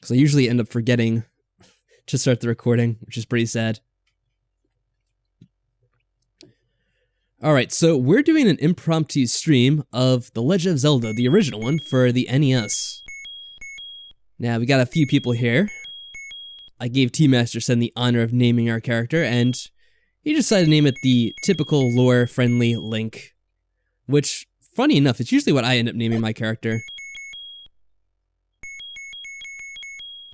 because I usually end up forgetting to start the recording, which is pretty sad. Alright, so we're doing an impromptu stream of The Legend of Zelda, the original one, for the NES. Now, we got a few people here. I gave T-Master Sen the honor of naming our character, and he decided to name it the typical lore-friendly Link. Which, funny enough, it's usually what I end up naming my character.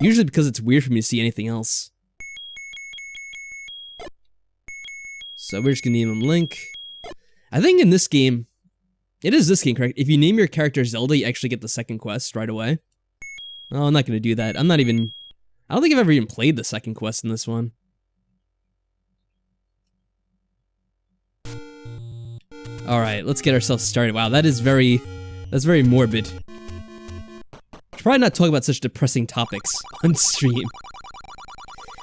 Usually because it's weird for me to see anything else. So we're just gonna name him Link. I think in this game, it is this game, correct? If you name your character Zelda, you actually get the second quest right away. Oh, I'm not gonna do that. I don't think I've ever even played the second quest in this one. Alright, let's get ourselves started. Wow, that's very morbid. Should probably not talk about such depressing topics on stream.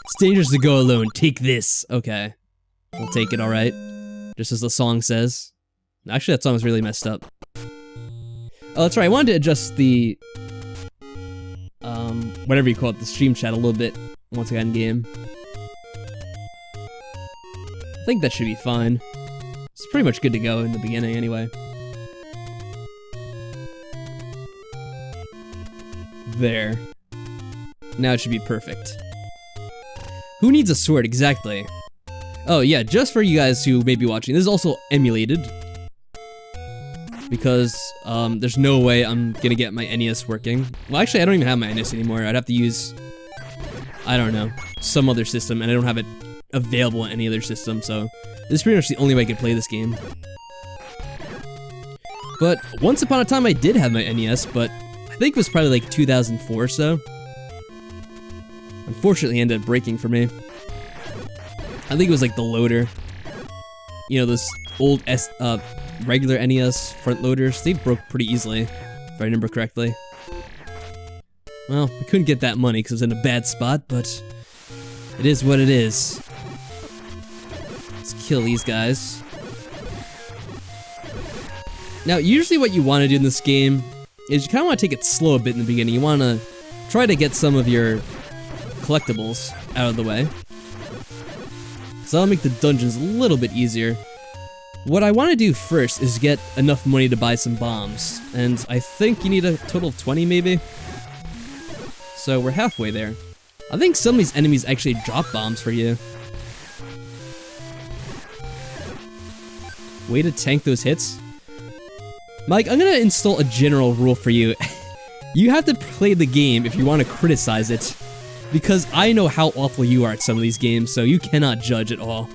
It's dangerous to go alone. Take this. Okay. We'll take it, alright. Just as the song says. Actually, that song was really messed up. Oh, that's right. I wanted to adjust the... whatever you call it, the stream chat a little bit once I got in game. I think that should be fine. It's pretty much good to go in the beginning anyway. There. Now it should be perfect. Who needs a sword exactly? Oh yeah, just for you guys who may be watching, this is also emulated. Because, there's no way I'm gonna get my NES working. Well, actually, I don't even have my NES anymore. I'd have to use, I don't know, some other system, and I don't have it available in any other system, so this is pretty much the only way I could play this game. But once upon a time I did have my NES, but I think it was probably like 2004 or so. Unfortunately, it ended up breaking for me. I think it was like the loader. You know, those old regular NES front loaders, they broke pretty easily, if I remember correctly. Well, we couldn't get that money because it was in a bad spot, but it is what it is. Let's kill these guys. Now, usually what you want to do in this game is you kind of want to take it slow a bit in the beginning. You want to try to get some of your collectibles out of the way. So that'll make the dungeons a little bit easier. What I want to do first is get enough money to buy some bombs. And I think you need a total of 20 maybe? So we're halfway there. I think some of these enemies actually drop bombs for you. Way to tank those hits. Mike, I'm gonna install a general rule for you. You have to play the game if you want to criticize it. Because I know how awful you are at some of these games, so you cannot judge at all.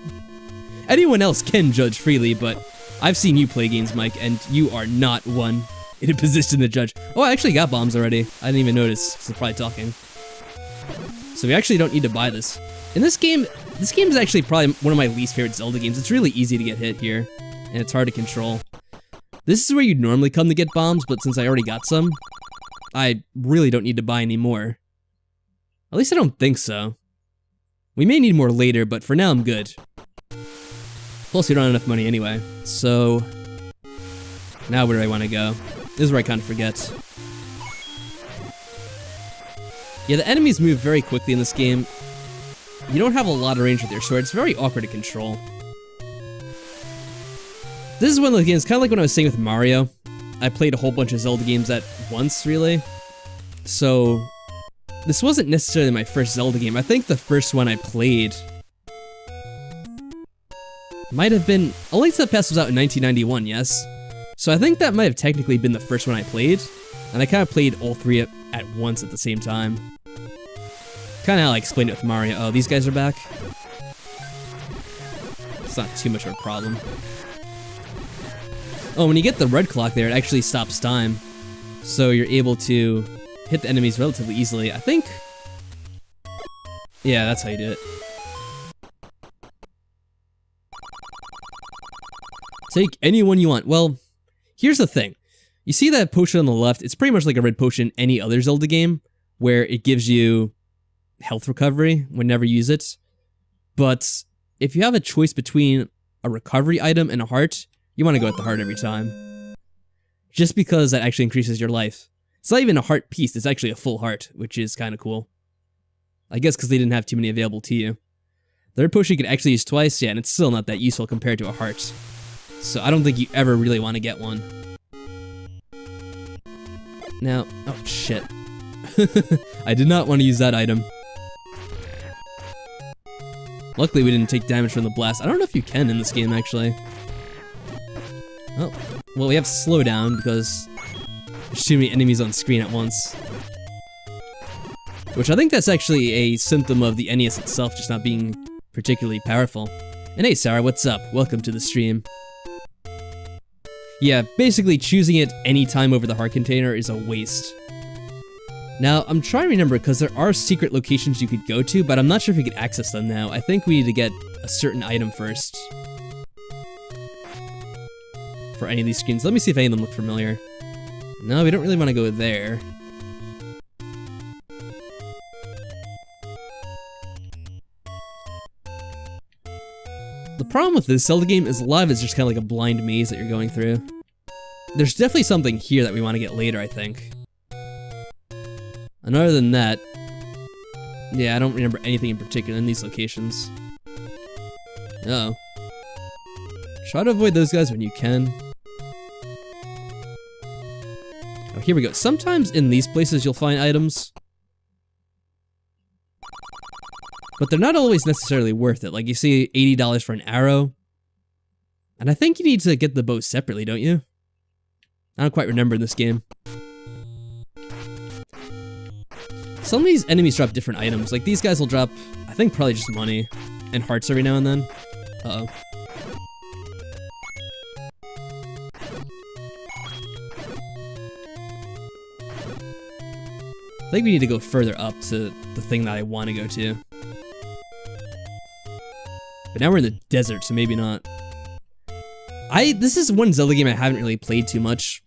Anyone else can judge freely, but I've seen you play games, Mike, and you are not one in a position to judge. Oh, I actually got bombs already. I didn't even notice, because I'm probably talking. So we actually don't need to buy this. In this game is actually probably one of my least favorite Zelda games. It's really easy to get hit here, and it's hard to control. This is where you'd normally come to get bombs, but since I already got some, I really don't need to buy any more. At least I don't think so. We may need more later, but for now I'm good. Plus we don't have enough money anyway. So, now where do I want to go? This is where I kind of forget. Yeah, the enemies move very quickly in this game. You don't have a lot of range with your sword. It's very awkward to control. This is one of the games, kind of like when I was saying with Mario. I played a whole bunch of Zelda games at once, really. So, this wasn't necessarily my first Zelda game. I think the first one I played might have been... A Link to the Past was out in 1991, yes? So I think that might have technically been the first one I played, and I kind of played all three at once at the same time. Kind of how I explained it with Mario. Oh, these guys are back? It's not too much of a problem. Oh, when you get the red clock there, it actually stops time. So you're able to hit the enemies relatively easily. I think... Yeah, that's how you do it. Take anyone you want. Well, here's the thing. You see that potion on the left? It's pretty much like a red potion in any other Zelda game, where it gives you health recovery whenever you use it. But if you have a choice between a recovery item and a heart, you want to go with the heart every time. Just because that actually increases your life. It's not even a heart piece, it's actually a full heart, which is kind of cool. I guess because they didn't have too many available to you. Third potion you can actually use twice, yeah, and it's still not that useful compared to a heart. So I don't think you ever really want to get one. Now, oh shit. I did not want to use that item. Luckily we didn't take damage from the blast. I don't know if you can in this game, actually. Oh, well, we have slowdown because there's too many enemies on screen at once. Which I think that's actually a symptom of the NES itself just not being particularly powerful. And hey Sarah, what's up? Welcome to the stream. Yeah, basically choosing it any time over the heart container is a waste. Now, I'm trying to remember because there are secret locations you could go to, but I'm not sure if you could access them now. I think we need to get a certain item first. For any of these screens. Let me see if any of them look familiar. No, we don't really want to go there. The problem with this Zelda game is a lot of it's just kind of like a blind maze that you're going through. There's definitely something here that we want to get later, I think. And other than that, yeah, I don't remember anything in particular in these locations. Uh-oh. Try to avoid those guys when you can. Oh, here we go. Sometimes in these places you'll find items. But they're not always necessarily worth it. Like, you see $80 for an arrow. And I think you need to get the bow separately, don't you? I don't quite remember in this game. Some of these enemies drop different items. Like, these guys will drop, I think, probably just money. And hearts every now and then. Uh-oh. I think we need to go further up to the thing that I want to go to. But now we're in the desert, so maybe not. This is one Zelda game I haven't really played too much.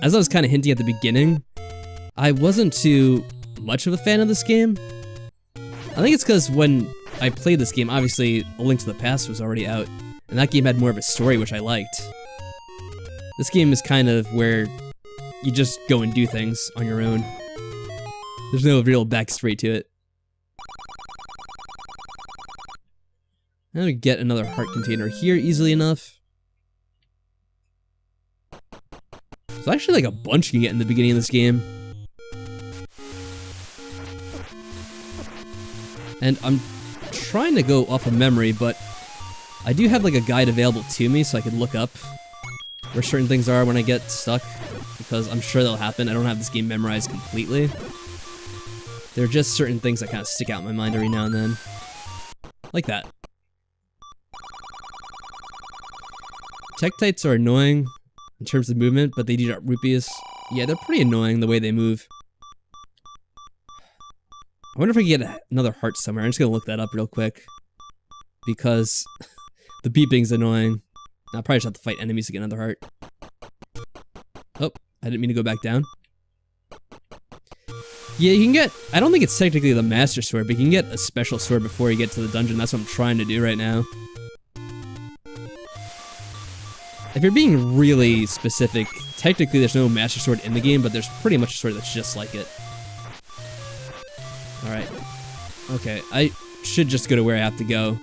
As I was kind of hinting at the beginning, I wasn't too much of a fan of this game. I think it's because when I played this game, obviously A Link to the Past was already out, and that game had more of a story, which I liked. This game is kind of where you just go and do things on your own. There's no real backstory to it. Now we get another heart container here easily enough. There's actually like a bunch you can get in the beginning of this game. And I'm trying to go off of memory, but I do have like a guide available to me so I can look up where certain things are when I get stuck, because I'm sure that'll happen. I don't have this game memorized completely. There are just certain things that kind of stick out in my mind every now and then. Like that. Tektites are annoying in terms of movement, but they do drop rupees. Yeah, they're pretty annoying the way they move. I wonder if I can get another heart somewhere. I'm just gonna look that up real quick. Because the beeping's annoying. I'll probably just have to fight enemies to get another heart. Oh, I didn't mean to go back down. Yeah, you can get... I don't think it's technically the Master Sword, but you can get a special sword before you get to the dungeon. That's what I'm trying to do right now. If you're being really specific, technically there's no Master Sword in the game, but there's pretty much a sword that's just like it. Alright. Okay, I should just go to where I have to go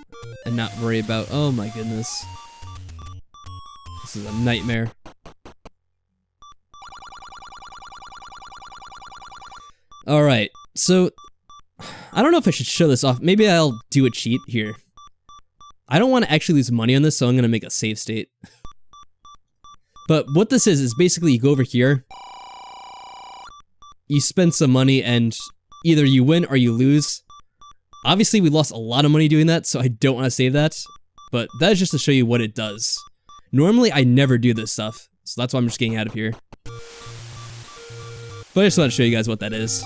and not worry about... Oh my goodness. This is a nightmare. Alright, so... I don't know if I should show this off. Maybe I'll do a cheat here. I don't want to actually lose money on this, so I'm going to make a save state. But what this is basically you go over here, you spend some money, and either you win or you lose. Obviously, we lost a lot of money doing that, so I don't want to save that. But that is just to show you what it does. Normally, I never do this stuff, so that's why I'm just getting out of here. But I just want to show you guys what that is.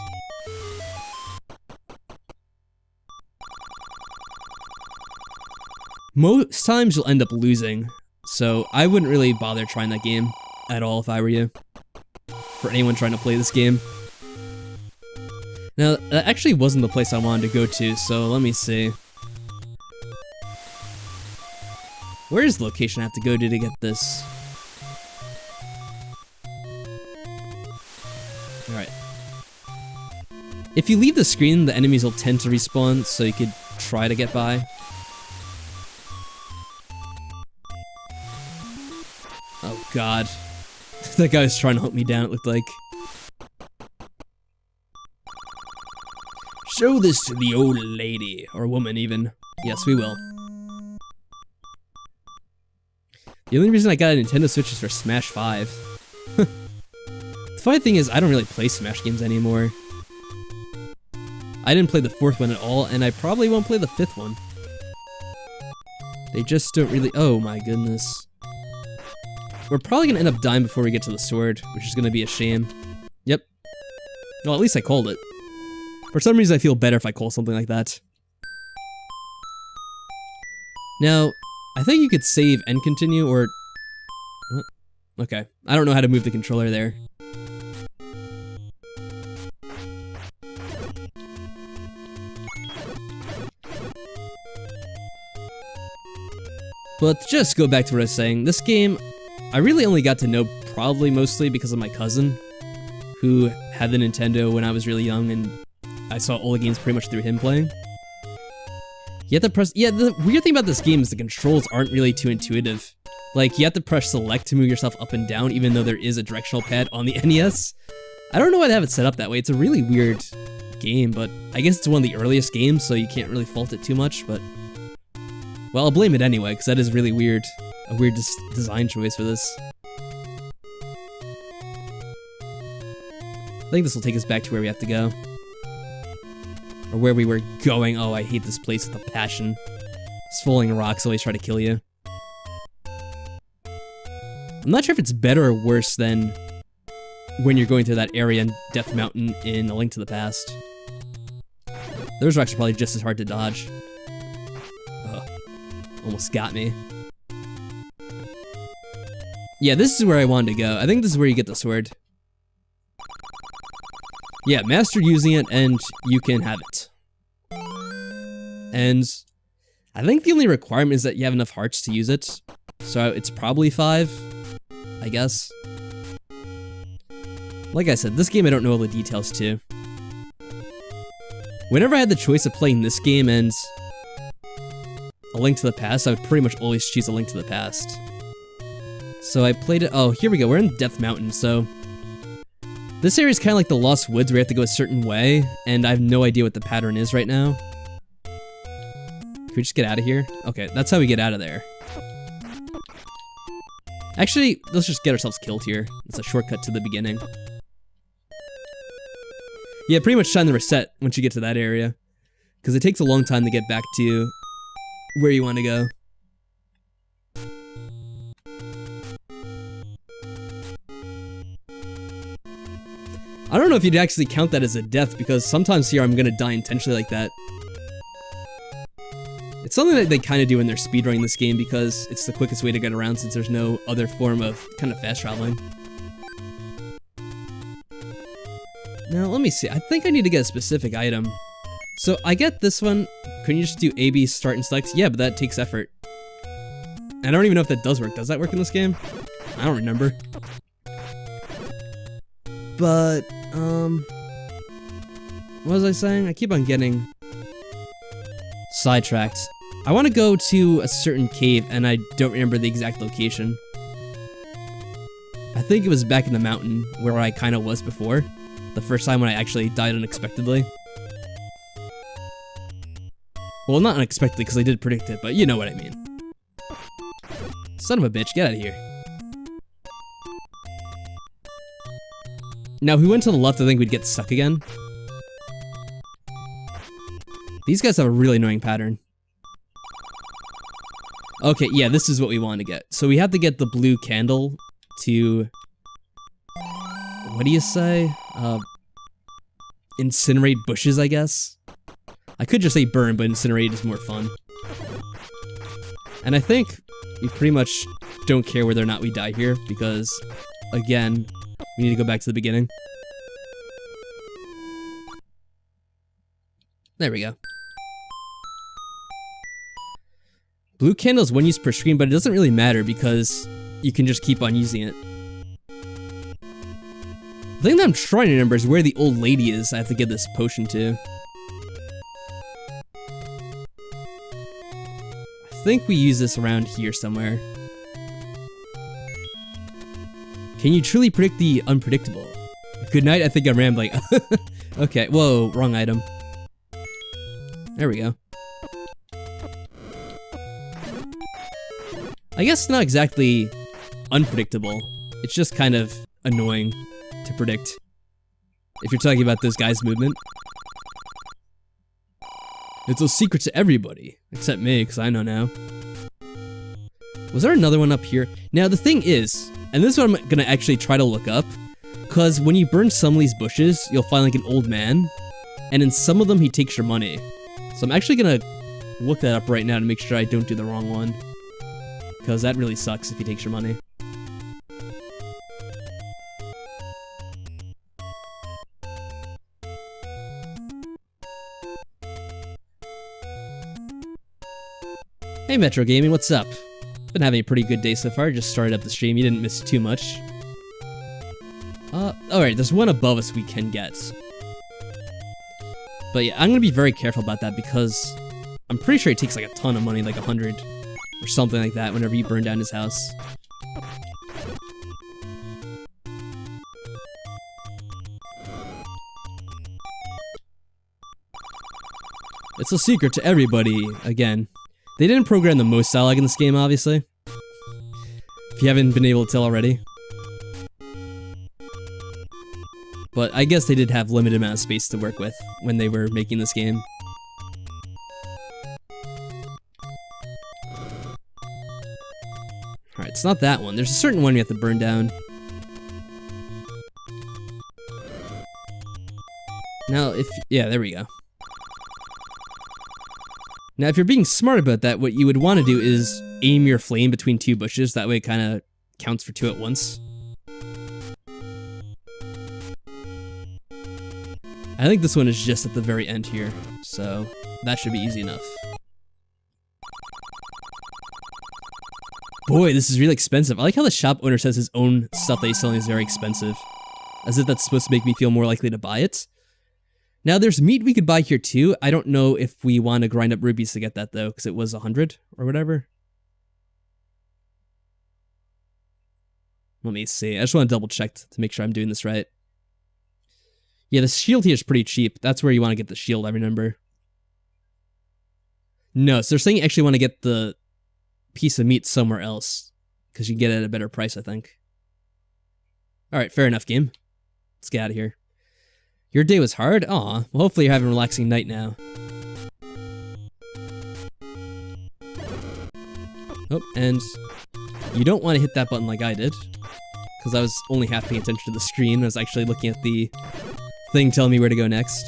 Most times you'll end up losing, so I wouldn't really bother trying that game at all if I were you. For anyone trying to play this game. Now, that actually wasn't the place I wanted to go to, so let me see. Where is the location I have to go to get this? If you leave the screen, the enemies will tend to respawn, so you could try to get by. Oh god. That guy was trying to hunt me down, it looked like. Show this to the old lady, or woman even. Yes, we will. The only reason I got a Nintendo Switch is for Smash 5. The funny thing is, I don't really play Smash games anymore. I didn't play the 4th one at all, and I probably won't play the 5th one. They just don't really— oh my goodness. We're probably gonna end up dying before we get to the sword, which is gonna be a shame. Yep. Well, at least I called it. For some reason, I feel better if I call something like that. Now, I think you could save and continue, or— what? Okay. I don't know how to move the controller there. But just go back to what I was saying, this game, I really only got to know probably mostly because of my cousin, who had the Nintendo when I was really young, and I saw all the games pretty much through him playing. You have to press— yeah, the weird thing about this game is the controls aren't really too intuitive. Like, you have to press select to move yourself up and down, even though there is a directional pad on the NES. I don't know why they have it set up that way, it's a really weird game, but I guess it's one of the earliest games, so you can't really fault it too much, but— well, I'll blame it anyway, because that is really weird. A weird design choice for this. I think this will take us back to where we have to go. Or where we were going. Oh, I hate this place with a passion. Falling rocks always try to kill you. I'm not sure if it's better or worse than when you're going through that area in Death Mountain in A Link to the Past. Those rocks are probably just as hard to dodge. Almost got me. Yeah, this is where I wanted to go. I think this is where you get the sword. Yeah, master using it and you can have it. And I think the only requirement is that you have enough hearts to use it. So it's probably 5, I guess. Like I said, this game I don't know all the details to. Whenever I had the choice of playing this game and A Link to the Past, I would pretty much always choose A Link to the Past. So I played it— oh, here we go, we're in Death Mountain, so— this area is kind of like the Lost Woods where you have to go a certain way, and I have no idea what the pattern is right now. Can we just get out of here? Okay, that's how we get out of there. Actually, let's just get ourselves killed here. It's a shortcut to the beginning. Yeah, pretty much time to reset once you get to that area, because it takes a long time to get back to where you want to go. I don't know if you'd actually count that as a death, because sometimes here I'm gonna die intentionally like that. It's something that they kind of do in their speedrunning this game, because it's the quickest way to get around since there's no other form of kind of fast traveling. Now, let me see. I think I need to get a specific item. So, I get this one. Can you just do A, B, start, and select? Yeah, but that takes effort. And I don't even know if that does work. Does that work in this game? I don't remember. But, what was I saying? I keep on getting sidetracked. I want to go to a certain cave, and I don't remember the exact location. I think it was back in the mountain, where I kind of was before. The first time when I actually died unexpectedly. Well, not unexpectedly, because I did predict it, but you know what I mean. Son of a bitch, get out of here. Now, if we went to the left, I think we'd get stuck again. These guys have a really annoying pattern. Okay, yeah, this is what we want to get. So we have to get the blue candle to— what do you say? Incinerate bushes, I guess? I could just say burn, but incinerate is more fun. And I think we pretty much don't care whether or not we die here, because, again, we need to go back to the beginning. There we go. Blue candle is one use per screen, but it doesn't really matter because you can just keep on using it. The thing that I'm trying to remember is where the old lady is I have to give this potion to. I think we use this around here somewhere. Can you truly predict the unpredictable? Good night, I think I'm rambling. Okay, whoa, wrong item. There we go. I guess not exactly unpredictable. It's just kind of annoying to predict. If you're talking about this guy's movement. It's a secret to everybody. Except me, because I know now. Was there another one up here? Now, the thing is, and this is what I'm gonna actually try to look up, because when you burn some of these bushes, you'll find like an old man, and in some of them he takes your money. So I'm actually gonna look that up right now to make sure I don't do the wrong one, because that really sucks if he takes your money. Hey Metro Gaming, what's up? Been having a pretty good day so far, just started up the stream, you didn't miss too much. Alright, there's one above us we can get. But yeah, I'm gonna be very careful about that because I'm pretty sure it takes like a ton of money, like 100 or something like that whenever you burn down his house. It's a secret to everybody, again. They didn't program the most dialogue in this game, obviously. If you haven't been able to tell already. But I guess they did have limited amount of space to work with when they were making this game. Alright, it's not that one. There's a certain one we have to burn down. Now, yeah, there we go. Now, if you're being smart about that, what you would want to do is aim your flame between two bushes. That way it kind of counts for two at once. I think this one is just at the very end here, so that should be easy enough. Boy, this is really expensive. I like how the shop owner says his own stuff that he's selling is very expensive. As if that's supposed to make me feel more likely to buy it. Now, there's meat we could buy here too. I don't know if we want to grind up rubies to get that though, because it was 100 or whatever. Let me see. I just want to double check to make sure I'm doing this right. Yeah, the shield here is pretty cheap. That's where you want to get the shield, I remember. No, so they're saying you actually want to get the piece of meat somewhere else, because you can get it at a better price, I think. Alright, fair enough, game. Let's get out of here. Your day was hard? Aw, well hopefully you're having a relaxing night now. Oh, and you don't want to hit that button like I did, because I was only half paying attention to the screen. I was actually looking at the thing telling me where to go next.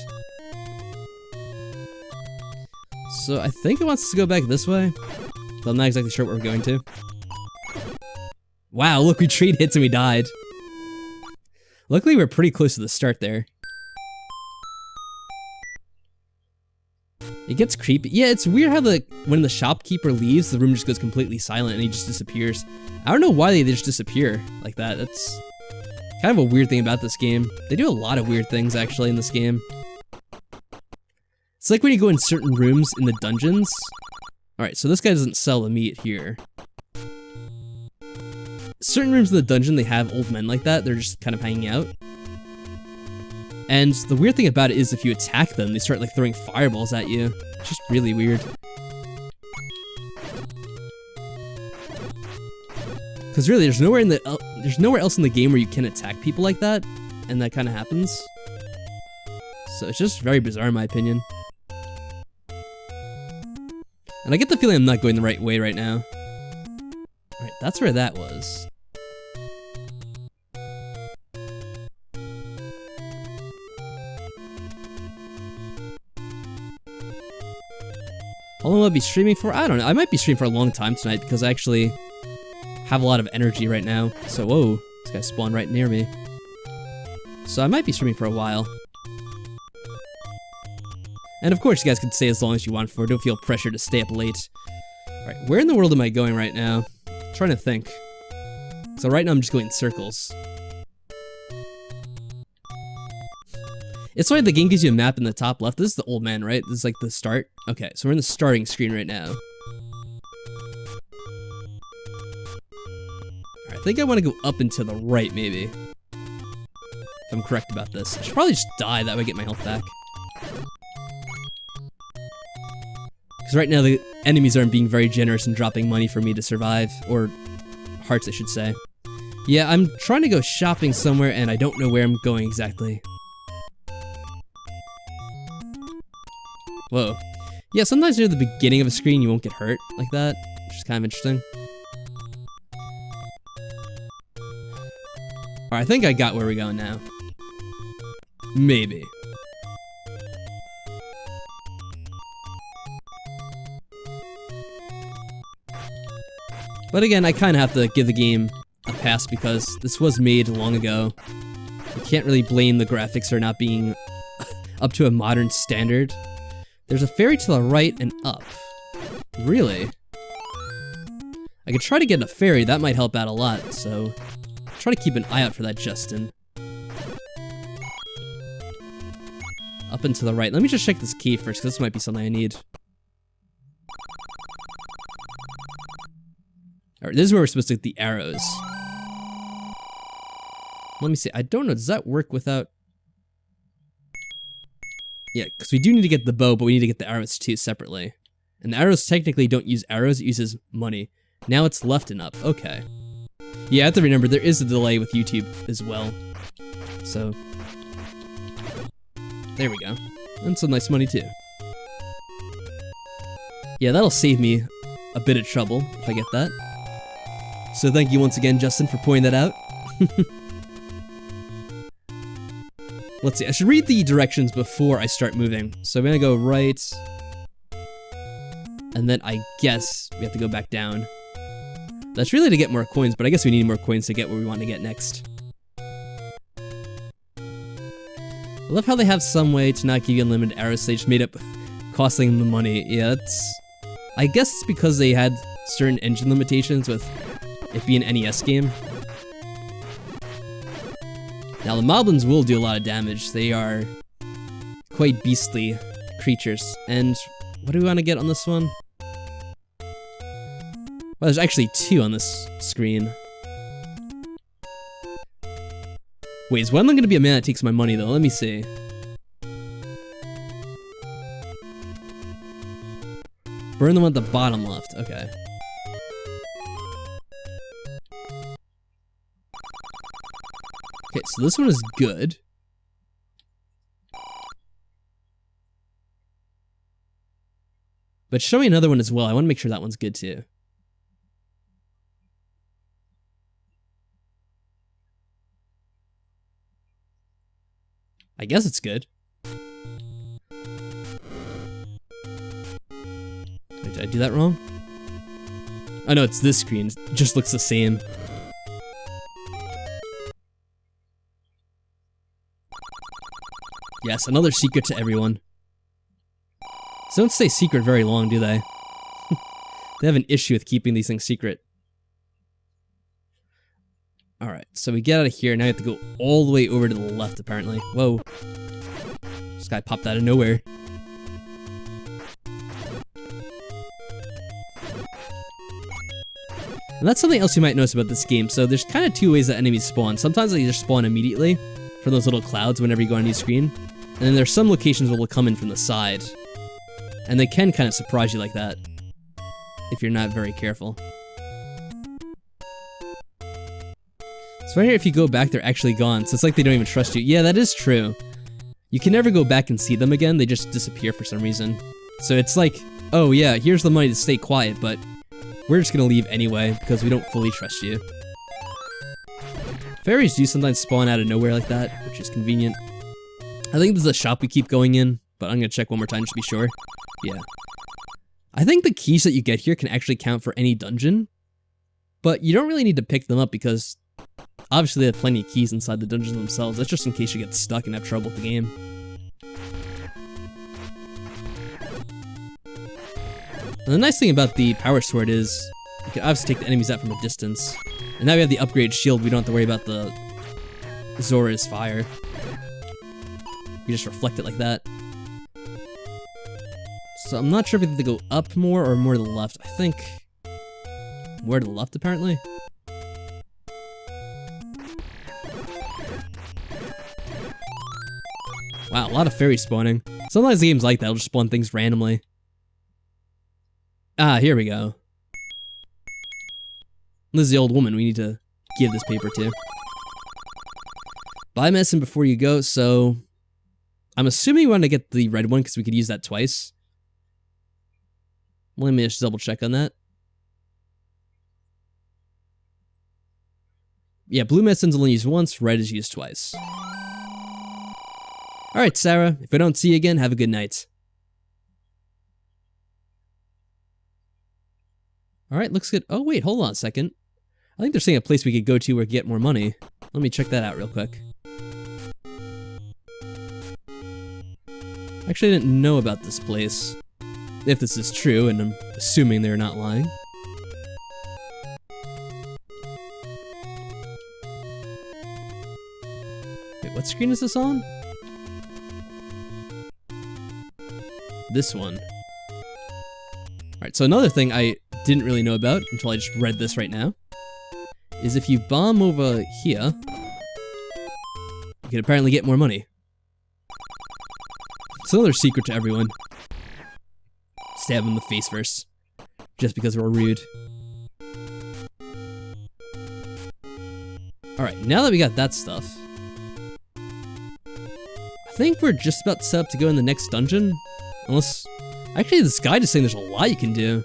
So I think it wants us to go back this way, but I'm not exactly sure what we're going to. Wow, look, we traded hits and we died. Luckily, we're pretty close to the start there. It gets creepy. Yeah, it's weird how when the shopkeeper leaves, the room just goes completely silent and he just disappears. I don't know why they just disappear like that. That's kind of a weird thing about this game. They do a lot of weird things, actually, in this game. It's like when you go in certain rooms in the dungeons. Alright, so this guy doesn't sell the meat here. Certain rooms in the dungeon, they have old men like that. They're just kind of hanging out. And the weird thing about it is if you attack them, they start like throwing fireballs at you. It's just really weird. Because really, there's nowhere else in the game where you can attack people like that, and that kind of happens. So it's just very bizarre in my opinion. And I get the feeling I'm not going the right way right now. Alright, that's where that was. How long will I be streaming for? I don't know. I might be streaming for a long time tonight because I actually have a lot of energy right now. So, whoa, this guy spawned right near me. So I might be streaming for a while. And of course, you guys can stay as long as you want for. Don't feel pressure to stay up late. Alright, where in the world am I going right now? I'm trying to think. So right now I'm just going in circles. It's why the game gives you a map in the top left. This is the old man, right? This is like the start. Okay, so we're in the starting screen right now. I think I want to go up and to the right, maybe. If I'm correct about this. I should probably just die, that way I get my health back. Because right now the enemies aren't being very generous and dropping money for me to survive. Or hearts, I should say. Yeah, I'm trying to go shopping somewhere and I don't know where I'm going exactly. Whoa. Yeah, sometimes near the beginning of a screen you won't get hurt like that, which is kind of interesting. Alright, I think I got where we're going now. Maybe. But again, I kind of have to give the game a pass because this was made long ago. You can't really blame the graphics for not being up to a modern standard. There's a fairy to the right and up. Really? I could try to get a fairy, that might help out a lot, so try to keep an eye out for that, Justin. Up and to the right. Let me just check this key first, because this might be something I need. Alright, this is where we're supposed to get the arrows. Let me see. I don't know. Does that work without... Yeah, because we do need to get the bow, but we need to get the arrows too separately. And the arrows technically don't use arrows, it uses money. Now it's left and up. Okay. Yeah, I have to remember, there is a delay with YouTube as well. So... there we go. And some nice money too. Yeah, that'll save me a bit of trouble if I get that. So thank you once again, Justin, for pointing that out. Let's see, I should read the directions before I start moving. So I'm gonna go right. And then I guess we have to go back down. That's really to get more coins, but I guess we need more coins to get where we want to get next. I love how they have some way to not give you unlimited arrows, so they just made up costing them money. Yeah, I guess it's because they had certain engine limitations with it being an NES game. Now the moblins will do a lot of damage. They are quite beastly creatures. And what do we want to get on this one? Well, there's actually 2 on this screen. Wait, is one of them going to be a man that takes my money though? Let me see. Burn the one at the bottom left. Okay. Okay, so this one is good. But show me another one as well. I want to make sure that one's good too. I guess it's good. Wait, did I do that wrong? Oh no, it's this screen. It just looks the same. Yes, another secret to everyone. So don't stay secret very long, do they? They have an issue with keeping these things secret. Alright, so we get out of here, now we have to go all the way over to the left, apparently. Whoa. This guy popped out of nowhere. And that's something else you might notice about this game. So there's kind of 2 ways that enemies spawn. Sometimes they just spawn immediately from those little clouds whenever you go on a new screen. And then there's some locations where they'll come in from the side. And they can kind of surprise you like that, if you're not very careful. So right here, if you go back, they're actually gone. So it's like they don't even trust you. Yeah, that is true. You can never go back and see them again. They just disappear for some reason. So it's like, oh yeah, here's the money to stay quiet, but we're just gonna leave anyway because we don't fully trust you. Fairies do sometimes spawn out of nowhere like that, which is convenient. I think this is a shop we keep going in, but I'm gonna check one more time just to be sure. Yeah. I think the keys that you get here can actually count for any dungeon, but you don't really need to pick them up because obviously they have plenty of keys inside the dungeons themselves. That's just in case you get stuck and have trouble with the game. And the nice thing about the power sword is you can obviously take the enemies out from a distance. And now we have the upgrade shield, we don't have to worry about the Zora's fire. You just reflect it like that. So I'm not sure if we have to go up more or more to the left. I think more to the left, apparently. Wow, a lot of fairies spawning. Sometimes games like that will just spawn things randomly. Ah, here we go. This is the old woman we need to give this paper to. Buy medicine before you go, so I'm assuming you want to get the red one because we could use that twice. Let me just double check on that. Yeah, blue medicine's only used once, red is used twice. Alright, Sarah, if I don't see you again, have a good night. Alright, looks good. Oh, wait, hold on a second. I think they're saying a place we could go to where we get more money. Let me check that out real quick. Actually, I didn't know about this place. If this is true, and I'm assuming they're not lying. Wait, what screen is this on? This one. Alright, so another thing I didn't really know about until I just read this right now is if you bomb over here, you can apparently get more money. It's another secret to everyone. Stab him in the face first, just because we're rude. Alright, now that we got that stuff, I think we're just about set up to go in the next dungeon. Unless, actually this guide is saying there's a lot you can do.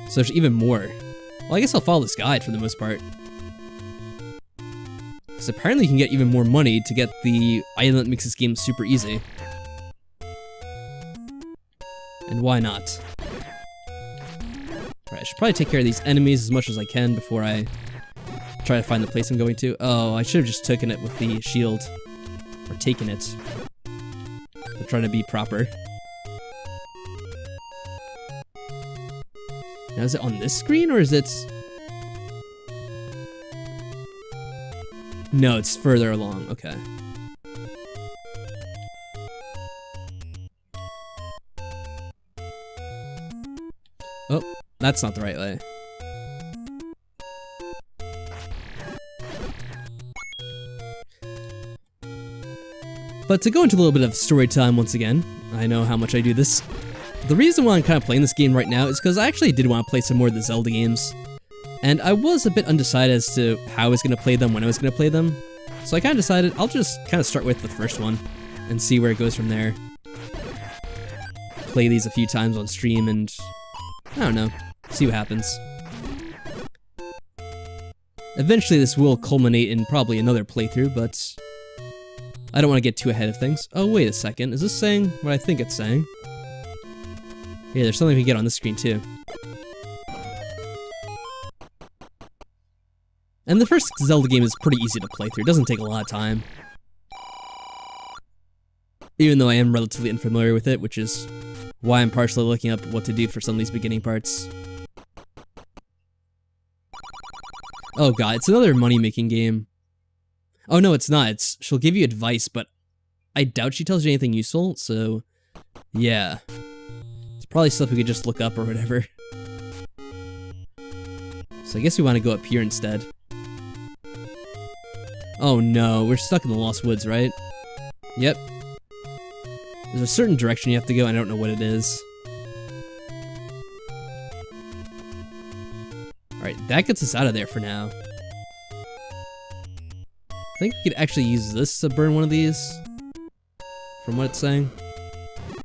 So there's even more. Well, I guess I'll follow this guide for the most part. Because apparently you can get even more money to get the item that makes this game super easy. And why not? Alright, I should probably take care of these enemies as much as I can before I try to find the place I'm going to. Oh, I should have just taken it with the shield. Or taken it. I'm trying to be proper. Now, is it on this screen, or is it... No, it's further along. Okay. Oh, that's not the right way. But to go into a little bit of story time once again, I know how much I do this. The reason why I'm kind of playing this game right now is because I actually did want to play some more of the Zelda games. And I was a bit undecided as to how I was going to play them, when I was going to play them. So I kind of decided I'll just kind of start with the first one and see where it goes from there. Play these a few times on stream and, I don't know, see what happens. Eventually this will culminate in probably another playthrough, but I don't want to get too ahead of things. Oh, wait a second. Is this saying what I think it's saying? Yeah, there's something we can get on this screen too. And the first Zelda game is pretty easy to play through. It doesn't take a lot of time. Even though I am relatively unfamiliar with it, which is why I'm partially looking up what to do for some of these beginning parts. Oh god, it's another money-making game. Oh no, it's not. She'll give you advice, but I doubt she tells you anything useful, so yeah. It's probably stuff we could just look up or whatever. So I guess we want to go up here instead. Oh no, we're stuck in the Lost Woods, right? Yep. There's a certain direction you have to go, and I don't know what it is. Alright, that gets us out of there for now. I think we could actually use this to burn one of these, from what it's saying.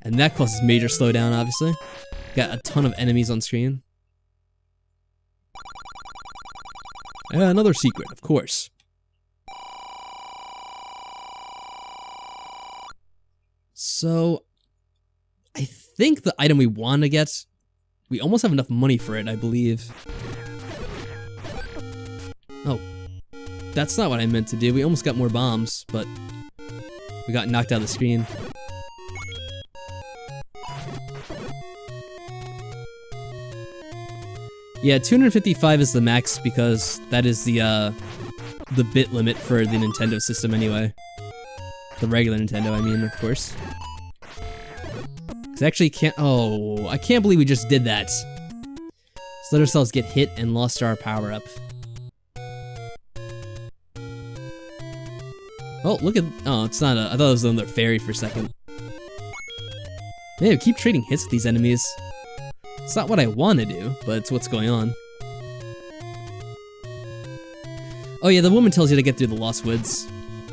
And that causes major slowdown, obviously. Got a ton of enemies on screen. Another secret, of course. So, I think the item we want to get, we almost have enough money for it, I believe. Oh, that's not what I meant to do. We almost got more bombs, but we got knocked out of the screen. Yeah, 255 is the max because that is the bit limit for the Nintendo system anyway. The regular Nintendo, I mean, of course. Cause I actually can't, oh, I can't believe we just did that. Let's let ourselves get hit and lost our power up. Oh, look at, oh, it's not a, I thought it was another fairy for a second. Man, we keep trading hits with these enemies. It's not what I want to do, but it's what's going on. Oh yeah, the woman tells you to get through the Lost Woods.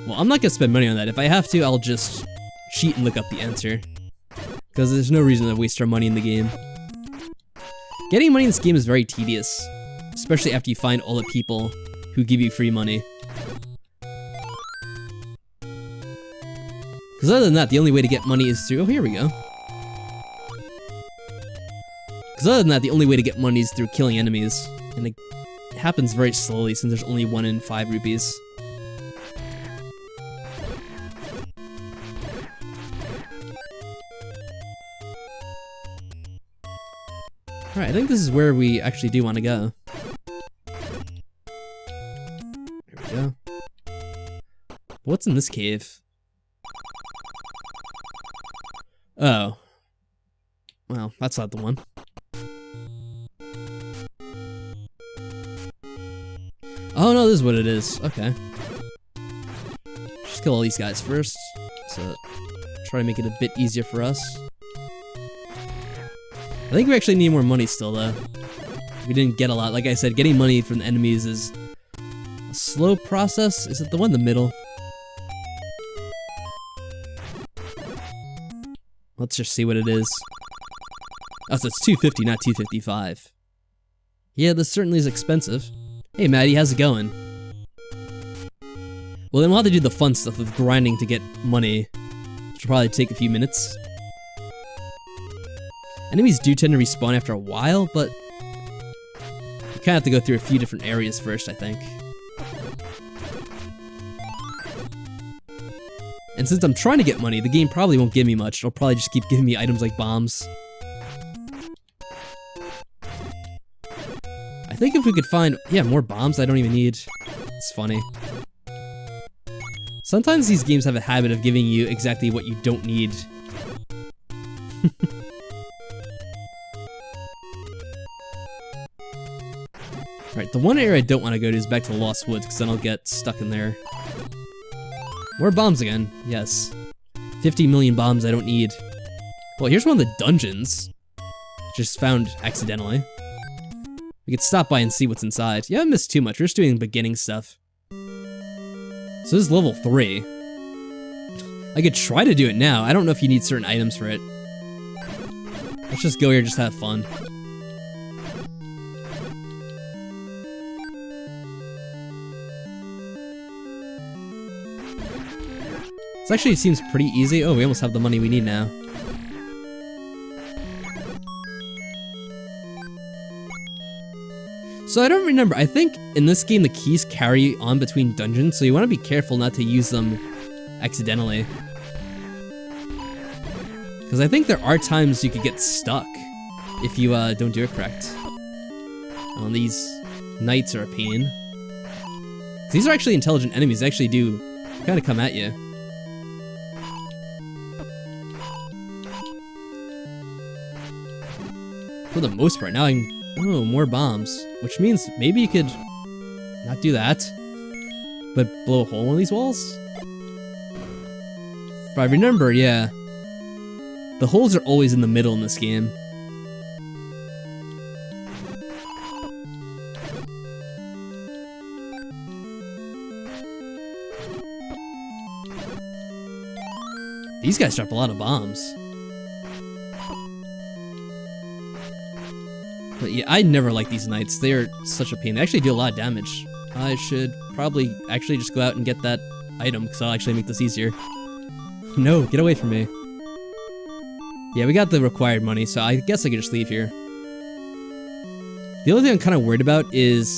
Well, I'm not gonna spend money on that. If I have to, I'll just cheat and look up the answer. Because there's no reason to waste our money in the game. Getting money in this game is very tedious. Especially after you find all the people who give you free money. Because other than that, the only way to get money is through... Oh, here we go. Because other than that, the only way to get money is through killing enemies. And it happens very slowly since there's only 1 in 5 rupees. Alright, I think this is where we actually do want to go. There we go. What's in this cave? Oh. Well, that's not the one. Oh no, this is what it is. Okay. Just kill all these guys first. So try to make it a bit easier for us. I think we actually need more money still though. We didn't get a lot. Like I said, getting money from the enemies is a slow process. Is it the one in the middle? Let's just see what it is. Oh, so it's 250, not 255. Yeah, this certainly is expensive. Hey Maddie, how's it going? Well, then we'll have to do the fun stuff of grinding to get money, which will probably take a few minutes. Enemies do tend to respawn after a while, but you kind of have to go through a few different areas first, I think. And since I'm trying to get money, the game probably won't give me much. It'll probably just keep giving me items like bombs. I think if we could find, yeah, more bombs I don't even need. It's funny. Sometimes these games have a habit of giving you exactly what you don't need. Alright, the one area I don't want to go to is back to the Lost Woods, because then I'll get stuck in there. More bombs again, yes. 50 million bombs I don't need. Well, here's one of the dungeons. Just found accidentally. We could stop by and see what's inside. Yeah, I missed too much. We're just doing beginning stuff. So this is level 3. I could try to do it now. I don't know if you need certain items for it. Let's just go here and just have fun. This actually seems pretty easy. Oh, we almost have the money we need now. So I don't remember. I think in this game the keys carry on between dungeons, so you want to be careful not to use them accidentally. Because I think there are times you could get stuck if you don't do it correct. These knights are a pain. These are actually intelligent enemies. They actually do kind of come at you. For the most part. Now I can... Oh, more bombs. Which means maybe you could not do that, but blow a hole in one of these walls? If I remember, yeah. The holes are always in the middle in this game. These guys drop a lot of bombs. But yeah, I never like these knights. They are such a pain. They actually do a lot of damage. I should probably actually just go out and get that item, because I'll actually make this easier. No, get away from me. Yeah, we got the required money, so I guess I could just leave here. The only thing I'm kind of worried about is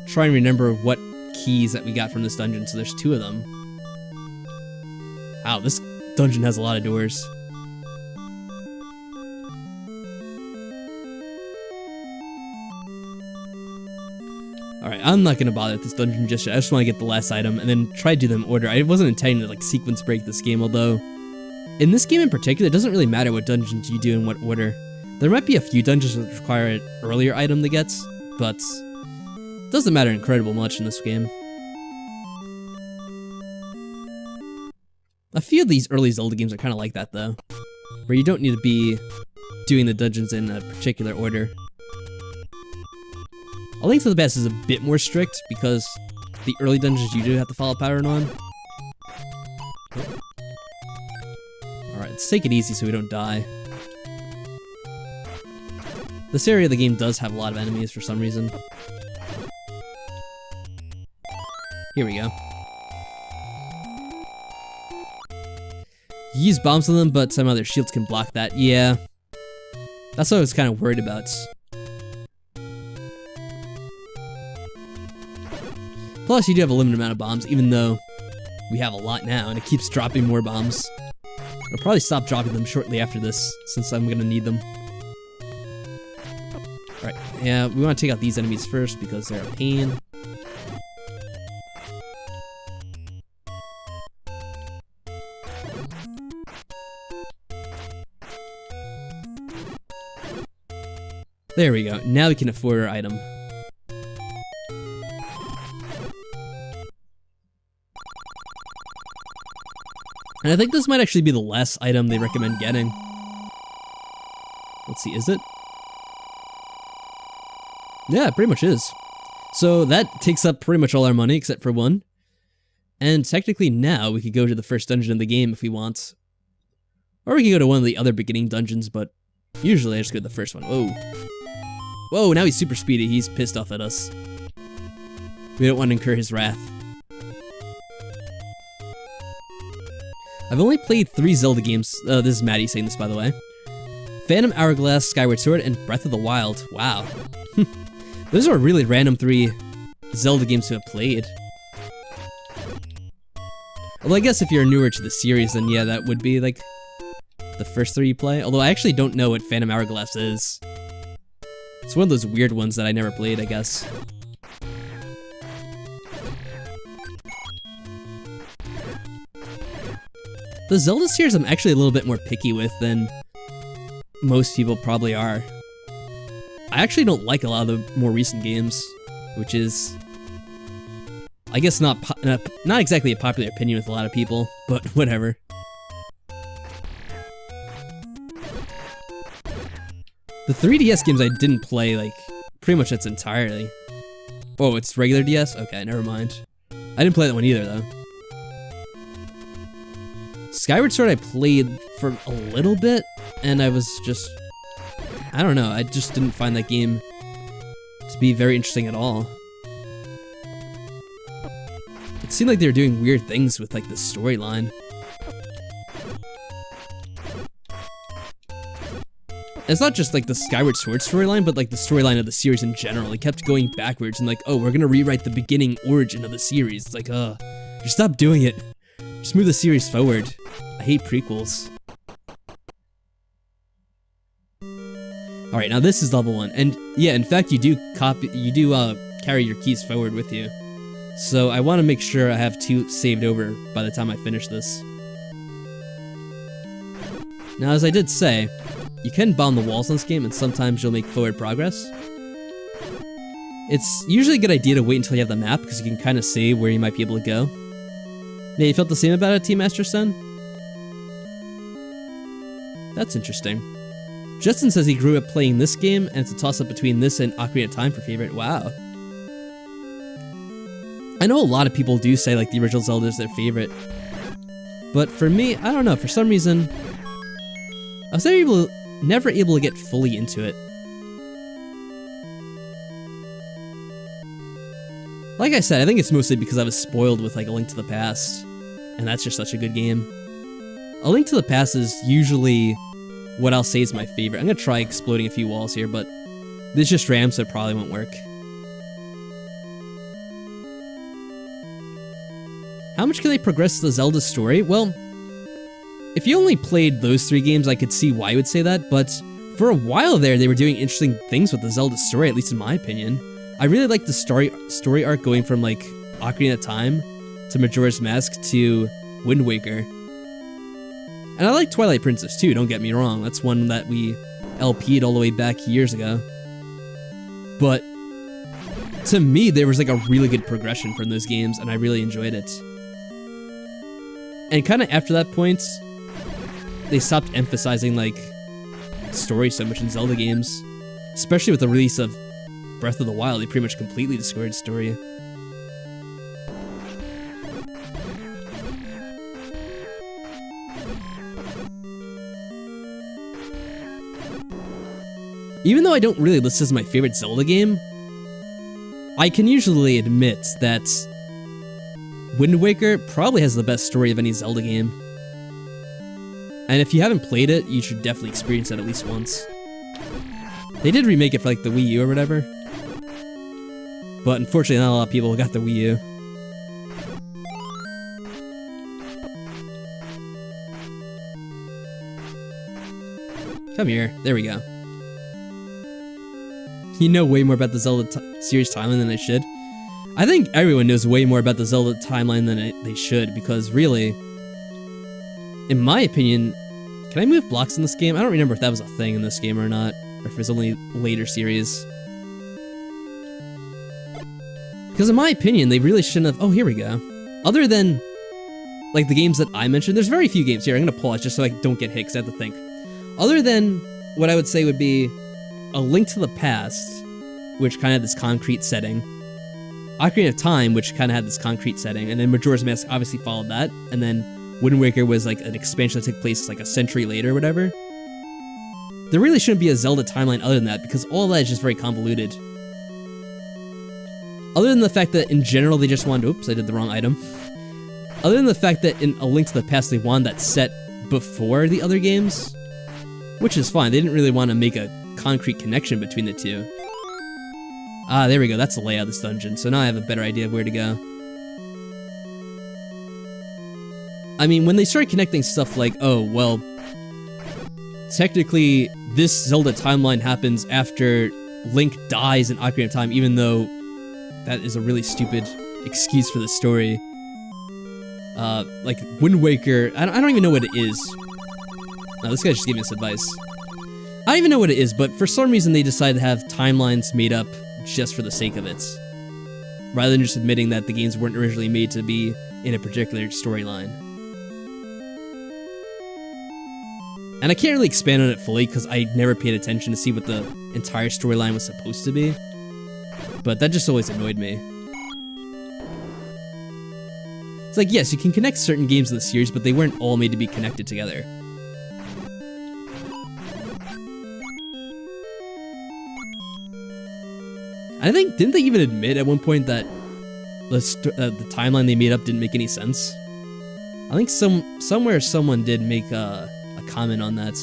trying to remember what keys that we got from this dungeon, so there's 2 of them. Wow, this dungeon has a lot of doors. Alright, I'm not gonna bother with this dungeon just yet. I just want to get the last item and then try to do them in order. I wasn't intending to like sequence break this game, although in this game in particular, it doesn't really matter what dungeons you do in what order. There might be a few dungeons that require an earlier item to get, but it doesn't matter incredible much in this game. A few of these early Zelda games are kind of like that though, where you don't need to be doing the dungeons in a particular order. A Link to the Past is a bit more strict because the early dungeons you do have to follow pattern on. Alright, let's take it easy so we don't die. This area of the game does have a lot of enemies for some reason. Here we go. You use bombs on them, but somehow their shields can block that. Yeah. That's what I was kind of worried about. Plus, you do have a limited amount of bombs, even though we have a lot now, and it keeps dropping more bombs. I'll probably stop dropping them shortly after this, since I'm gonna need them. Alright, yeah, we want to take out these enemies first, because they're a pain. There we go, now we can afford our item. And I think this might actually be the last item they recommend getting. Let's see, is it? Yeah, it pretty much is. So that takes up pretty much all our money except for one. And technically now we could go to the first dungeon of the game if we want. Or we could go to one of the other beginning dungeons, but usually I just go to the first one. Whoa. Whoa, now he's super speedy. He's pissed off at us. We don't want to incur his wrath. I've only played 3 Zelda games. This is Maddie saying this, by the way. Phantom Hourglass, Skyward Sword, and Breath of the Wild. Wow. Those are really random 3 Zelda games to have played. Although I guess if you're newer to the series, then yeah, that would be like the first 3 you play. Although I actually don't know what Phantom Hourglass is. It's one of those weird ones that I never played, I guess. The Zelda series I'm actually a little bit more picky with than most people probably are. I actually don't like a lot of the more recent games, which is, I guess, not exactly a popular opinion with a lot of people, but whatever. The 3DS games I didn't play, like, pretty much that's entirely. Oh, it's regular DS? Okay, never mind. I didn't play that one either, though. Skyward Sword I played for a little bit, and I was just, I don't know, I just didn't find that game to be very interesting at all. It seemed like they were doing weird things with like the storyline. It's not just like the Skyward Sword storyline, but like the storyline of the series in general. It kept going backwards and like, oh, we're gonna rewrite the beginning origin of the series. It's like, just stop doing it. Just move the series forward. I hate prequels. Alright, now this is level 1. And yeah, in fact, you do carry your keys forward with you. So I want to make sure I have 2 saved over by the time I finish this. Now, as I did say, you can bomb the walls in this game, and sometimes you'll make forward progress. It's usually a good idea to wait until you have the map, because you can kind of see where you might be able to go. Yeah, you felt the same about it, Team Master Sen? That's interesting. Justin says he grew up playing this game, and it's a toss-up between this and Ocarina of Time for favorite. Wow. I know a lot of people do say, like, the original Zelda is their favorite. But for me, I don't know, for some reason, I was never able to get fully into it. Like I said, I think it's mostly because I was spoiled with, like, A Link to the Past, and that's just such a good game. A Link to the Past is usually what I'll say is my favorite. I'm gonna try exploding a few walls here, but this just RAM, so it probably won't work. How much can they progress the Zelda story? Well, if you only played those 3 games, I could see why you would say that, but for a while there, they were doing interesting things with the Zelda story, at least in my opinion. I really like the story arc going from like Ocarina of Time to Majora's Mask to Wind Waker. And I like Twilight Princess too, don't get me wrong. That's one that we LP'd all the way back years ago. But to me, there was like a really good progression from those games, and I really enjoyed it. And kind of after that point, they stopped emphasizing like story so much in Zelda games. Especially with the release of Breath of the Wild, they pretty much completely discarded story. Even though I don't really list this as my favorite Zelda game, I can usually admit that Wind Waker probably has the best story of any Zelda game. And if you haven't played it, you should definitely experience it at least once. They did remake it for like the Wii U or whatever. But unfortunately not a lot of people got the Wii U. Come here, there we go. You know way more about the Zelda series timeline than I should. I think everyone knows way more about the Zelda timeline than they should, because really, in my opinion, can I move blocks in this game? I don't remember if that was a thing in this game or not, or if it was only later series. Because in my opinion, they really shouldn't have... Oh, here we go. Other than, like, the games that I mentioned, there's very few games here. I'm going to pause just so I don't get hit, because I have to think. Other than what I would say would be A Link to the Past, which kind of had this concrete setting. Ocarina of Time, which kind of had this concrete setting. And then Majora's Mask obviously followed that. And then Wind Waker was like an expansion that took place like a century later or whatever. There really shouldn't be a Zelda timeline other than that, because all that is just very convoluted. Other than the fact that in general they just wanted... Oops, I did the wrong item. Other than the fact that in A Link to the Past they wanted that set before the other games, which is fine. They didn't really want to make a concrete connection between the two. Ah, there we go. That's the layout of this dungeon. So now I have a better idea of where to go. I mean, when they started connecting stuff like, oh, well, technically this Zelda timeline happens after Link dies in Ocarina of Time, even though that is a really stupid excuse for the story. Like, Wind Waker, I don't even know what it is. No, this guy just gave me this advice. I don't even know what it is, but for some reason they decided to have timelines made up just for the sake of it, rather than just admitting that the games weren't originally made to be in a particular storyline. And I can't really expand on it fully because I never paid attention to see what the entire storyline was supposed to be, but that just always annoyed me. It's like, yes, you can connect certain games in the series, but they weren't all made to be connected together. I think, didn't they even admit at one point that the timeline they made up didn't make any sense? I think somewhere someone did make a comment on that.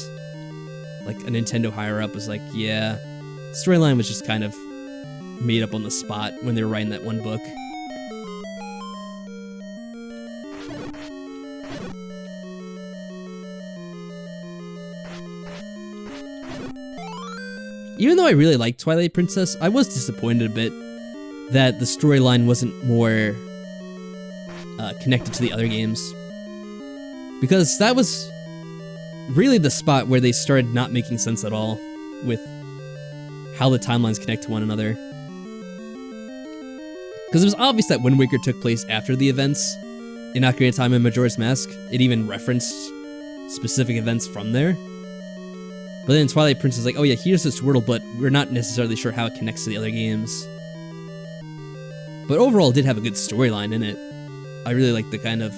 Like a Nintendo higher up was like, yeah, the storyline was just kind of made up on the spot when they were writing that one book. Even though I really liked Twilight Princess, I was disappointed a bit that the storyline wasn't more connected to the other games. Because that was really the spot where they started not making sense at all with how the timelines connect to one another. Because it was obvious that Wind Waker took place after the events in Ocarina of Time and Majora's Mask. It even referenced specific events from there. But then Twilight Princess is like, oh yeah, here's this world, but we're not necessarily sure how it connects to the other games. But overall, it did have a good storyline in it. I really liked the kind of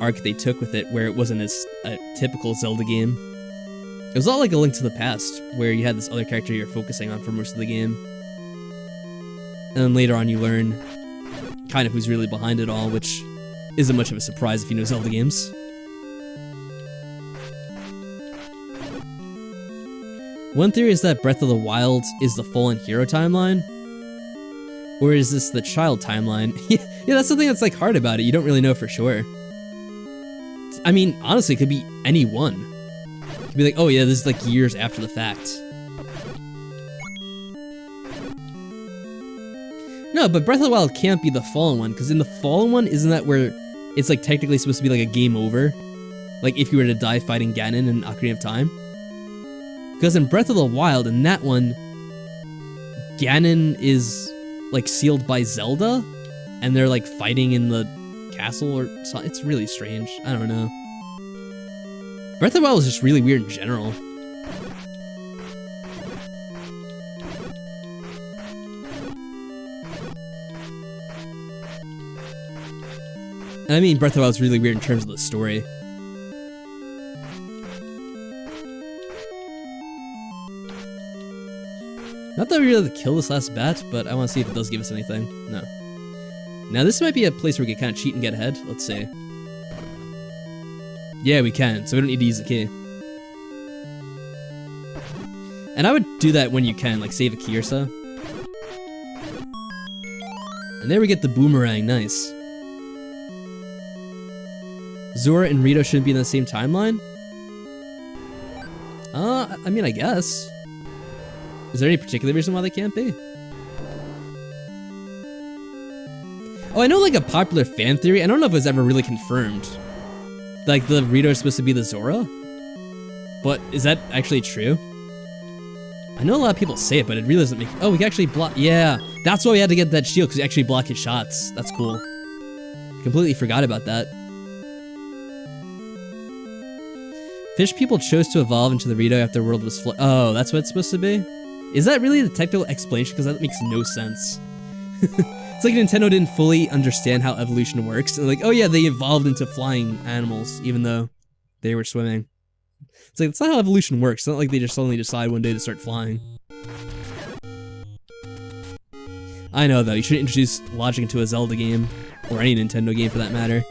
arc they took with it, where it wasn't as a typical Zelda game. It was a lot like A Link to the Past, where you had this other character you're focusing on for most of the game. And then later on you learn kind of who's really behind it all, which isn't much of a surprise if you know Zelda games. One theory is that Breath of the Wild is the Fallen Hero timeline. Or is this the child timeline? Yeah, that's something that's like hard about it. You don't really know for sure. I mean, honestly, it could be any one. It could be like, oh yeah, this is like years after the fact. No, but Breath of the Wild can't be the Fallen one, because in the Fallen one, isn't that where it's like technically supposed to be like a game over? Like if you were to die fighting Ganon in Ocarina of Time? Because in Breath of the Wild, in that one, Ganon is like sealed by Zelda, and they're like fighting in the castle or something. It's really strange. I don't know. Breath of the Wild is just really weird in general. And I mean, Breath of the Wild is really weird in terms of the story. Not that we really have to kill this last bat, but I want to see if it does give us anything. No. Now this might be a place where we can kind of cheat and get ahead. Let's see. Yeah, we can, so we don't need to use the key. And I would do that when you can, like save a key or so. And there we get the boomerang, nice. Zora and Rito shouldn't be in the same timeline? I mean, I guess. Is there any particular reason why they can't be? Oh, I know like a popular fan theory, I don't know if it was ever really confirmed. Like the Rito is supposed to be the Zora? But is that actually true? I know a lot of people say it, but it really doesn't make... Oh, we can actually block... Yeah, that's why we had to get that shield, because we actually block his shots. That's cool. Completely forgot about that. Fish people chose to evolve into the Rito after the world was flooded. Oh, that's what it's supposed to be? Is that really the technical explanation? Because that makes no sense. It's like Nintendo didn't fully understand how evolution works. And like, oh yeah, they evolved into flying animals, even though they were swimming. It's like, that's not how evolution works. It's not like they just suddenly decide one day to start flying. I know though, you shouldn't introduce logic into a Zelda game, or any Nintendo game for that matter.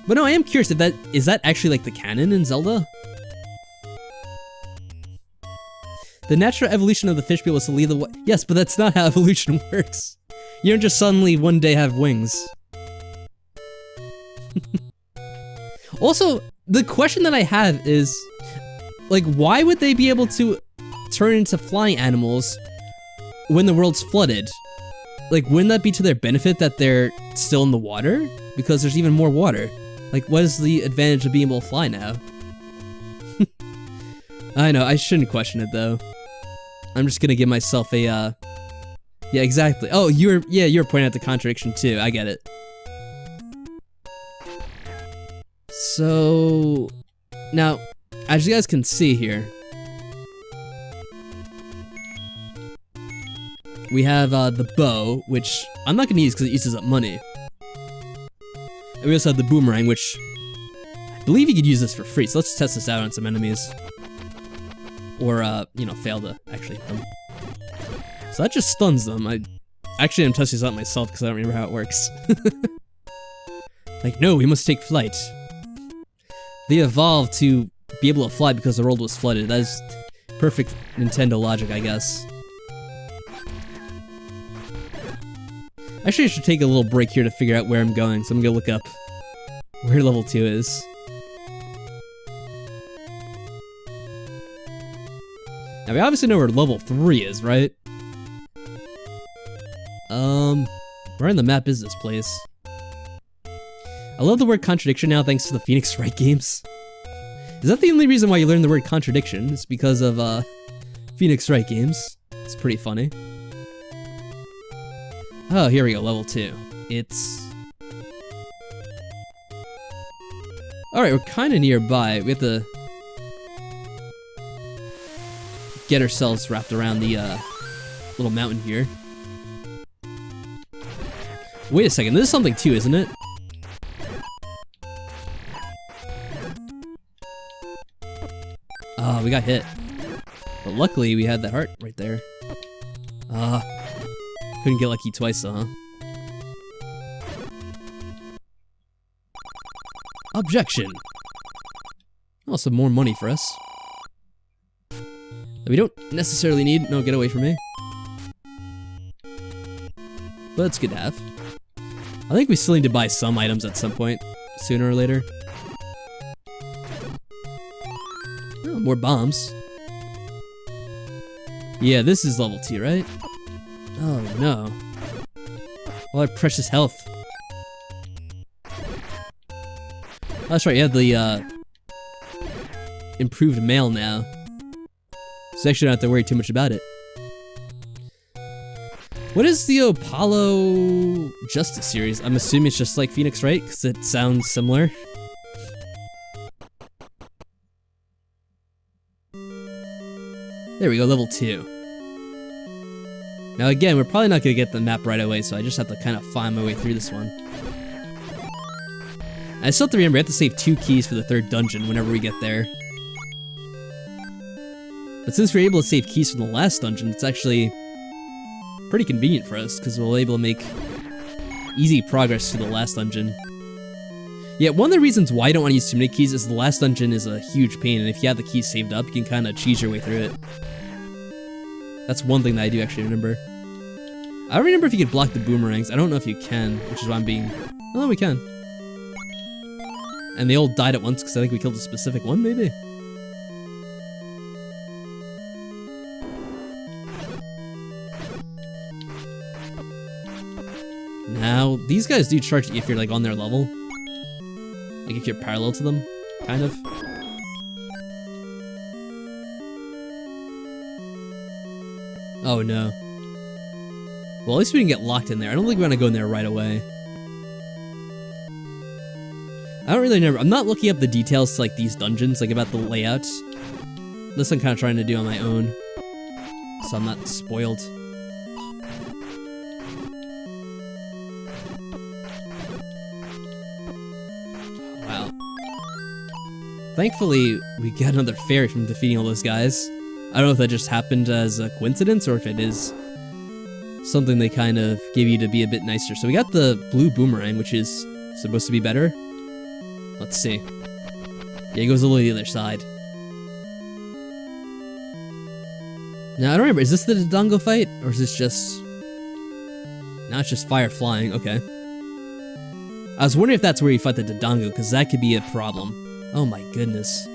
But no, I am curious if is that actually like the canon in Zelda? The natural evolution of the fish people is to lead the way. Yes, but that's not how evolution works. You don't just suddenly one day have wings. Also, the question that I have is, like, why would they be able to turn into flying animals when the world's flooded? Like, wouldn't that be to their benefit that they're still in the water? Because there's even more water. Like, what is the advantage of being able to fly now? I know, I shouldn't question it, though. I'm just gonna give myself a, Yeah, exactly. Oh, you're pointing out the contradiction, too. I get it. So... Now, as you guys can see here... We have, the bow, which I'm not gonna use because it uses up money. And we also have the boomerang, which I believe you could use this for free, so let's test this out on some enemies. Or, you know, fail to actually hit them. So that just stuns them. I'm testing this out myself because I don't remember how it works. Like, no, we must take flight. They evolved to be able to fly because the world was flooded. That is perfect Nintendo logic, I guess. Actually, I should take a little break here to figure out where I'm going, so I'm gonna look up where level 2 is. Now, we obviously know where level 3 is, right? Where on the map is this place? I love the word contradiction now thanks to the Phoenix Wright games. Is that the only reason why you learned the word contradiction? It's because of, Phoenix Wright games. It's pretty funny. Oh, here we go, level 2. It's... Alright, we're kinda nearby. We have to... get ourselves wrapped around the, little mountain here. Wait a second, this is something too, isn't it? Oh, we got hit. But luckily, we had that heart right there. Couldn't get lucky twice, though, huh? Objection! Oh, some more money for us. That we don't necessarily need. No, get away from me. But it's good to have. I think we still need to buy some items at some point, sooner or later. More bombs. Yeah, this is level 2, right? Oh no. All our precious health. Oh, that's right, you have the improved mail now. So actually don't have to worry too much about it. What is the Apollo Justice series? I'm assuming it's just like Phoenix, right? Because it sounds similar. There we go, level 2. Now again, we're probably not going to get the map right away, so I just have to kind of find my way through this one. I still have to remember, I have to save 2 keys for the 3rd dungeon whenever we get there. But since we're able to save keys from the last dungeon, it's actually pretty convenient for us, because we'll be able to make easy progress to the last dungeon. Yeah, one of the reasons why I don't want to use too many keys is the last dungeon is a huge pain, and if you have the keys saved up, you can kind of cheese your way through it. That's one thing that I do actually remember. I don't remember if you could block the boomerangs. I don't know if you can, which is why I'm being... Oh, we can. And they all died at once because I think we killed a specific one, maybe? Now, these guys do charge you if you're like on their level. Like if you're parallel to them, kind of. Oh no. Well, at least we didn't get locked in there. I don't think we want to go in there right away. I don't really remember. I'm not looking up the details to like these dungeons, like about the layouts. This I'm kind of trying to do on my own, so I'm not spoiled. Wow. Thankfully, we got another fairy from defeating all those guys. I don't know if that just happened as a coincidence or if it is something they kind of give you to be a bit nicer. So we got the blue boomerang, which is supposed to be better. Let's see. Yeah, it goes a little to the other side. Now, I don't remember, is this the Dodongo fight? Or is this just... Now it's just fire flying, okay. I was wondering if that's where you fight the Dodongo, because that could be a problem. Oh my goodness.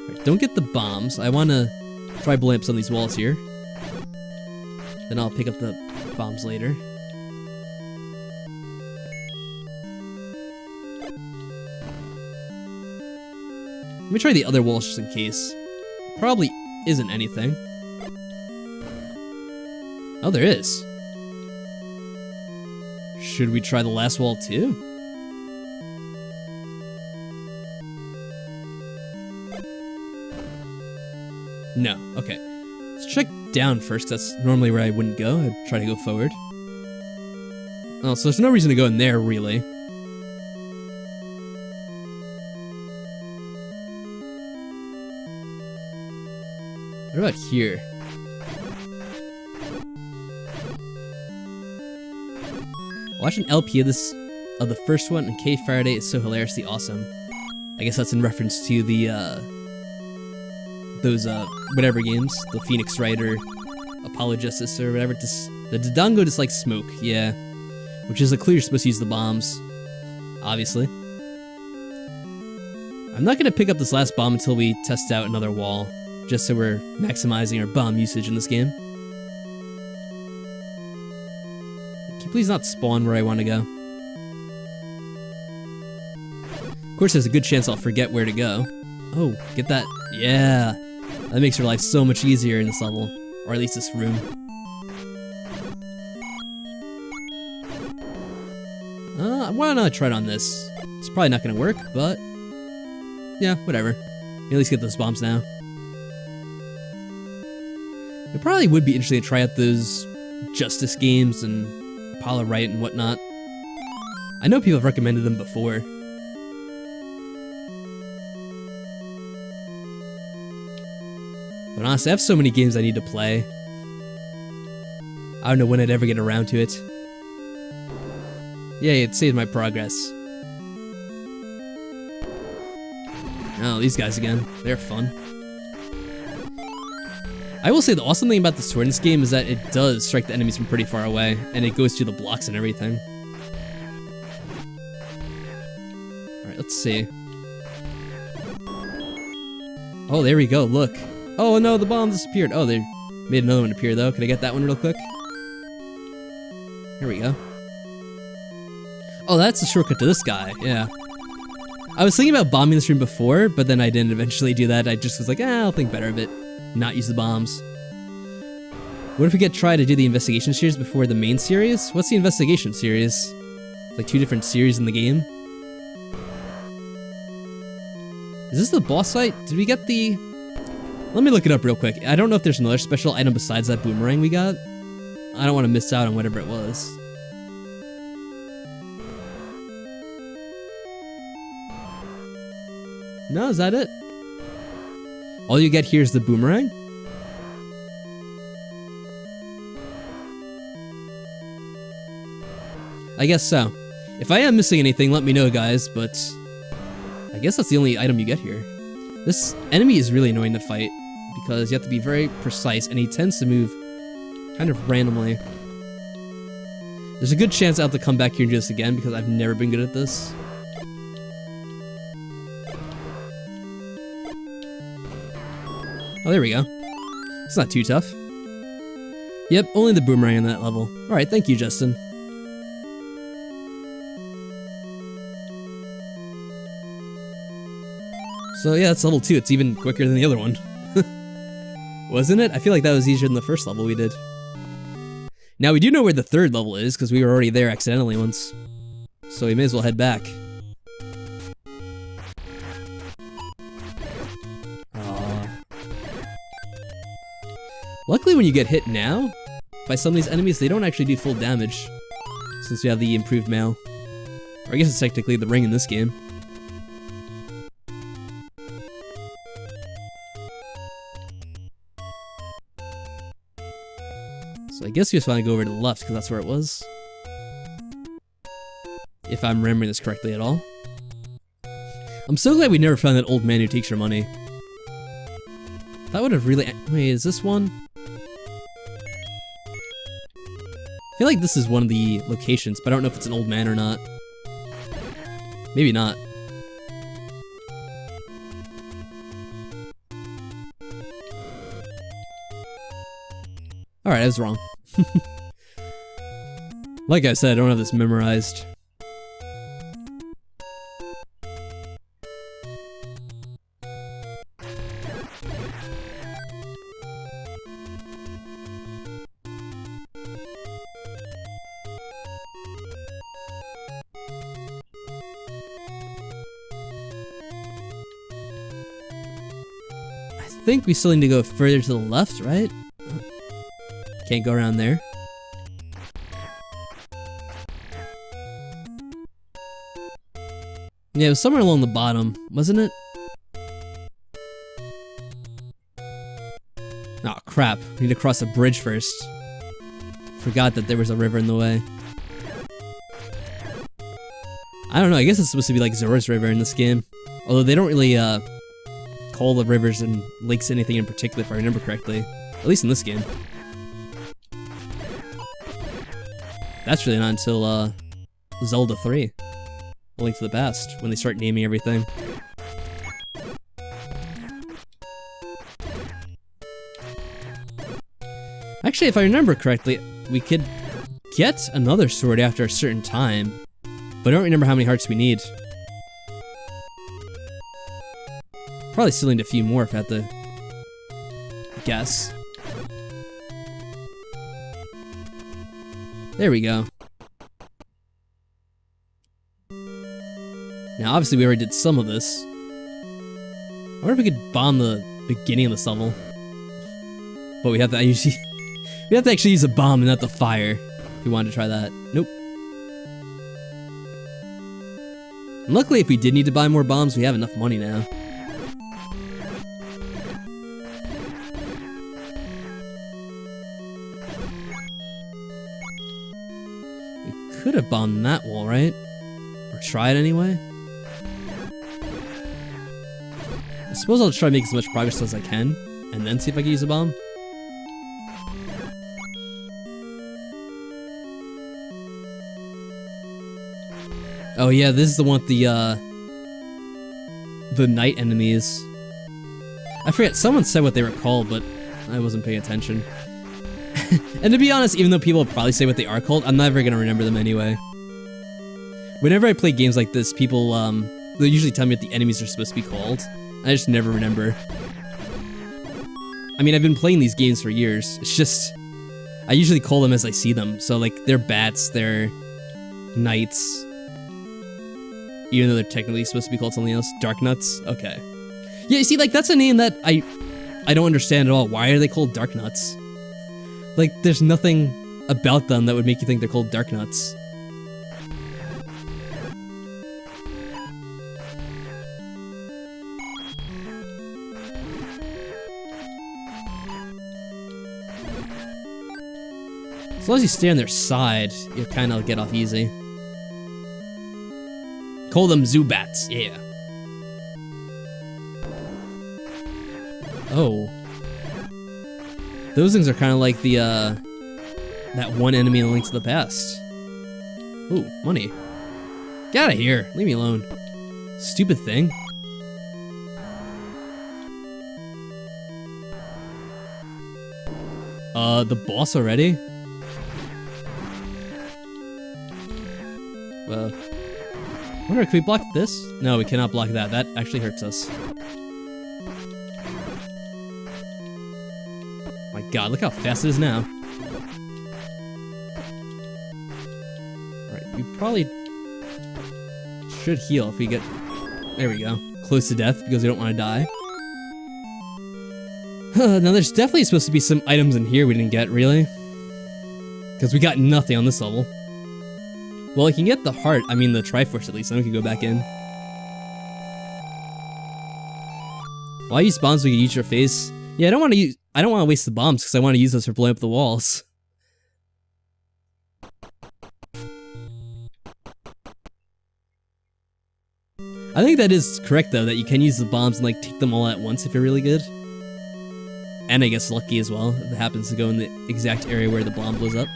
Right, don't get the bombs. I want to try blowing up some of these walls here. Then I'll pick up the bombs later. Let me try the other walls just in case. Probably isn't anything. Oh, there is. Should we try the last wall too? No, okay. Let's check down first, because that's normally where I wouldn't go. I'd try to go forward. Oh, so there's no reason to go in there, really. What about here? Watch an LP of this, of the first one, and K Faraday is so hilariously awesome. I guess that's in reference to the, those, whatever games, the Phoenix Wright or Apollo Justice or whatever. The Dodongo just likes smoke, yeah. Which is a clue you're supposed to use the bombs, obviously. I'm not gonna pick up this last bomb until we test out another wall, just so we're maximizing our bomb usage in this game. Can you please not spawn where I want to go? Of course, there's a good chance I'll forget where to go. Oh, get that. Yeah. That makes your life so much easier in this level. Or at least this room. Why not try it on this? It's probably not gonna work, but... yeah, whatever. At least get those bombs now. It probably would be interesting to try out those Justice games and Apollo Wright and whatnot. I know people have recommended them before. But honestly, I have so many games I need to play. I don't know when I'd ever get around to it. Yay, it saved my progress. Oh, these guys again. They're fun. I will say the awesome thing about the sword in this game is that it does strike the enemies from pretty far away, and it goes through the blocks and everything. Alright, let's see. Oh, there we go, look. Oh no, the bomb disappeared. Oh, they made another one appear though. Can I get that one real quick? Here we go. Oh, that's a shortcut to this guy, yeah. I was thinking about bombing this room before, but then I didn't eventually do that. I just was like, I'll think better of it. Not use the bombs. What if we could try to do the investigation series before the main series? What's the investigation series? Like 2 different series in the game? Is this the boss fight? Did we get the... Let me look it up real quick. I don't know if there's another special item besides that boomerang we got. I don't want to miss out on whatever it was. No, is that it? All you get here is the boomerang? I guess so. If I am missing anything, let me know, guys, but I guess that's the only item you get here. This enemy is really annoying to fight because you have to be very precise, and he tends to move kind of randomly. There's a good chance I'll have to come back here and do this again because I've never been good at this. Oh, there we go. It's not too tough. Yep, only the boomerang on that level. Alright, thank you, Justin. So yeah, that's level 2. It's even quicker than the other one. Wasn't it? I feel like that was easier than the first level we did. Now we do know where the 3rd level is, because we were already there accidentally once. So we may as well head back. Luckily when you get hit now, by some of these enemies, they don't actually do full damage, since we have the improved mail. Or I guess it's technically the ring in this game. So I guess we just want to go over to the left, because that's where it was. If I'm remembering this correctly at all. I'm so glad we never found that old man who takes your money. That would have really... Wait, is this one? I feel like this is one of the locations, but I don't know if it's an old man or not. Maybe not. Alright, I was wrong. Like I said, I don't have this memorized. I think we still need to go further to the left, right? Can't go around there. Yeah, it was somewhere along the bottom, wasn't it? Oh crap, we need to cross a bridge first. Forgot that there was a river in the way. I don't know, I guess it's supposed to be like Zora's River in this game. Although they don't really, call the rivers and lakes anything in particular, if I remember correctly. At least in this game. That's really not until, Zelda 3. A Link to the Past, when they start naming everything. Actually, if I remember correctly, we could get another sword after a certain time, but I don't remember how many hearts we need. Probably still need a few more if I had to guess. There we go. Now, obviously, we already did some of this. I wonder if we could bomb the beginning of this level. But we have to actually use a bomb and not the fire if we wanted to try that. Nope. And luckily, if we did need to buy more bombs, we have enough money now. We could have bombed that wall, right? Or try it anyway? I suppose I'll try to make as much progress as I can, and then see if I can use a bomb. Oh yeah, this is the one with the night enemies. I forget, someone said what they were called, but I wasn't paying attention. And to be honest, even though people probably say what they are called, I'm never gonna remember them anyway. Whenever I play games like this, people, they usually tell me what the enemies are supposed to be called. I just never remember. I mean, I've been playing these games for years. It's just, I usually call them as I see them. So, like, they're bats, they're knights. Even though they're technically supposed to be called something else. Dark nuts? Okay. Yeah, you see, like, that's a name that I don't understand at all. Why are they called dark nuts? Like, there's nothing about them that would make you think they're called dark nuts. As long as you stay on their side, you'll kind of get off easy. Call them Zubats, yeah. Oh. Those things are kind of like the, that one enemy in Link to the Past. Ooh, money. Get out of here. Leave me alone. Stupid thing. The boss already? I wonder, can we block this? No, we cannot block that. That actually hurts us. My god, look how fast it is now. Alright, we probably should heal if we get... There we go. Close to death because we don't want to die. Now, there's definitely supposed to be some items in here we didn't get, really. Because we got nothing on this level. Well, I can get the heart, I mean the Triforce at least, then we can go back in. While you use bombs, we can use your face. Yeah, I don't want to waste the bombs because I want to use those for blowing up the walls. I think that is correct though, that you can use the bombs and like take them all at once if you're really good. And I guess lucky as well, if it happens to go in the exact area where the bomb blows up.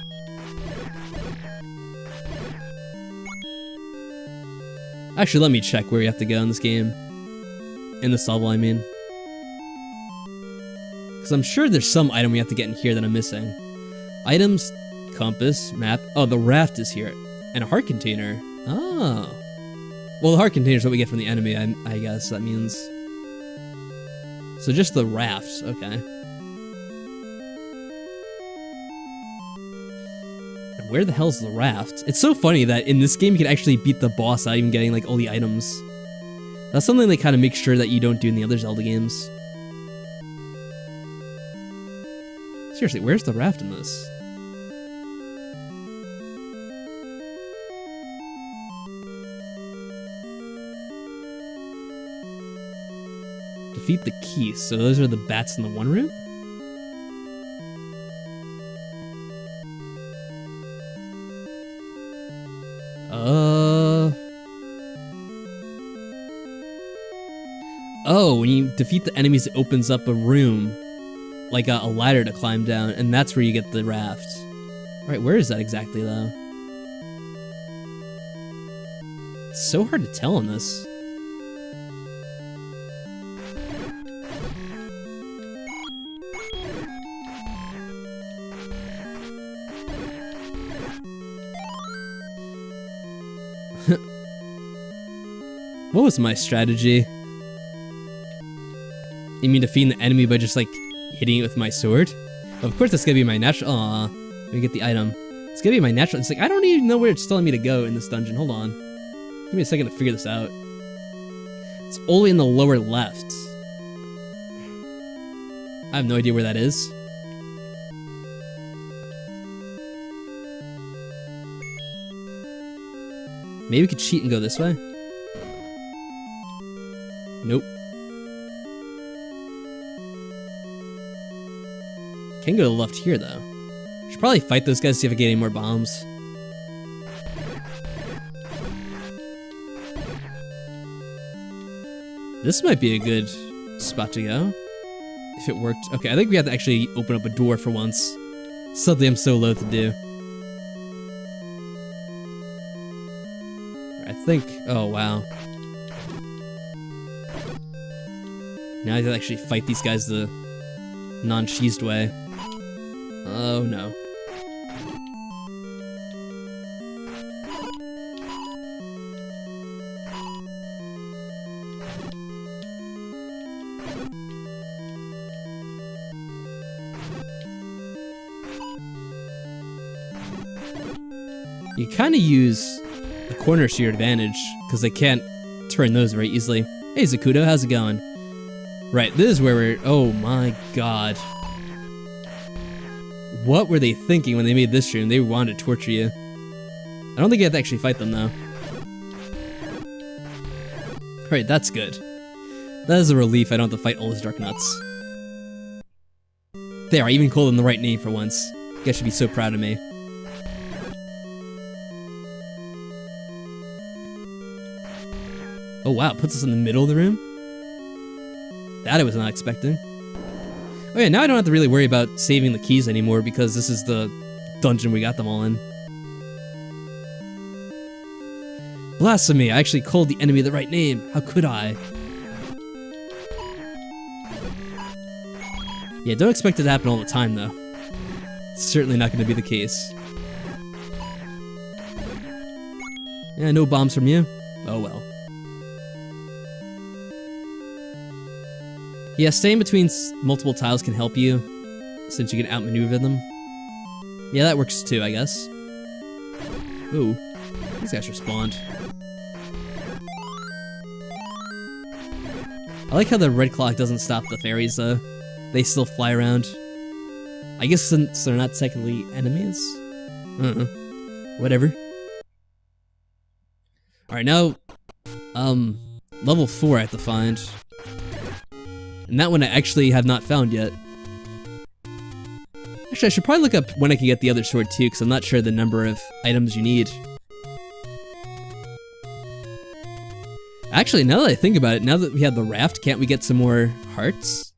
Actually, let me check where you have to go in this game. In this level, I mean. Because I'm sure there's some item we have to get in here that I'm missing. Items, compass, map. Oh, the raft is here. And a heart container. Oh. Well, the heart container is what we get from the enemy, I guess that means. So just the raft, okay. Where the hell's the raft? It's so funny that in this game you can actually beat the boss without even getting like all the items. That's something they kind of make sure that you don't do in the other Zelda games. Seriously, where's the raft in this? Defeat the keys. So those are the bats in the one room? Oh, when you defeat the enemies, it opens up a room, like a ladder to climb down, and that's where you get the raft. Alright, where is that exactly, though? It's so hard to tell in this. What was my strategy? You mean defeating the enemy by just, like, hitting it with my sword? Of course that's gonna be my natural- Aw. Let me get the item. It's gonna be my natural- It's like, I don't even know where it's telling me to go in this dungeon. Hold on. Give me a second to figure this out. It's only in the lower left. I have no idea where that is. Maybe we could cheat and go this way? Nope. Can go to the left here, though. Should probably fight those guys to see if I get any more bombs. This might be a good spot to go. If it worked. Okay, I think we have to actually open up a door for once. Something I'm so loath to do. I think... Oh, wow. Now I have to actually fight these guys the non-cheesed way. Oh no. You kind of use the corners to your advantage, because they can't turn those very easily. Hey Zakuto, how's it going? Right, this is where we're... Oh my god. What were they thinking when they made this stream? They wanted to torture you. I don't think you have to actually fight them, though. Alright, that's good. That is a relief I don't have to fight all those Dark Nuts. There, I even called them the right name for once. You guys should be so proud of me. Oh wow, it puts us in the middle of the room? That I was not expecting. Oh yeah, now I don't have to really worry about saving the keys anymore because this is the dungeon we got them all in. Blasphemy, I actually called the enemy the right name. How could I? Yeah, don't expect it to happen all the time though. It's certainly not going to be the case. Yeah, no bombs from you? Oh well. Yeah, staying between multiple tiles can help you, since you can outmaneuver them. Yeah, that works too, I guess. Ooh, these guys respawned. I like how the red clock doesn't stop the fairies, though. They still fly around. I guess since they're not technically enemies? Whatever. Alright, now, level 4 I have to find. And that one I actually have not found yet. Actually, I should probably look up when I can get the other sword too, because I'm not sure the number of items you need. Actually, now that I think about it, now that we have the raft, can't we get some more hearts?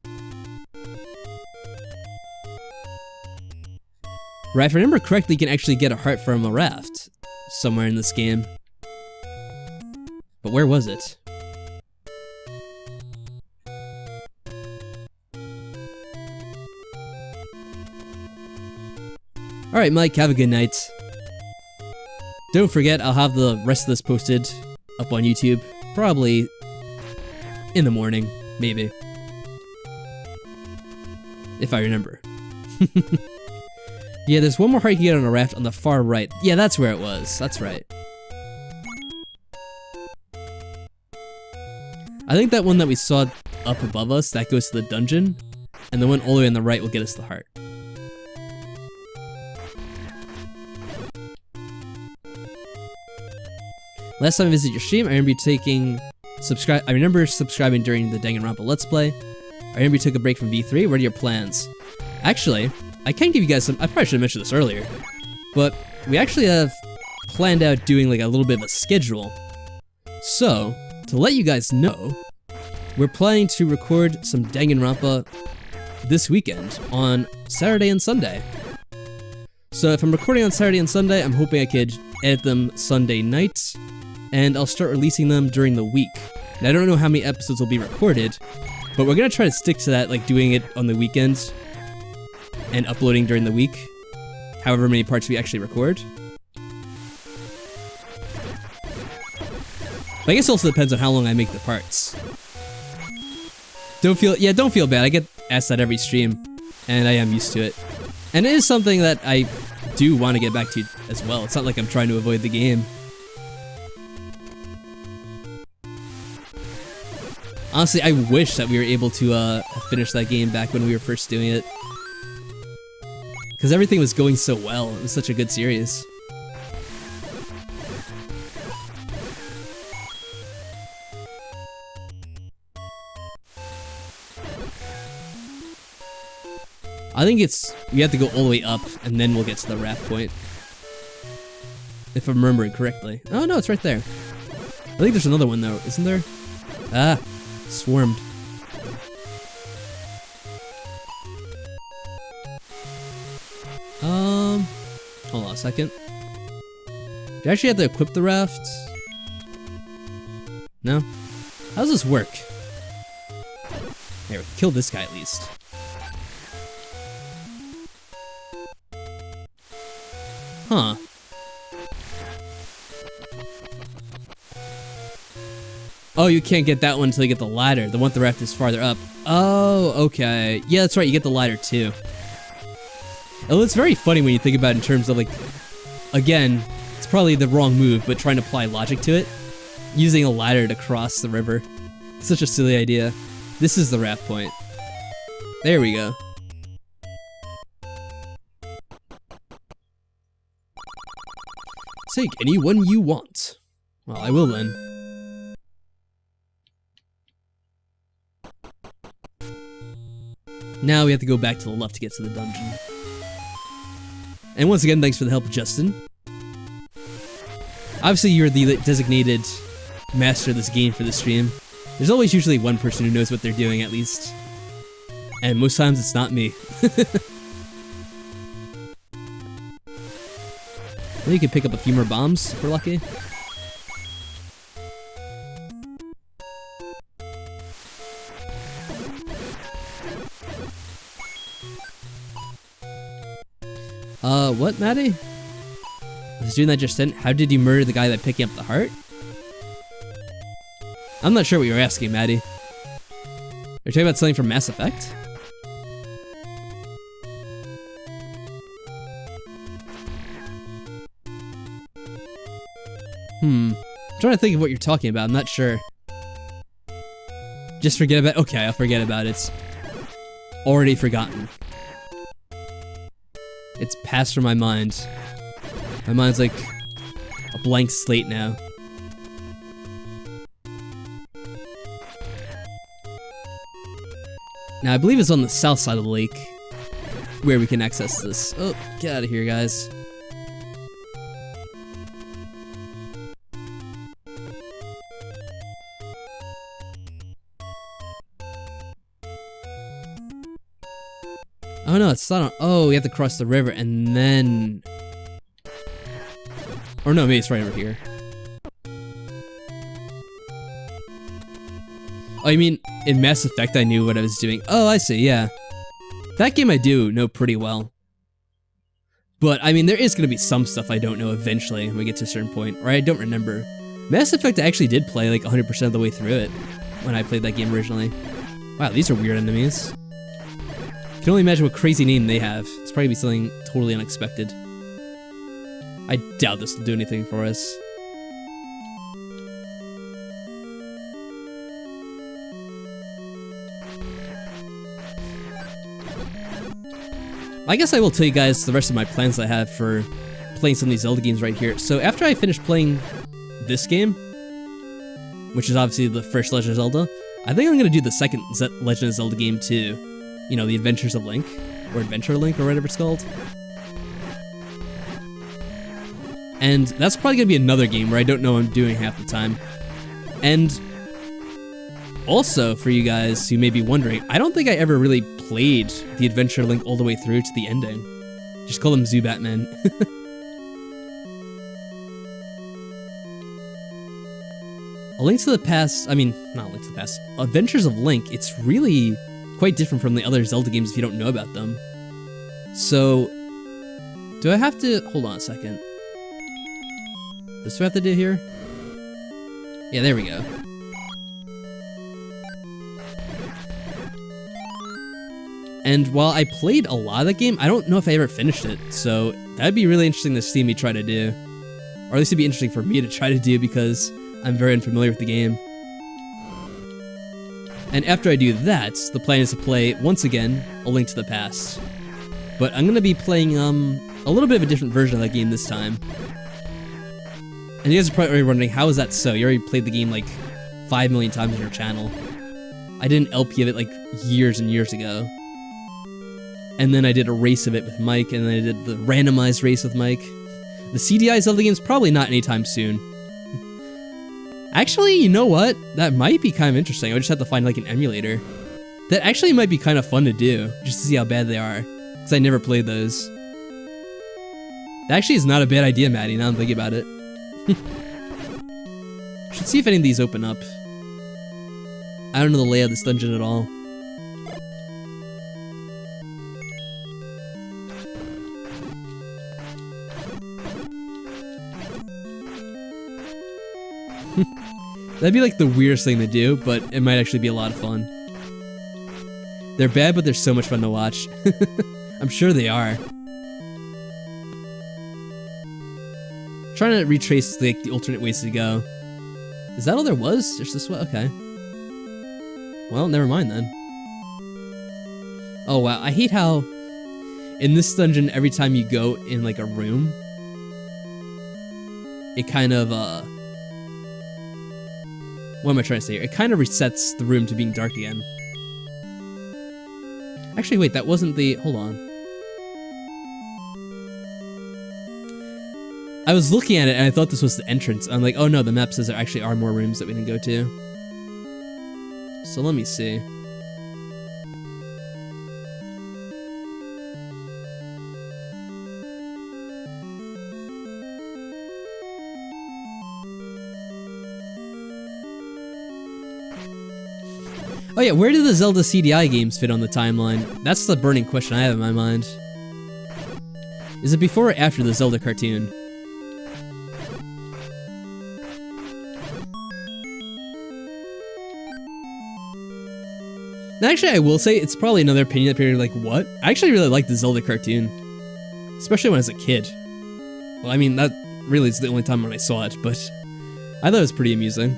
Right, if I remember correctly, you can actually get a heart from a raft somewhere in this game. But where was it? Alright, Mike, have a good night. Don't forget, I'll have the rest of this posted up on YouTube. Probably in the morning, maybe. If I remember. Yeah, there's one more heart you can get on a raft on the far right. Yeah, that's where it was. That's right. I think that one that we saw up above us, that goes to the dungeon. And the one all the way on the right will get us the heart. Last time I visited your stream, I remember you I remember subscribing during the Danganronpa Let's Play. I remember you took a break from V3. What are your plans? Actually, I can give you guys some... I probably should have mentioned this earlier. But we actually have planned out doing like a little bit of a schedule. So, to let you guys know, we're planning to record some Danganronpa this weekend on Saturday and Sunday. So if I'm recording on Saturday and Sunday, I'm hoping I could edit them Sunday night. And I'll start releasing them during the week. Now, I don't know how many episodes will be recorded, but we're gonna try to stick to that, like doing it on the weekends and uploading during the week, however many parts we actually record. But I guess it also depends on how long I make the parts. Don't feel bad. I get asked that every stream, and I am used to it. And it is something that I do want to get back to as well. It's not like I'm trying to avoid the game. Honestly, I wish that we were able to finish that game back when we were first doing it. Because everything was going so well. It was such a good series. I think we have to go all the way up, and then we'll get to the raft point. If I'm remembering correctly. Oh no, it's right there. I think there's another one though, isn't there? Ah. Swarmed. Hold on a second. Do I actually have to equip the raft? No? How does this work? Here, kill this guy at least. Huh. Oh, you can't get that one until you get the ladder. The one to the left is farther up. Oh, okay. Yeah, that's right, you get the ladder too. Oh, it's very funny when you think about it in terms of, like, again, it's probably the wrong move, but trying to apply logic to it. Using a ladder to cross the river. It's such a silly idea. This is the raft point. There we go. Take anyone you want. Well, I will then. Now we have to go back to the left to get to the dungeon. And once again, thanks for the help, Justin. Obviously, you're the designated master of this game for the stream. There's always usually one person who knows what they're doing, at least. And most times, it's not me. Maybe you can pick up a few more bombs if we're lucky. What, Maddie? The student that just sent, how did you murder the guy that picking up the heart? I'm not sure what you're asking, Maddie. You're talking about something from Mass Effect? I'm trying to think of what you're talking about, I'm not sure. Just forget about- okay, I'll forget about it. Already forgotten. It's passed from my mind. My mind's like a blank slate now. Now, I believe it's on the south side of the lake where we can access this. Oh, get out of here, guys. Oh no, it's not on- oh, we have to cross the river and then... Or no, maybe it's right over here. Oh, you mean, in Mass Effect I knew what I was doing. Oh, I see, yeah. That game I do know pretty well. But, I mean, there is gonna be some stuff I don't know eventually when we get to a certain point, or I don't remember. Mass Effect I actually did play like 100% of the way through it when I played that game originally. Wow, these are weird enemies. I can only imagine what crazy name they have. It's probably be something totally unexpected. I doubt this will do anything for us. I guess I will tell you guys the rest of my plans I have for playing some of these Zelda games right here. So after I finish playing this game, which is obviously the first Legend of Zelda, I think I'm going to do the second Legend of Zelda game too. You know, the Adventures of Link, or Adventure Link, or whatever it's called. And that's probably going to be another game where I don't know what I'm doing half the time. And also, for you guys who may be wondering, I don't think I ever really played the Adventure Link all the way through to the ending. Just call him Zubatman. A Link to the Past, I mean, not A Link to the Past, Adventures of Link, it's really quite different from the other Zelda games if you don't know about them. So, do I have to, hold on a second. This what I have to do here? Yeah, there we go. And while I played a lot of the game, I don't know if I ever finished it, so that'd be really interesting to see me try to do. Or at least it'd be interesting for me to try to do because I'm very unfamiliar with the game. And after I do that, the plan is to play, once again, A Link to the Past. But I'm gonna be playing, a little bit of a different version of that game this time. And you guys are probably wondering, how is that so? You already played the game like 5 million times on your channel. I did an LP of it like years and years ago. And then I did a race of it with Mike, and then I did the randomized race with Mike. The CDI Zelda game's probably not anytime soon. Actually, you know what? That might be kind of interesting. I would just have to find like an emulator. That actually might be kind of fun to do, just to see how bad they are. Because I never played those. That actually is not a bad idea, Maddie, now I'm thinking about it. Should see if any of these open up. I don't know the layout of this dungeon at all. That'd be like the weirdest thing to do, but it might actually be a lot of fun. They're bad, but they're so much fun to watch. I'm sure they are. Trying to retrace like the alternate ways to go. Is that all there was? Just this way? Okay. Well, never mind then. Oh wow, I hate how in this dungeon every time you go in like a room, it kind of what am I trying to say here? It kind of resets the room to being dark again. Actually, wait, that wasn't the... Hold on. I was looking at it and I thought this was the entrance. I'm like, oh no, the map says there actually are more rooms that we didn't go to. So let me see. Oh yeah, where do the Zelda CDI games fit on the timeline? That's the burning question I have in my mind. Is it before or after the Zelda cartoon? Actually, I will say, it's probably another opinion that people are like, what? I actually really like the Zelda cartoon. Especially when I was a kid. Well, I mean, that really is the only time when I saw it, but I thought it was pretty amusing.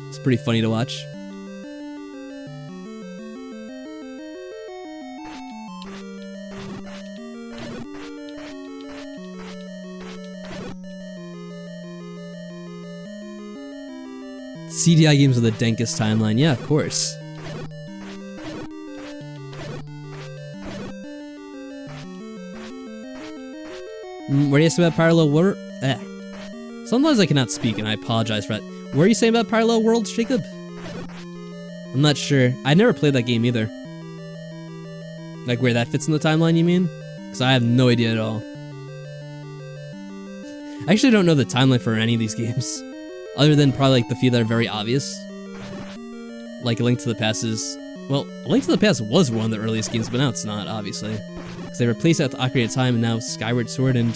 It's pretty funny to watch. CDI games with the dankest timeline. Yeah, of course. What are you saying about parallel world? Sometimes I cannot speak, and I apologize for that. What are you saying about parallel worlds, Jacob? I'm not sure. I never played that game either. Like where that fits in the timeline, you mean? Because I have no idea at all. I actually don't know the timeline for any of these games. Other than probably like the few that are very obvious. Like A Link to the Past is... Well, A Link to the Past was one of the earliest games, but now it's not, obviously. Because they replaced it with Ocarina of Time, and now Skyward Sword and...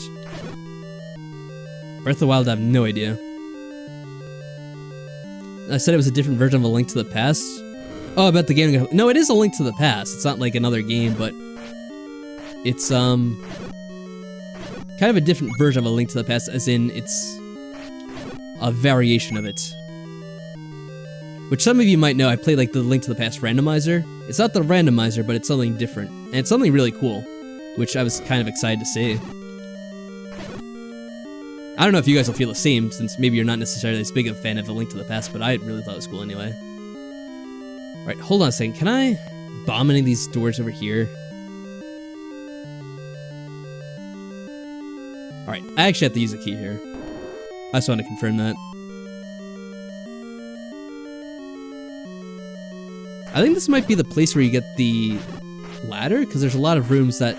Breath of the Wild, I have no idea. I said it was a different version of A Link to the Past. Oh, about the game... No, it is A Link to the Past. It's not like another game, but... It's, kind of a different version of A Link to the Past, as in, it's... a variation of it. Which some of you might know, I played like the Link to the Past randomizer. It's not the randomizer, but it's something different. And it's something really cool, which I was kind of excited to see. I don't know if you guys will feel the same, since maybe you're not necessarily as big of a fan of A Link to the Past, but I really thought it was cool anyway. Alright, hold on a second. Can I bomb any of these doors over here? Alright, I actually have to use a key here. I just want to confirm that. I think this might be the place where you get the ladder, because there's a lot of rooms that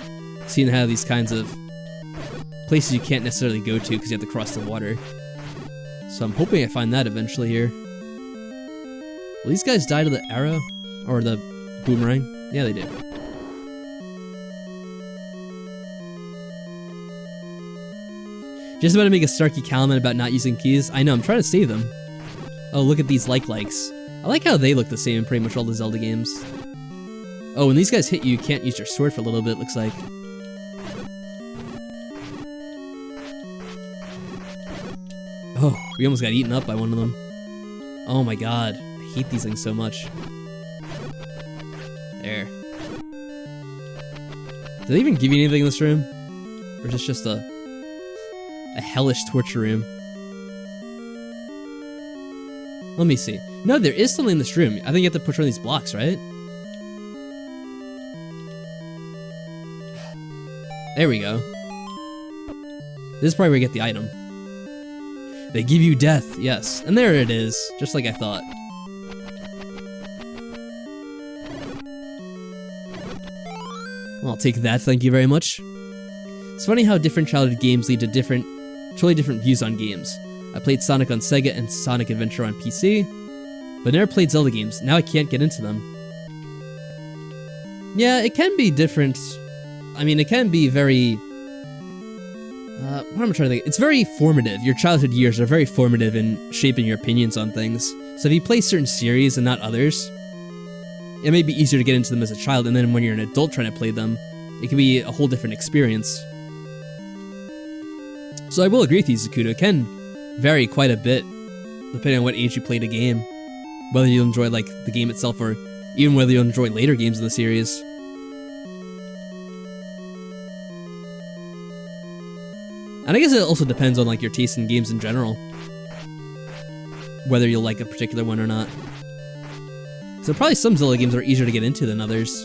seem to have these kinds of places you can't necessarily go to because you have to cross the water. So I'm hoping I find that eventually here. Will these guys die to the arrow? Or the boomerang? Yeah, they do. Just about to make a snarky comment about not using keys. I know, I'm trying to save them. Oh, look at these likes. I like how they look the same in pretty much all the Zelda games. Oh, when these guys hit you, you can't use your sword for a little bit, it looks like. Oh, we almost got eaten up by one of them. Oh my god, I hate these things so much. There. Do they even give you anything in this room? Or is this just a hellish torture room? Let me see. No, there is something in this room. I think you have to push one of these blocks, right? There we go. This is probably where you get the item. They give you death, yes. And there it is, just like I thought. Well, I'll take that, thank you very much. It's funny how different childhood games lead to totally different views on games. I played Sonic on Sega and Sonic Adventure on PC, but never played Zelda games. Now I can't get into them. Yeah, it can be different. I mean, it can be very What am I trying to think? It's very formative. Your childhood years are very formative in shaping your opinions on things. So if you play certain series and not others, it may be easier to get into them as a child, and then when you're an adult trying to play them, it can be a whole different experience. So I will agree with you, Zakuto. It can vary quite a bit, depending on what age you played a game. Whether you enjoy, like, the game itself, or even whether you enjoy later games in the series. And I guess it also depends on, like, your taste in games in general. Whether you'll like a particular one or not. So probably some Zelda games are easier to get into than others.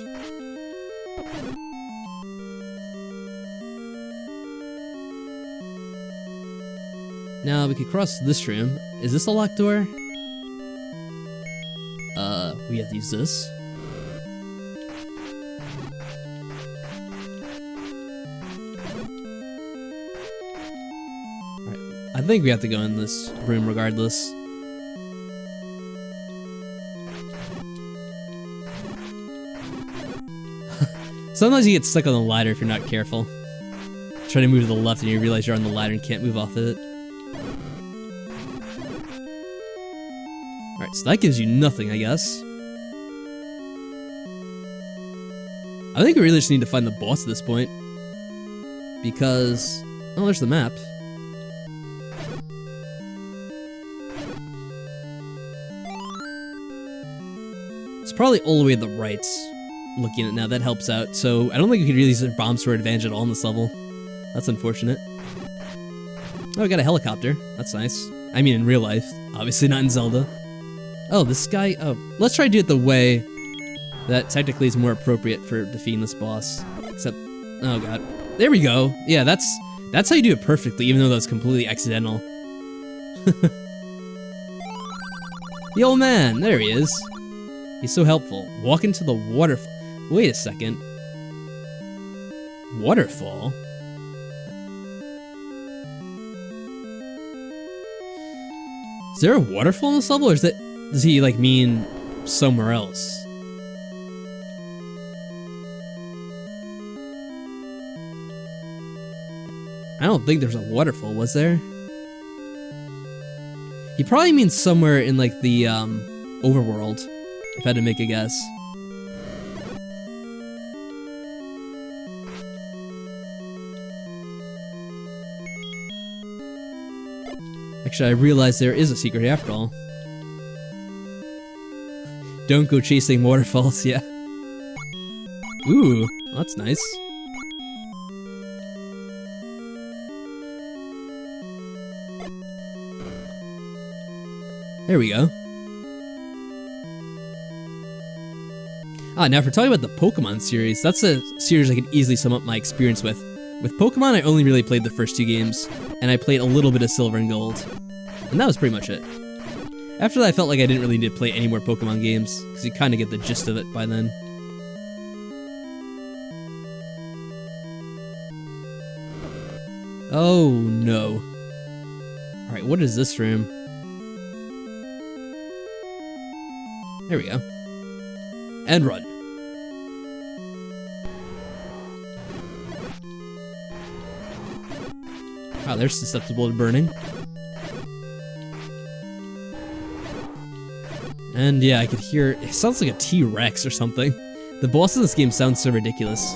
Now, we could cross this room. Is this a locked door? We have to use this. Alright, I think we have to go in this room regardless. Sometimes you get stuck on the ladder if you're not careful. Try to move to the left and you realize you're on the ladder and can't move off of it. Alright, so that gives you nothing, I guess. I think we really just need to find the boss at this point. Because... oh, there's the map. It's probably all the way to the right. Looking at it now, that helps out. So I don't think we could really use our bombs to our advantage at all in this level. That's unfortunate. Oh, we got a helicopter. That's nice. I mean, in real life. Obviously not in Zelda. Oh, this guy... oh, let's try to do it the way that technically is more appropriate for defeating this boss. Except... oh god. There we go! Yeah, that's how you do it perfectly, even though that was completely accidental. The old man! There he is. He's so helpful. Walk into the waterfall. Wait a second. Waterfall? Is there a waterfall in this level, or is that... does he, like, mean somewhere else? I don't think there's a waterfall, was there? He probably means somewhere in, like, the, overworld, if I had to make a guess. Actually, I realized there is a secret here after all. Don't go chasing waterfalls, yeah. Ooh, that's nice. There we go. Ah, now if we're talking about the Pokemon series, that's a series I can easily sum up my experience with. With Pokemon, I only really played the first two games, and I played a little bit of Silver and Gold. And that was pretty much it. After that, I felt like I didn't really need to play any more Pokemon games, because you kind of get the gist of it by then. Oh no. Alright, what is this room? There we go. And run. Wow, they're susceptible to burning. And yeah, I could hear... it sounds like a T-Rex or something. The boss in this game sounds so ridiculous.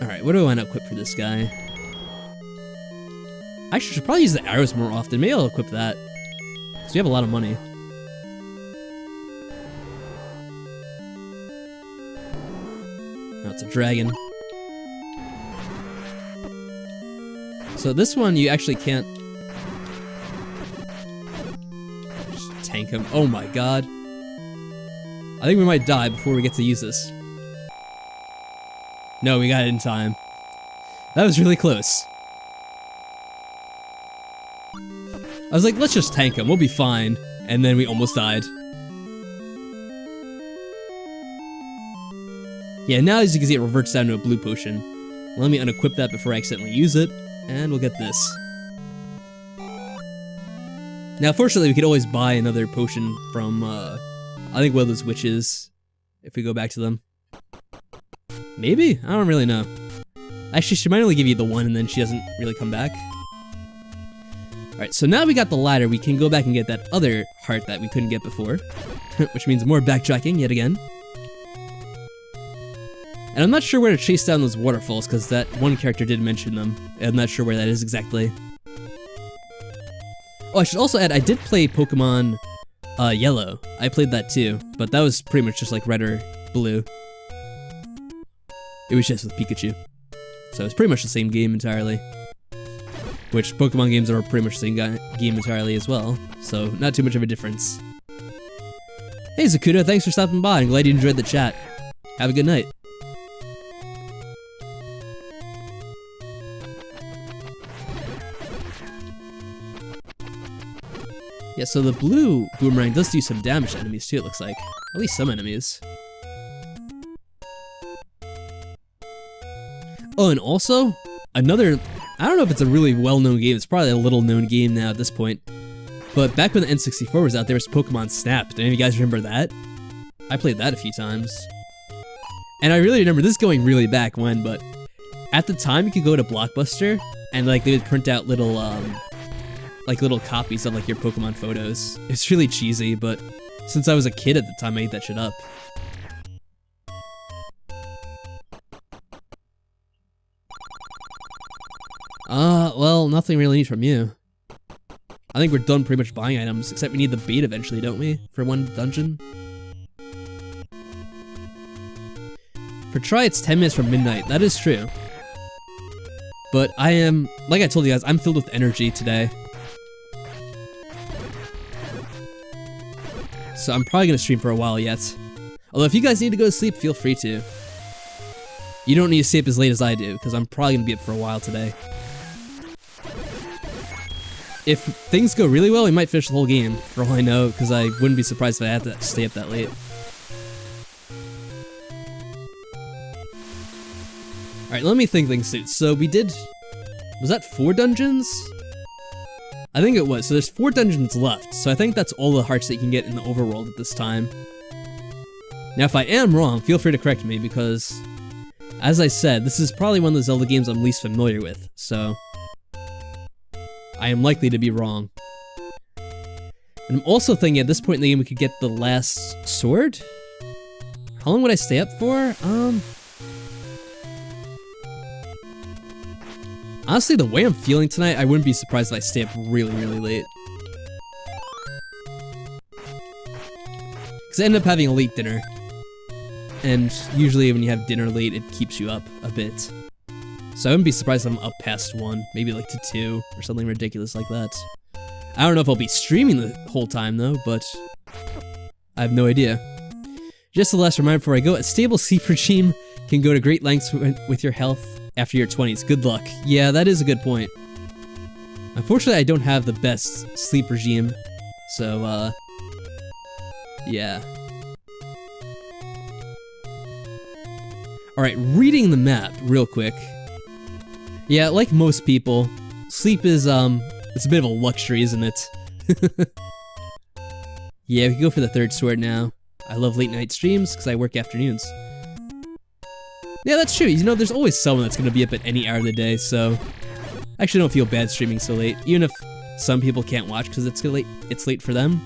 Alright, what do I want to equip for this guy? I should probably use the arrows more often. Maybe I'll equip that. Because we have a lot of money. Oh, it's a dragon. So this one, you actually can't... just tank him. Oh my god. I think we might die before we get to use this. No, we got it in time. That was really close. I was like, let's just tank him, we'll be fine. And then we almost died. Yeah, now as you can see, it reverts down to a blue potion. Let me unequip that before I accidentally use it, and we'll get this. Now, fortunately, we could always buy another potion from, I think one of those witches, if we go back to them. Maybe? I don't really know. Actually, she might only give you the one and then she doesn't really come back. Alright, so now we got the ladder, we can go back and get that other heart that we couldn't get before. Which means more backtracking yet again. And I'm not sure where to chase down those waterfalls, because that one character did mention them. I'm not sure where that is exactly. Oh, I should also add, I did play Pokemon Yellow. I played that too, but that was pretty much just like red or blue. It was just with Pikachu. So it's pretty much the same game entirely. Which Pokemon games are pretty much the same game entirely as well, so not too much of a difference. Hey Zakuta, thanks for stopping by. I'm glad you enjoyed the chat. Have a good night. Yeah, so the blue boomerang does do some damage to enemies too, it looks like. At least some enemies. Oh, and also, another... I don't know if it's a really well-known game, it's probably a little-known game now at this point. But back when the N64 was out, there was Pokemon Snap. Do any of you guys remember that? I played that a few times. And I really remember this going really back when, but... At the time, you could go to Blockbuster, and like they would print out little, like little copies of like your Pokemon photos. It's really cheesy, but since I was a kid at the time, I ate that shit up. Well, nothing really needs from you. I think we're done pretty much buying items, except we need the bait eventually, don't we? For one dungeon? For try, it's 10 minutes from midnight. That is true. But I am, like I told you guys, I'm filled with energy today. So I'm probably gonna stream for a while yet. Although if you guys need to go to sleep, feel free to. You don't need to stay up as late as I do, because I'm probably gonna be up for a while today. If things go really well, we might finish the whole game, for all I know, because I wouldn't be surprised if I had to stay up that late. Alright, let me think things through. So we did... Was that 4 dungeons? I think it was. So there's 4 dungeons left, so I think that's all the hearts that you can get in the overworld at this time. Now if I am wrong, feel free to correct me, because... As I said, this is probably one of the Zelda games I'm least familiar with, so... I am likely to be wrong. And I'm also thinking at this point in the game we could get the last sword? How long would I stay up for? Honestly, the way I'm feeling tonight, I wouldn't be surprised if I stay up really, really late. Because I end up having a late dinner. And usually when you have dinner late, it keeps you up a bit. So I wouldn't be surprised if I'm up past 1, maybe like to 2, or something ridiculous like that. I don't know if I'll be streaming the whole time though, but I have no idea. Just a last reminder before I go, a stable sleep regime can go to great lengths with your health after your 20s. Good luck. Yeah, that is a good point. Unfortunately, I don't have the best sleep regime, so yeah. Alright, reading the map real quick. Yeah, like most people, sleep is, it's a bit of a luxury, isn't it? Yeah, we can go for the 3rd sword now. I love late night streams, because I work afternoons. Yeah, that's true. You know, there's always someone that's going to be up at any hour of the day, so... I actually don't feel bad streaming so late, even if some people can't watch because it's late for them.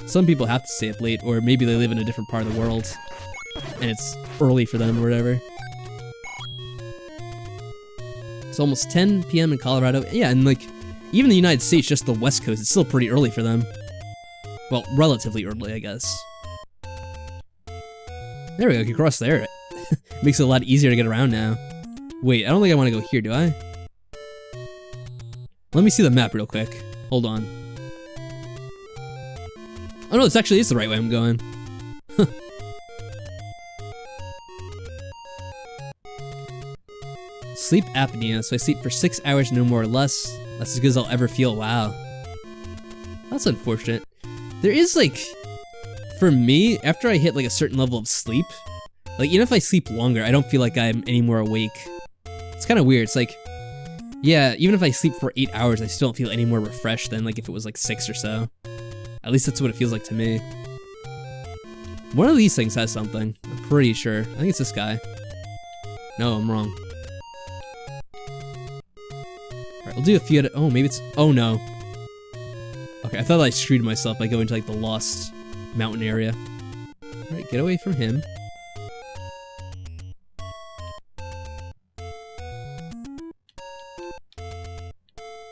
Some people have to stay up late, or maybe they live in a different part of the world, and it's early for them or whatever. It's almost 10 PM in Colorado. Yeah, and like, even the United States, just the West Coast, it's still pretty early for them. Well, relatively early, I guess. There we go, I can cross there. Makes it a lot easier to get around now. Wait, I don't think I want to go here, do I? Let me see the map real quick. Hold on. Oh no, this actually is the right way I'm going. Sleep apnea, so I sleep for 6 hours, no more or less. That's as good as I'll ever feel. Wow. That's unfortunate. There is like, for me, after I hit like a certain level of sleep, like even if I sleep longer, I don't feel like I'm any more awake. It's kind of weird. It's like, yeah, even if I sleep for 8 hours, I still don't feel any more refreshed than like if it was like 6 or so. At least that's what it feels like to me. One of these things has something. I'm pretty sure. I think it's this guy. No, I'm wrong. We'll do a few at oh, maybe it's... Oh, no. Okay, I thought I screwed myself by going to, like, the Lost Mountain area. Alright, get away from him.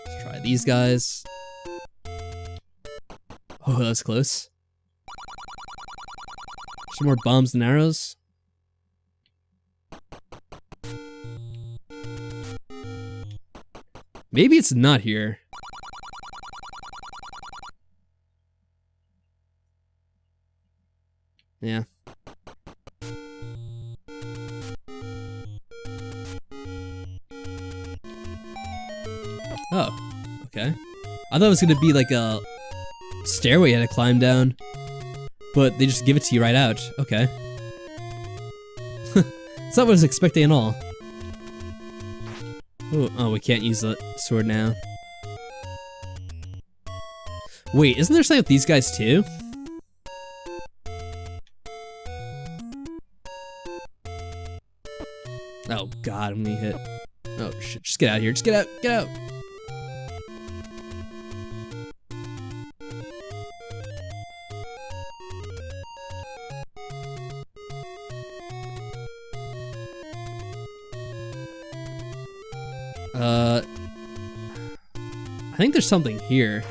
Let's try these guys. Oh, that was close. Some more bombs and arrows. Maybe it's not here. Yeah. Oh, okay. I thought it was gonna be like a stairway you had to climb down, but they just give it to you right out. Okay. It's not what I was expecting at all. Ooh, oh, we can't use the sword now. Wait, isn't there something with these guys too? Oh god, I'm gonna hit. Oh shit, just get out of here, just get out, get out! I think there's something here.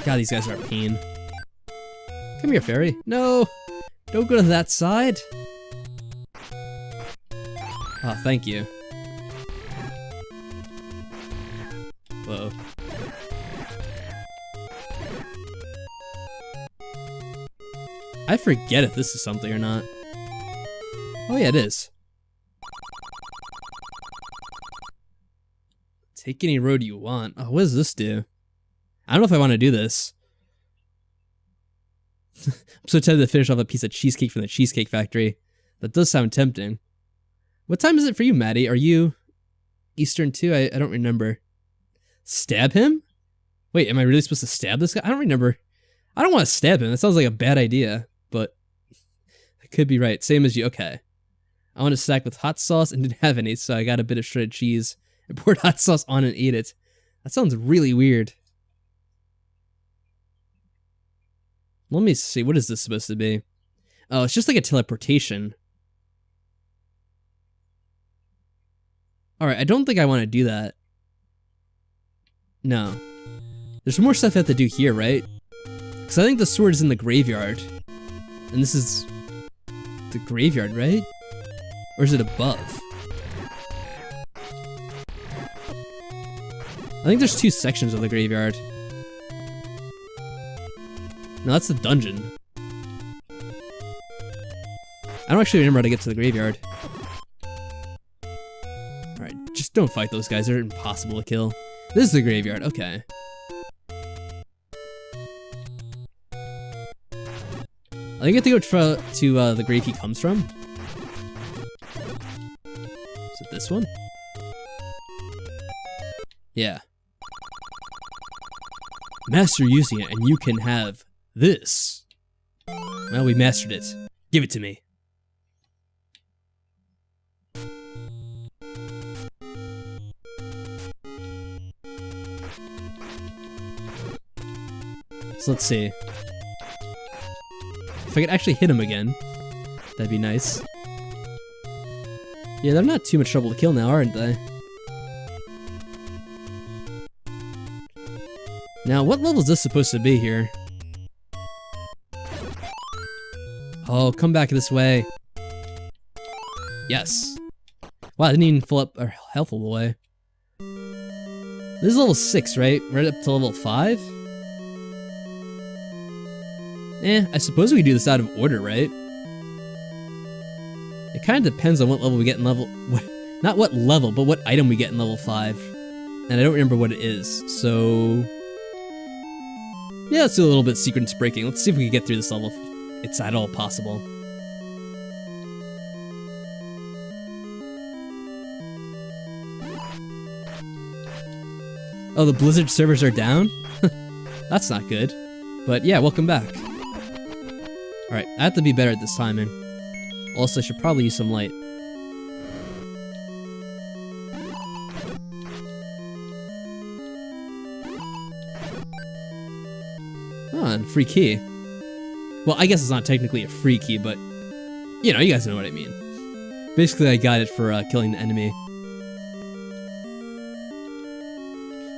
God, these guys are a pain. Come here, fairy. No! Don't go to that side! Oh, thank you. Whoa. I forget if this is something or not. Oh yeah, it is. Take any road you want. Oh, what does this do? I don't know if I want to do this. I'm so tempted to finish off a piece of cheesecake from the Cheesecake Factory. That does sound tempting. What time is it for you, Maddie? Are you Eastern too? I don't remember. Stab him? Wait, am I really supposed to stab this guy? I don't remember. I don't want to stab him. That sounds like a bad idea, but I could be right. Same as you. Okay. I want a snack with hot sauce and didn't have any, so I got a bit of shredded cheese and poured hot sauce on and ate it. That sounds really weird. Let me see. What is this supposed to be? Oh, it's just like a teleportation. Alright, I don't think I want to do that. No. There's more stuff I have to do here, right? Because I think the sword is in the graveyard. And this is the graveyard, right? Or is it above? I think there's two sections of the graveyard. No, that's the dungeon. I don't actually remember how to get to the graveyard. Alright, just don't fight those guys. They're impossible to kill. This is the graveyard. Okay. I think I have to go to the grave he comes from. Is it this one? Yeah. Master using it and you can have this. Well, we mastered it. Give it to me. So let's see. If I could actually hit him again, that'd be nice. Yeah, they're not too much trouble to kill now, aren't they? Now, what level is this supposed to be here? Oh, come back this way. Yes. Wow, I didn't even fill up our health all the way. This is level 6, right? Right up to level 5? I suppose we do this out of order, right? It kind of depends on what level we get in level... Not what level, but what item we get in level 5. And I don't remember what it is, so... Yeah, let's do a little bit of sequence breaking. Let's see if we can get through this level if it's at all possible. Oh, the Blizzard servers are down? That's not good. But yeah, welcome back. Alright, I have to be better at this timing. Also, I should probably use some light. on, free key. Well, I guess it's not technically a free key, but you know, you guys know what I mean. Basically, I got it for killing the enemy.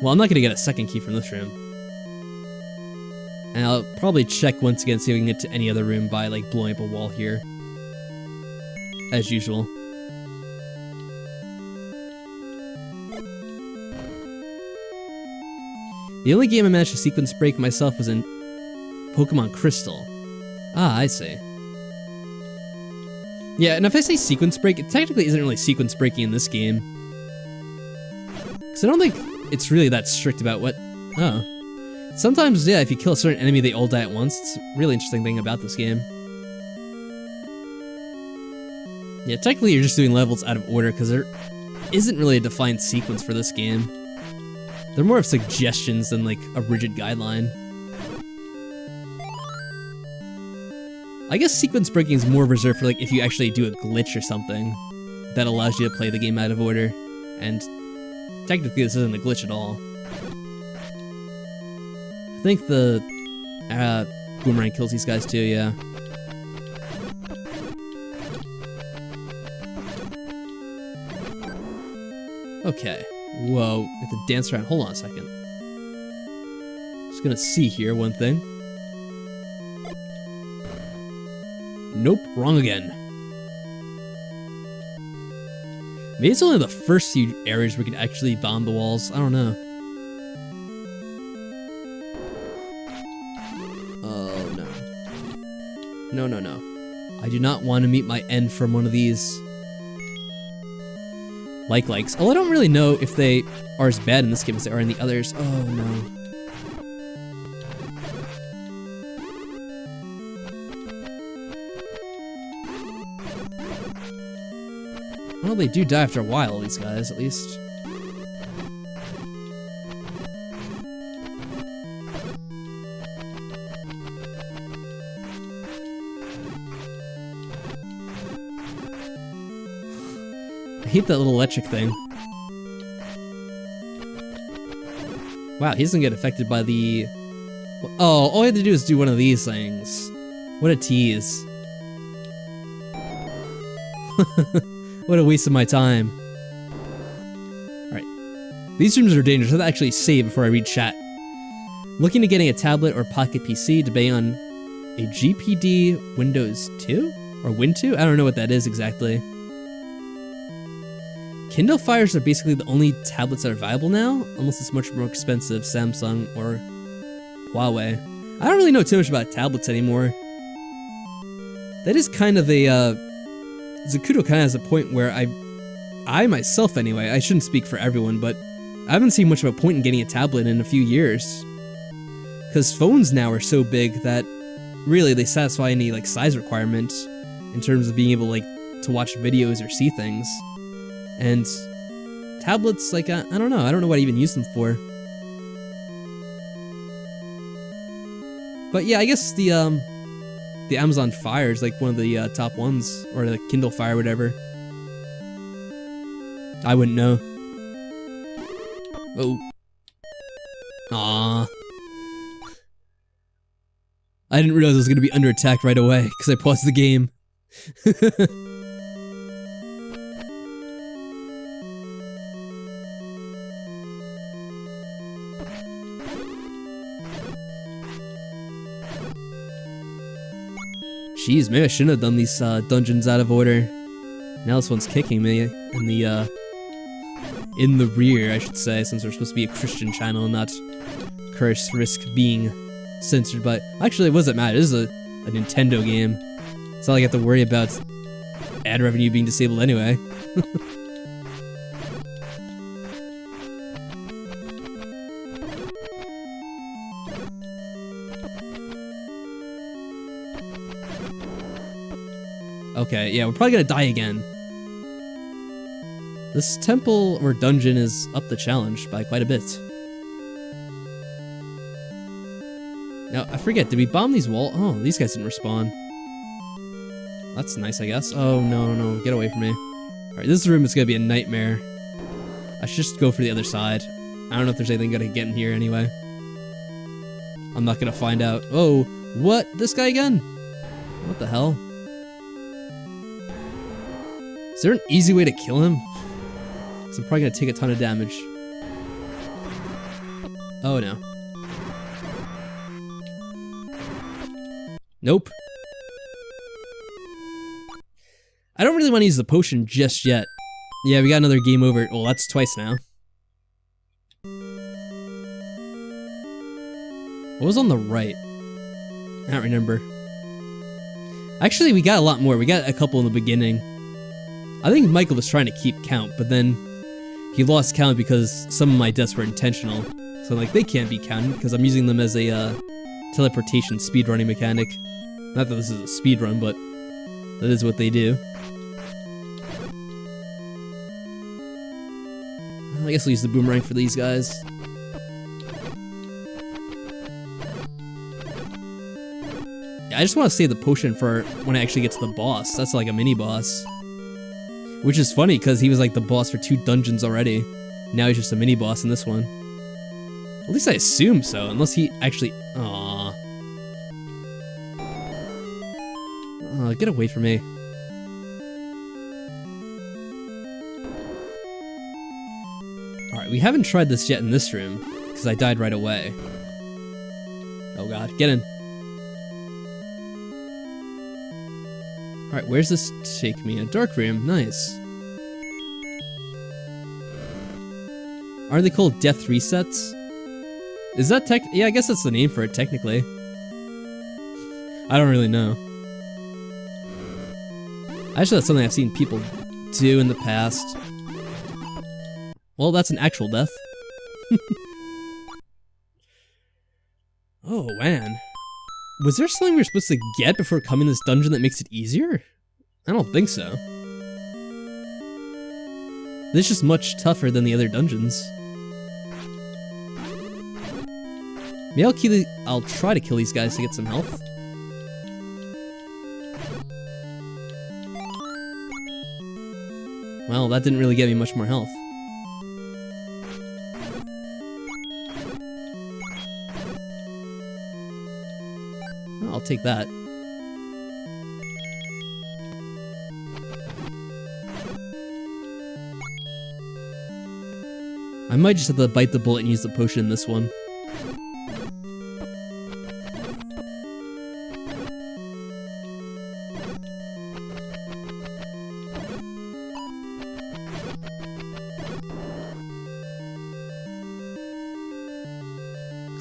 Well, I'm not gonna get a second key from this room. And I'll probably check once again, see if we can get to any other room by, like, blowing up a wall here. As usual. The only game I managed to sequence break myself was in Pokemon Crystal. Ah, I see. Yeah, and if I say sequence break, it technically isn't really sequence breaking in this game. Because I don't think it's really that strict about what... Oh. Sometimes, yeah, if you kill a certain enemy, they all die at once. It's a really interesting thing about this game. Yeah, technically you're just doing levels out of order, because there isn't really a defined sequence for this game. They're more of suggestions than, like, a rigid guideline. I guess sequence breaking is more reserved for, like, if you actually do a glitch or something that allows you to play the game out of order. And technically this isn't a glitch at all. I think the boomerang kills these guys too, yeah. Okay. Whoa, we have to dance around. Hold on a second. Just gonna see here one thing. Nope, wrong again. Maybe it's only the first few areas where we can actually bomb the walls. I don't know. Oh, no. No, no, no. I do not want to meet my end from one of these. Likes. Oh, I don't really know if they are as bad in this game as they are in the others. Oh, no. Well, they do die after a while, these guys, at least. I hate that little electric thing. Wow, he doesn't get affected by the... Oh, all I have to do is do one of these things. What a tease. What a waste of my time. Alright. These rooms are dangerous. I have to actually save before I read chat. Looking at getting a tablet or pocket PC, debating on a GPD Windows 2? Or Win 2? I don't know what that is exactly. Kindle Fires are basically the only tablets that are viable now, unless it's much more expensive, Samsung or Huawei. I don't really know too much about tablets anymore. That is kind of a, Zakuto kind of has a point where I myself anyway, I shouldn't speak for everyone, but I haven't seen much of a point in getting a tablet in a few years. Because phones now are so big that really they satisfy any like size requirement in terms of being able like to watch videos or see things. And tablets, like, I don't know what I even use them for. But yeah, I guess the Amazon Fire is like one of the top ones, or the Kindle Fire, whatever. I wouldn't know. Oh. Aww. I didn't realize I was gonna be under attack right away, because I paused the game. Jeez, maybe I shouldn't have done these dungeons out of order. Now this one's kicking me in the rear, I should say, since we're supposed to be a Christian channel and not risk being censored. But actually, what does it matter? This is a Nintendo game. It's not like I have to worry about ad revenue being disabled anyway. Okay, yeah, we're probably gonna die again. This temple or dungeon is up the challenge by quite a bit. Now, I forget, did we bomb these walls? Oh, these guys didn't respawn. That's nice, I guess. Oh, no, get away from me. Alright, this room is gonna be a nightmare. I should just go for the other side. I don't know if there's anything gonna get in here anyway. I'm not gonna find out. Oh, what? This guy again? What the hell? Is there an easy way to kill him? Because I'm probably gonna take a ton of damage. Oh no. Nope. I don't really want to use the potion just yet. Yeah, we got another game over. Well, that's twice now. What was on the right? I don't remember. Actually, we got a lot more. We got a couple in the beginning. I think Michael was trying to keep count, but then he lost count because some of my deaths were intentional. So like, they can't be counted because I'm using them as a teleportation speedrunning mechanic. Not that this is a speedrun, but that is what they do. I guess we'll use the boomerang for these guys. Yeah, I just want to save the potion for when I actually get to the boss. That's like a mini boss. Which is funny because he was like the boss for 2 dungeons already. Now he's just a mini boss in this one. At least I assume so, unless he actually... Aww. Oh, get away from me. Alright, we haven't tried this yet in this room, because I died right away. Oh god, get in. Alright, where's this take me? A dark room, nice. Are they called death resets? Is that yeah, I guess that's the name for it, technically. I don't really know. Actually, that's something I've seen people do in the past. Well, that's an actual death. Oh, man. Was there something we were supposed to get before coming to this dungeon that makes it easier? I don't think so. This is just much tougher than the other dungeons. Maybe I'll try to kill these guys to get some health. Well, that didn't really get me much more health. Oh, I'll take that. I might just have to bite the bullet and use the potion in this one.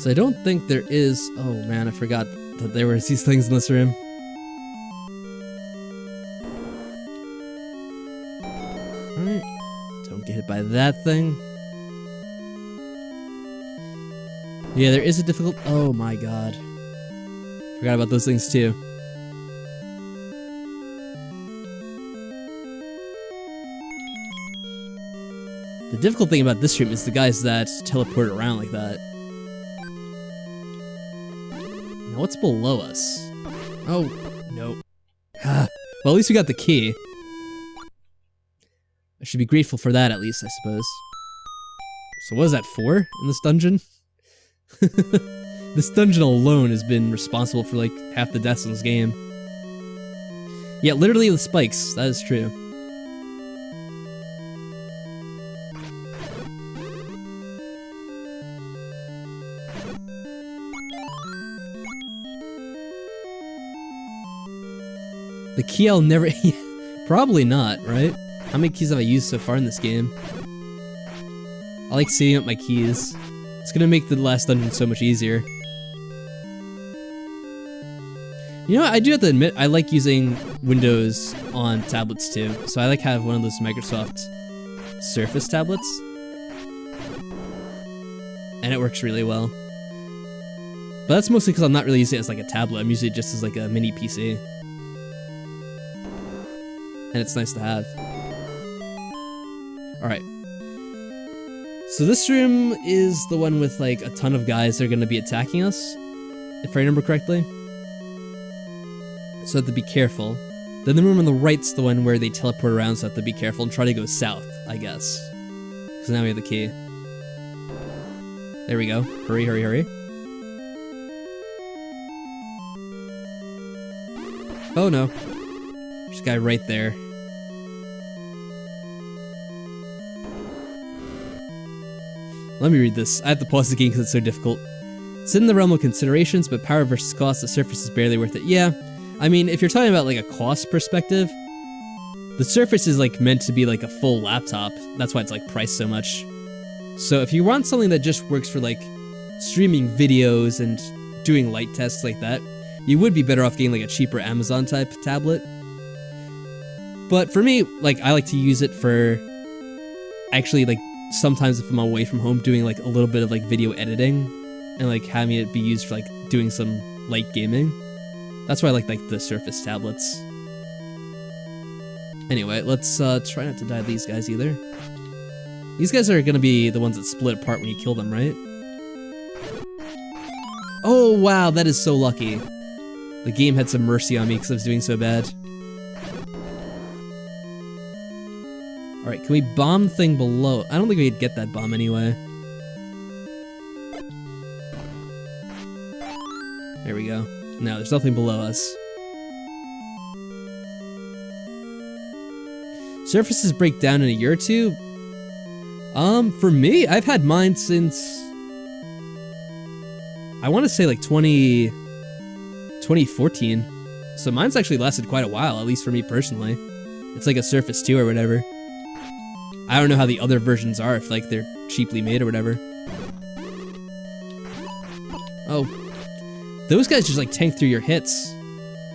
I don't think there is... Oh man, I forgot that there were these things in this room. Alright. Don't get hit by that thing. Yeah, there is a difficult... Oh my god. Forgot about those things too. The difficult thing about this room is the guys that teleport around like that. What's below us? Oh, no. Well, at least we got the key. I should be grateful for that, at least, I suppose. So what is that for in this dungeon? This dungeon alone has been responsible for, like, half the deaths in this game. Yeah, literally with spikes. That is true. The key I'll never... Probably not, right? How many keys have I used so far in this game? I like saving up my keys. It's gonna make the last dungeon so much easier. You know what, I do have to admit, I like using Windows on tablets too. So I like have one of those Microsoft Surface tablets. And it works really well. But that's mostly because I'm not really using it as like a tablet, I'm using it just as like a mini PC. And it's nice to have. Alright. So this room is the one with like a ton of guys that are going to be attacking us, if I remember correctly. So I have to be careful. Then the room on the right's the one where they teleport around, so I have to be careful and try to go south, I guess. Because now we have the key. There we go. Hurry, hurry, hurry. Oh no. There's a guy right there. Let me read this. I have to pause the game because it's so difficult. It's in the realm of considerations, but power versus cost, the Surface is barely worth it. Yeah, I mean, if you're talking about like a cost perspective, the Surface is like meant to be like a full laptop. That's why it's like priced so much. So if you want something that just works for like streaming videos and doing light tests like that, you would be better off getting like a cheaper Amazon type tablet. But for me, like I like to use it for actually like sometimes if I'm away from home doing like a little bit of like video editing and like having it be used for like doing some light gaming. That's why I like the Surface tablets. Anyway, let's try not to die to these guys either. These guys are gonna be the ones that split apart when you kill them, right? Oh wow, that is so lucky. The game had some mercy on me because I was doing so bad. Alright, can we bomb the thing below? I don't think we could get that bomb anyway. There we go. No, there's nothing below us. Surfaces break down in a year or two? For me, I've had mine since... I want to say like 2014. So mine's actually lasted quite a while, at least for me personally. It's like a Surface 2 or whatever. I don't know how the other versions are, if like they're cheaply made or whatever. Oh. Those guys just like tank through your hits.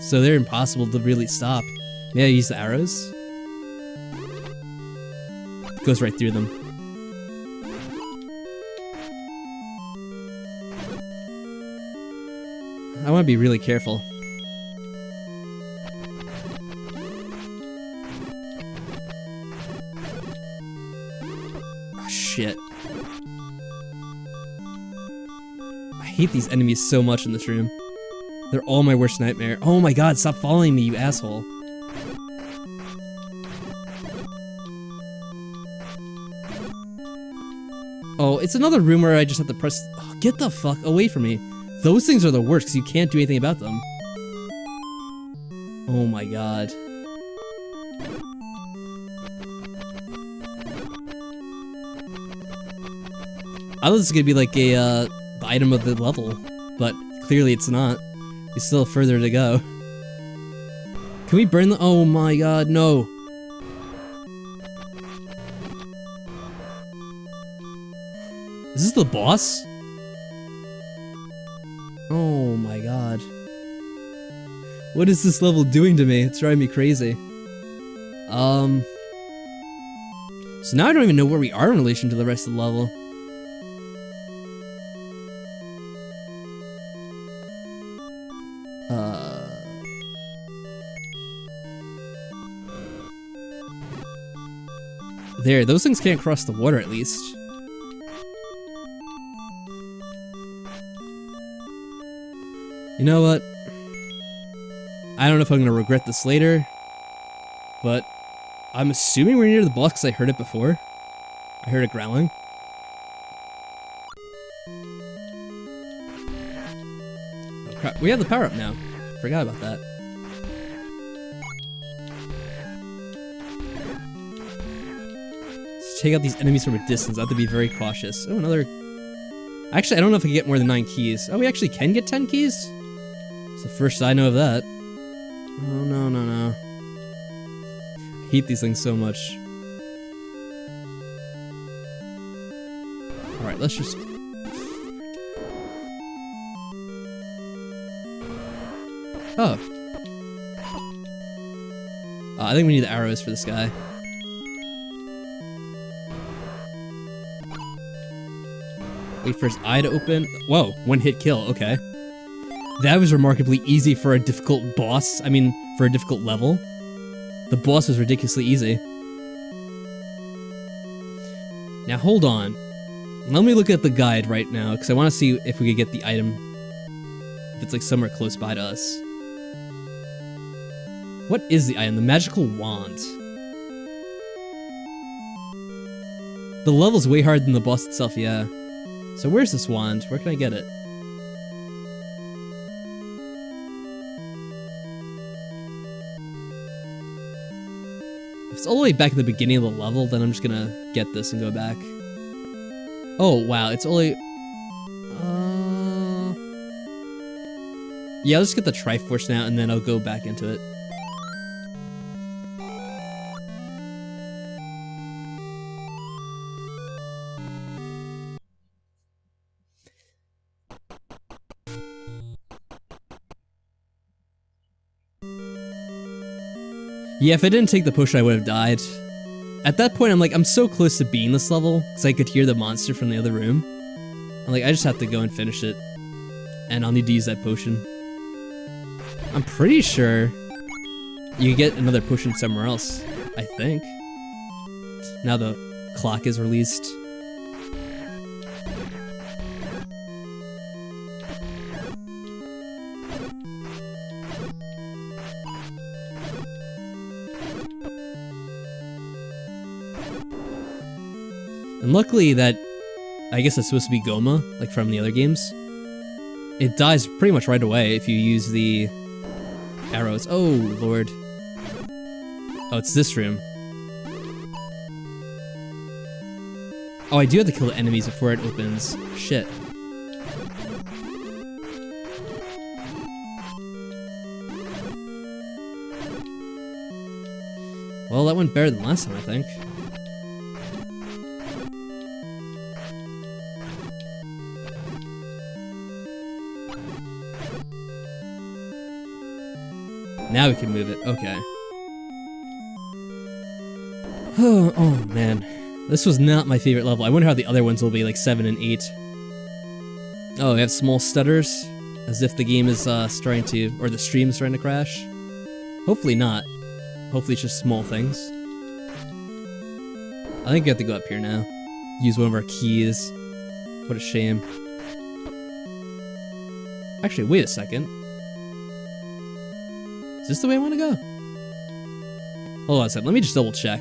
So they're impossible to really stop. May I use the arrows? It goes right through them. I want to be really careful. Oh, shit. I hate these enemies so much in this room. They're all my worst nightmare. Oh my god, stop following me, you asshole. Oh, it's another room where I just have to press... Oh, get the fuck away from me. Those things are the worst because you can't do anything about them. Oh my god. I thought this was gonna be like a, the item of the level, but clearly it's not. It's still further to go. Can we burn the- oh my god, no. Is this the boss? Oh my god. What is this level doing to me? It's driving me crazy. So now I don't even know where we are in relation to the rest of the level. There, those things can't cross the water at least. You know what? I don't know if I'm gonna regret this later, but I'm assuming we're near the boss because I heard it before. I heard it growling. Oh crap, we have the power up now. Forgot about that. Let's take out these enemies from a distance. I have to be very cautious. Oh, another... Actually, I don't know if I can get more than 9 keys. Oh, we actually can get 10 keys? It's the first I know of that. Oh, no, no, no. I hate these things so much. Alright, let's just... Oh. I think we need the arrows for this guy. Wait for his eye to open. Whoa, one hit kill, okay. That was remarkably easy for a difficult boss. I mean, for a difficult level. The boss was ridiculously easy. Now hold on. Let me look at the guide right now, because I want to see if we could get the item. If it's like somewhere close by to us. What is the item? The magical wand. The level's way harder than the boss itself, yeah. So where's this wand? Where can I get it? If it's all the way back at the beginning of the level, then I'm just gonna get this and go back. Oh, wow, it's only... Yeah, I'll just get the Triforce now, and then I'll go back into it. Yeah, if I didn't take the potion, I would have died. At that point, I'm like, I'm so close to beating this level, because I could hear the monster from the other room. I'm like, I just have to go and finish it. And I'll need to use that potion. I'm pretty sure you get another potion somewhere else, I think. Now the clock is released. And luckily that, I guess it's supposed to be Goma, like from the other games. It dies pretty much right away if you use the arrows. Oh, lord. Oh, it's this room. Oh, I do have to kill the enemies before it opens. Shit. Well, that went better than last time, I think. Now we can move it. Okay. Oh, man. This was not my favorite level. I wonder how the other ones will be, like 7 and 8. Oh, we have small stutters. As if the game is starting to... or the stream is starting to crash. Hopefully not. Hopefully it's just small things. I think we have to go up here now. Use one of our keys. What a shame. Actually, wait a second. Is this the way I want to go? Hold on a second, let me just double check.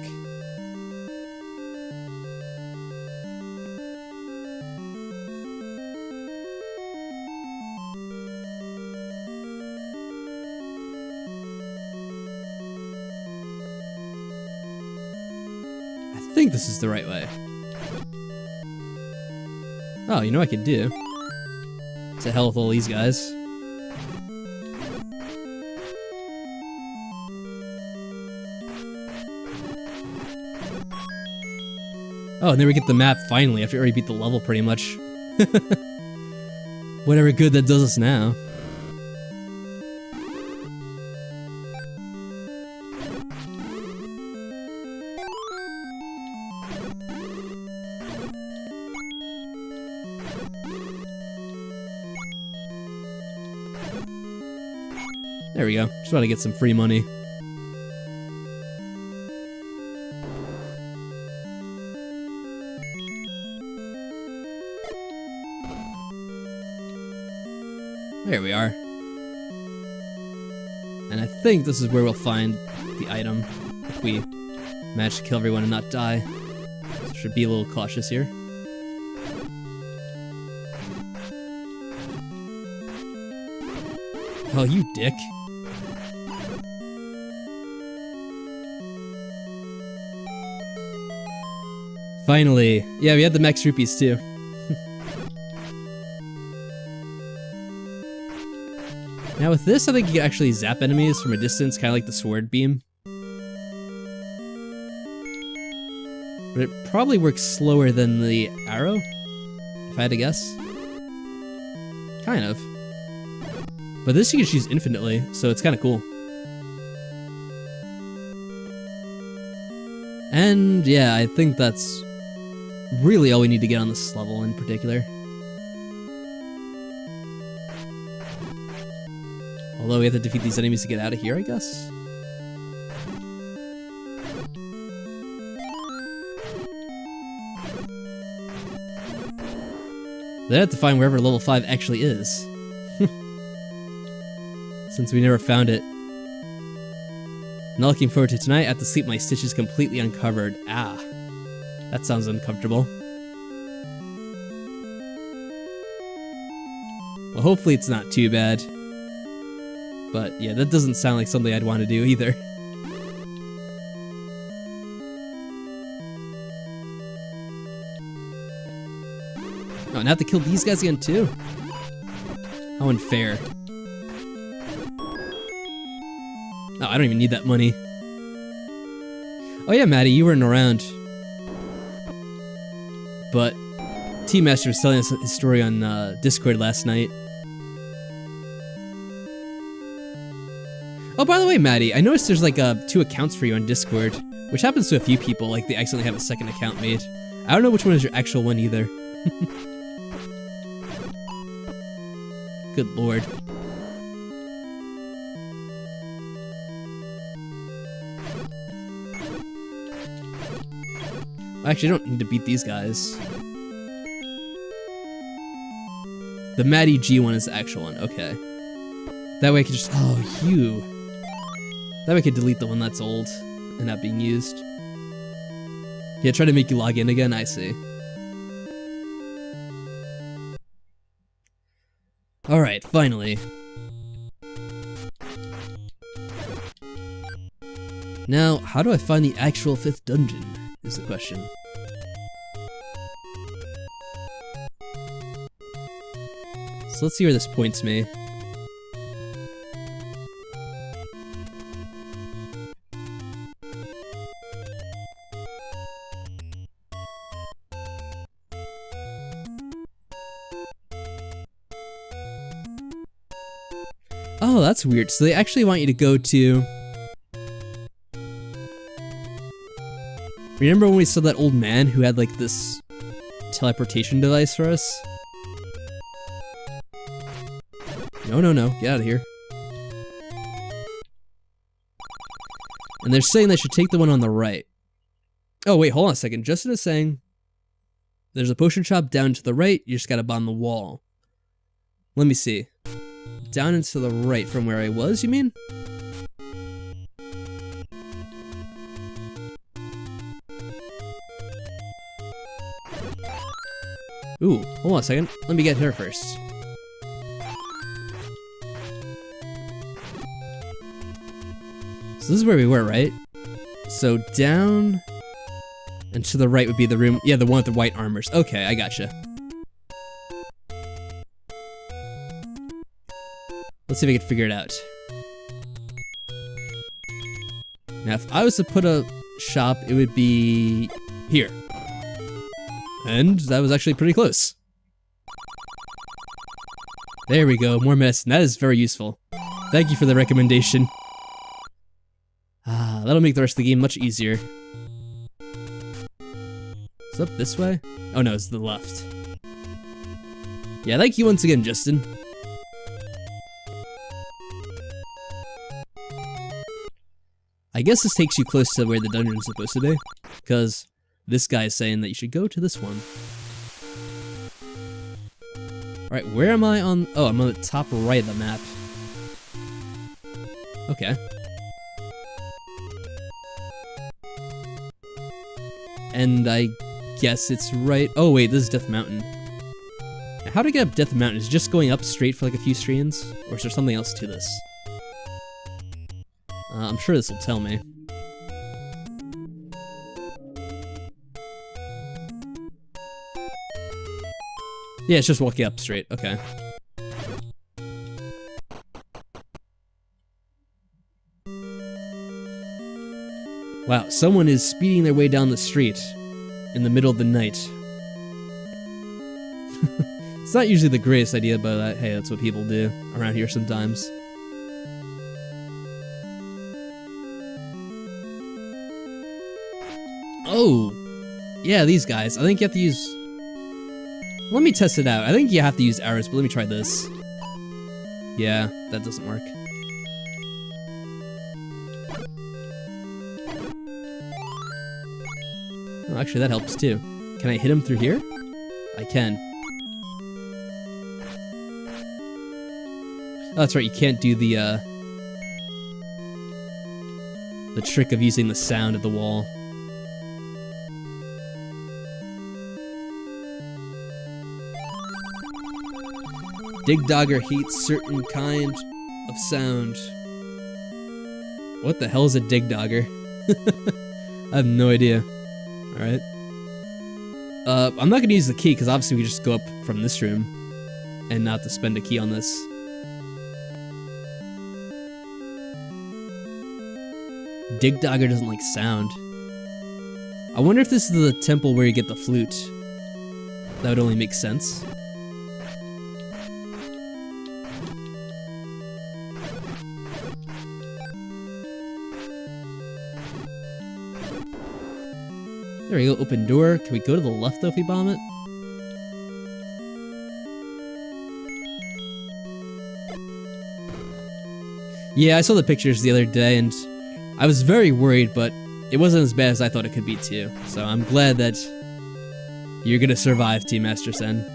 I think this is the right way. Oh, you know what I could do? To hell with all these guys. Oh, and there we get the map finally, after we already beat the level pretty much. Whatever good that does us now. There we go. Just want to get some free money. There we are. And I think this is where we'll find the item if we manage to kill everyone and not die. So should be a little cautious here. Oh, you dick. Finally. Yeah, we had the max rupees too. Now with this, I think you can actually zap enemies from a distance, kind of like the sword beam. But it probably works slower than the arrow, if I had to guess. Kind of. But this you can just use infinitely, so it's kind of cool. And yeah, I think that's really all we need to get on this level in particular. Although we have to defeat these enemies to get out of here, I guess. Then I have to find wherever level 5 actually is. Since we never found it. Not looking forward to tonight. I have to sleep my stitches completely uncovered. Ah. That sounds uncomfortable. Well, hopefully it's not too bad. But yeah, that doesn't sound like something I'd want to do either. Oh, and I have to kill these guys again too? How unfair. Oh, I don't even need that money. Oh yeah, Maddie, you weren't around. But T-Master was telling us his story on Discord last night. Oh, by the way, Maddie, I noticed there's like 2 accounts for you on Discord, which happens to a few people, like they accidentally have a second account made. I don't know which one is your actual one either. Good lord. Actually, I don't need to beat these guys. The Maddie G one is the actual one, okay. That way I can just, oh, you. That way I can delete the one that's old and not being used. Yeah, try to make you log in again, I see. Alright, finally. Now, how do I find the actual 5th dungeon, is the question. So let's see where this points me. Oh, that's weird. So they actually want you to go to... Remember when we saw that old man who had like this teleportation device for us? No, no, no. Get out of here. And they're saying they should take the one on the right. Oh, wait, hold on a second. Justin is saying there's a potion shop down to the right. You just gotta bomb the wall. Let me see. Down and to the right from where I was, you mean? Ooh, hold on a second. Let me get her first. So this is where we were, right? So down and to the right would be the room. Yeah, the one with the white armors. Okay, I gotcha. Let's see if I can figure it out. Now, if I was to put a shop, it would be here. And that was actually pretty close. There we go, more medicine. That is very useful. Thank you for the recommendation. Ah, that'll make the rest of the game much easier. Is it up this way? Oh no, it's the left. Yeah, thank you once again, Justin. I guess this takes you close to where the dungeon's supposed to be, because this guy is saying that you should go to this one. Alright, where am I on... Oh, I'm on the top right of the map. Okay. And I guess it's right... Oh wait, this is Death Mountain. How to get up Death Mountain? Is it just going up straight for like a few streams? Or is there something else to this? I'm sure this will tell me. Yeah, it's just walking up straight. Okay. Wow, someone is speeding their way down the street in the middle of the night. It's not usually the greatest idea, but hey, that's what people do around here sometimes. Oh, yeah, these guys. I think you have to use... Let me test it out. I think you have to use arrows, but let me try this. Yeah, that doesn't work. Oh, actually, that helps too. Can I hit him through here? I can. Oh, that's right, you can't do the trick of using the sound of the wall. Dig Dogger hates certain kind of sound. What the hell is a Dig Dogger? I have no idea. Alright. I'm not gonna use the key, because obviously we just go up from this room, and not to spend a key on this. Dig Dagger doesn't like sound. I wonder if this is the temple where you get the flute. That would only make sense. There we go, open door. Can we go to the left though if we bomb it? Yeah, I saw the pictures the other day and I was very worried, but it wasn't as bad as I thought it could be too. So I'm glad that you're gonna survive, Team Master Sen.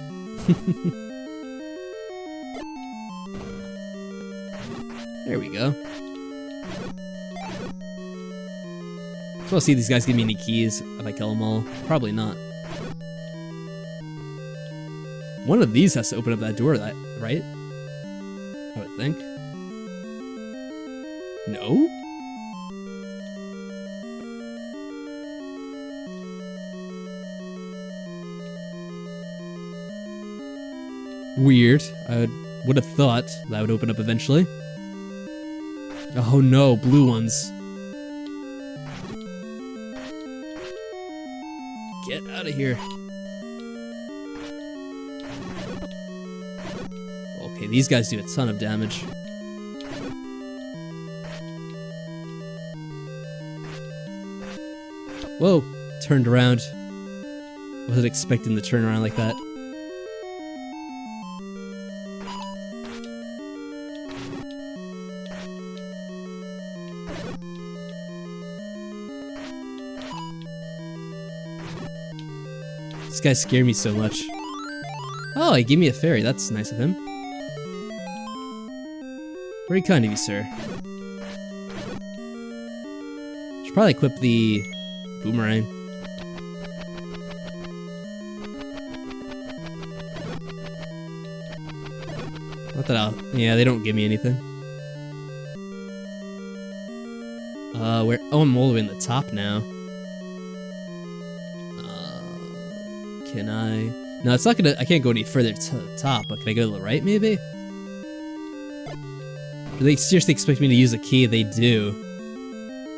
There we go. So I'll see if these guys give me any keys if I kill them all. Probably not. One of these has to open up that door, right? I would think. No? Weird. I would have thought that would open up eventually. Oh no, blue ones. Get out of here. Okay, these guys do a ton of damage. Whoa, turned around. Wasn't expecting to turn around like that. This guy scared me so much. Oh, he gave me a fairy. That's nice of him. Very kind of you, sir. Should probably equip the boomerang. Not that I'll... Yeah, they don't give me anything. Where... Oh, I'm all the way in the top now. Can I... No, it's not gonna... I can't go any further to the top, but can I go to the right, maybe? Do they seriously expect me to use a key? They do.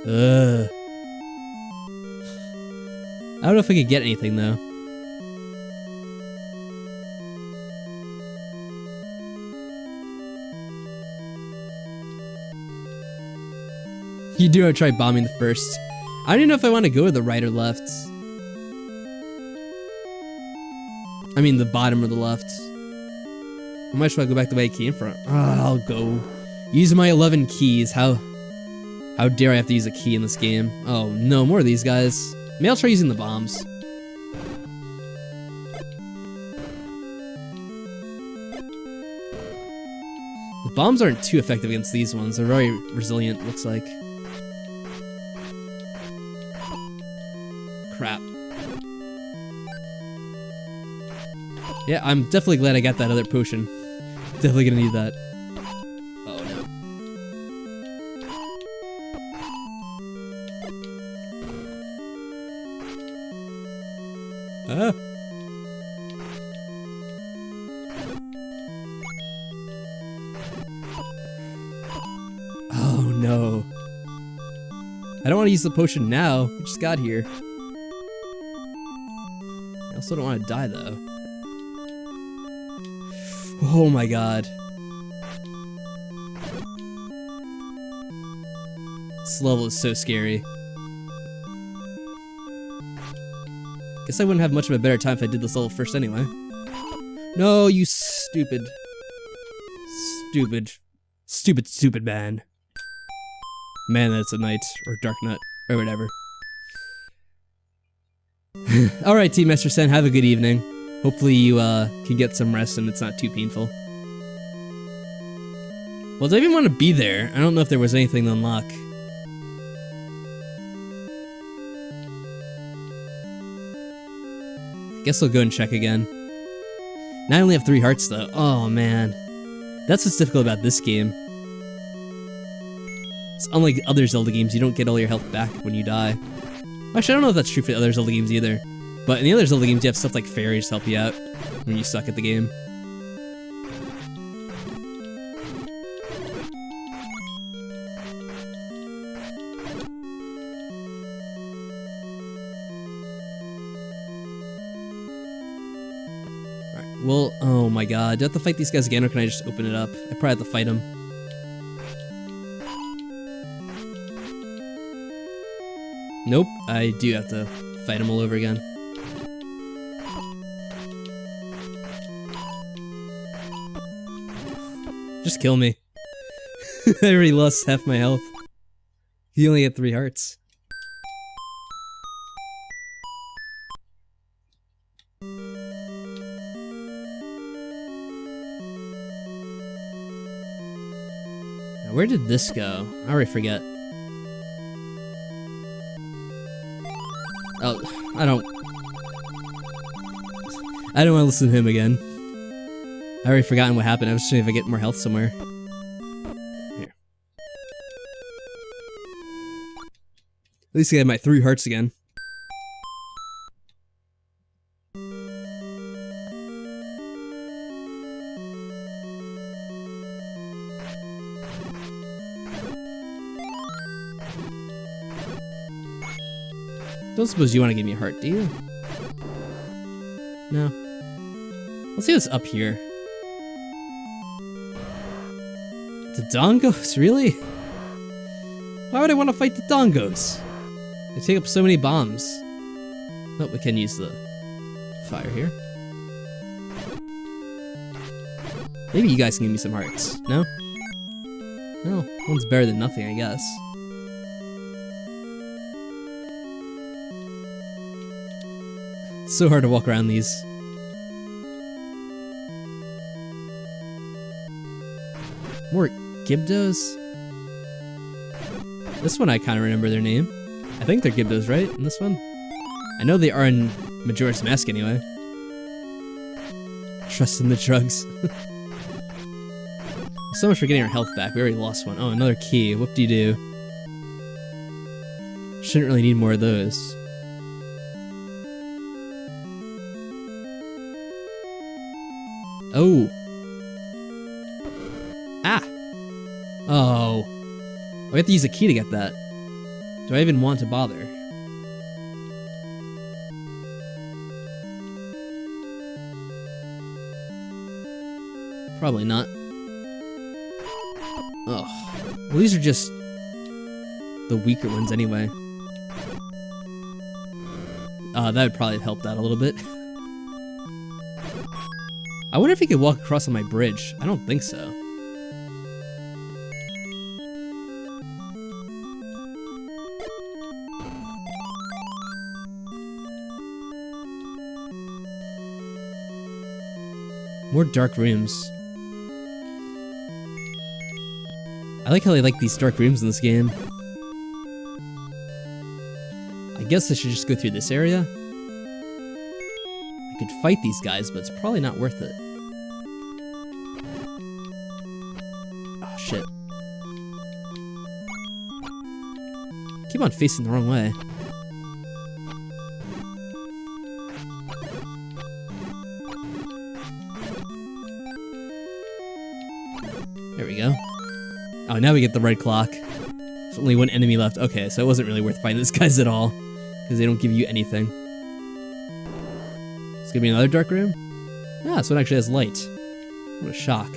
Ugh. I don't know if I could get anything, though. You do try bombing the first. I don't even know if I want to go to the right or left. I mean, the bottom or the left. I might as well go back the way I came from. I'll go. Use my 11 keys. How dare I have to use a key in this game? Oh, no, more of these guys. Maybe I'll try using the bombs. The bombs aren't too effective against these ones. They're very resilient, looks like. Crap. Yeah, I'm definitely glad I got that other potion. Definitely gonna need that. Oh no. Ah. Oh no. I don't want to use the potion now. We just got here. I also don't want to die though. Oh my god. This level is so scary. Guess I wouldn't have much of a better time if I did this level first anyway. No, you stupid. Stupid man. Man, that's a knight, or dark nut, or whatever. Alright, Team Master Sen, have a good evening. Hopefully you can get some rest and it's not too painful. Well, do I even want to be there? I don't know if there was anything to unlock. I guess I'll go and check again. Now I only have 3 hearts though. Oh man. That's what's difficult about this game. It's unlike other Zelda games, you don't get all your health back when you die. Actually, I don't know if that's true for the other Zelda games either. But in the other Zelda games, you have stuff like fairies help you out when you suck at the game. Alright, well, oh my god. Do I have to fight these guys again, or can I just open it up? I probably have to fight them. Nope, I do have to fight them all over again. Just kill me. I already lost half my health. He only had 3 hearts. Now, where did this go? I already forget. Oh, I don't want to listen to him again. I already forgotten what happened. I was just seeing if I get more health somewhere. Here. At least I had my 3 hearts again. Don't suppose you want to give me a heart, do you? No. Let's see what's up here. The dongos? Really? Why would I want to fight the dongos? They take up so many bombs. Oh, we can use the fire here. Maybe you guys can give me some hearts. No? No, one's better than nothing, I guess. It's so hard to walk around these. More Gibdos? This one I kind of remember their name. I think they're Gibdos, right? In this one? I know they are in Majora's Mask anyway. Trust in the drugs. So much for getting our health back. We already lost one. Oh, another key. Whoop-de-doo. Shouldn't really need more of those. Oh. Ah! Oh. I have to use a key to get that. Do I even want to bother? Probably not. Oh. Well, these are just the weaker ones anyway. That would probably have helped out a little bit. I wonder if he could walk across on my bridge. I don't think so. More dark rooms. I like how they like these dark rooms in this game. I guess I should just go through this area. I could fight these guys, but it's probably not worth it. Oh, shit. Keep on facing the wrong way. There we go. Oh, now we get the red clock. There's only one enemy left. Okay, so it wasn't really worth fighting these guys at all, because they don't give you anything. It's gonna be another dark room? Ah, this one actually has light. What a shock.